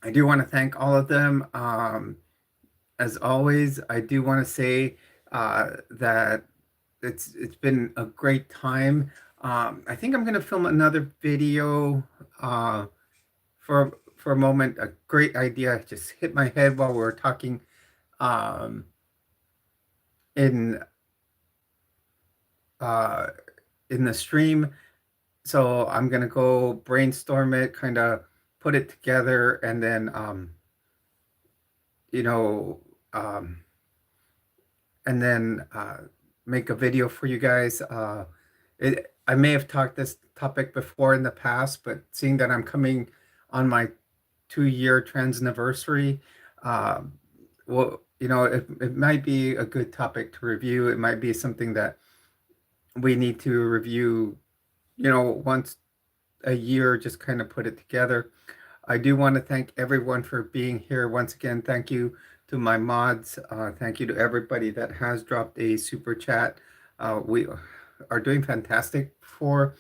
S1: I do want to thank all of them. As always, I do want to say that it's been a great time. I think I'm going to film another video for a moment. A great idea just hit my head while we were talking um, in uh, in the stream. So I'm gonna go brainstorm it, kind of put it together, and then you know, um, and then make a video for you guys. I may have talked this topic before in the past, but seeing that I'm coming on my 2-year trans anniversary, well, it might be a good topic to review. It might be something that we need to review, once a year, just kind of put it together. I do want to thank everyone for being here. Once again, thank you to my mods. Thank you to everybody that has dropped a super chat. We are doing fantastic for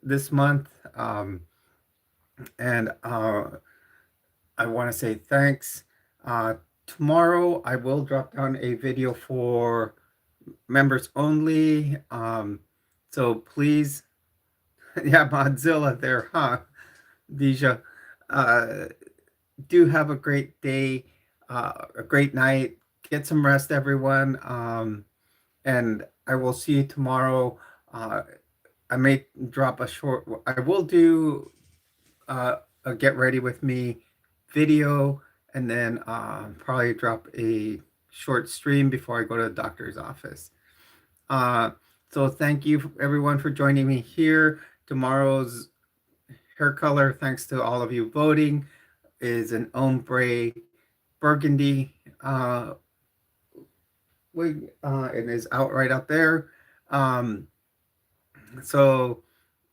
S1: this month. And I want to say thanks. Tomorrow, I will drop down a video for members only. So please, yeah, Modzilla there, huh? Deja, uh, do have a great day, a great night. Get some rest, everyone. And I will see you tomorrow. I may drop a short. I will do a get ready with me video, and then probably drop a short stream before I go to the doctor's office. Uh, so thank you everyone for joining me here. Tomorrow's hair color, thanks to all of you voting, is an ombre burgundy wig. It is out right out there. Um, so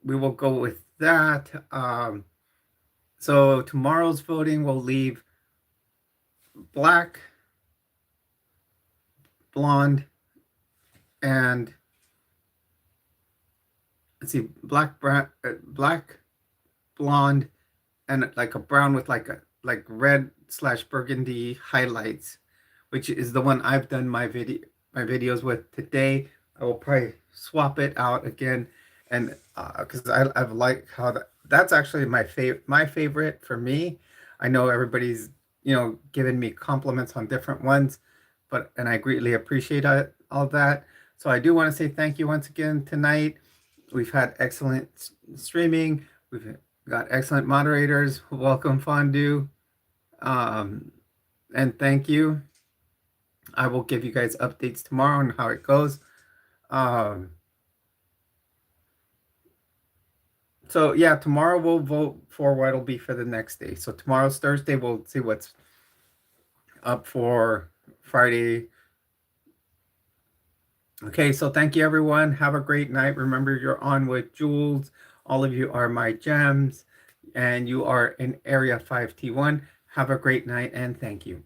S1: we will go with that. So tomorrow's voting will leave black, blonde, and let's see, black, blonde, and like a brown with like red slash burgundy highlights, which is the one I've done my videos with today. I will probably swap it out again, and because I've liked how that's actually my favorite for me. I know everybody's giving me compliments on different ones, and I greatly appreciate all that. So I do want to say thank you once again tonight. We've had excellent streaming. We've got excellent moderators. Welcome, Fondue. Um, and thank you. I will give you guys updates tomorrow on how it goes. So yeah, tomorrow we'll vote for what it'll be for the next day. So tomorrow's Thursday. We'll see what's up for Friday. Okay, so thank you everyone. Have a great night. Remember, you're on with Jules. All of you are my gems, and you are in Area 5T1. Have a great night, and thank you.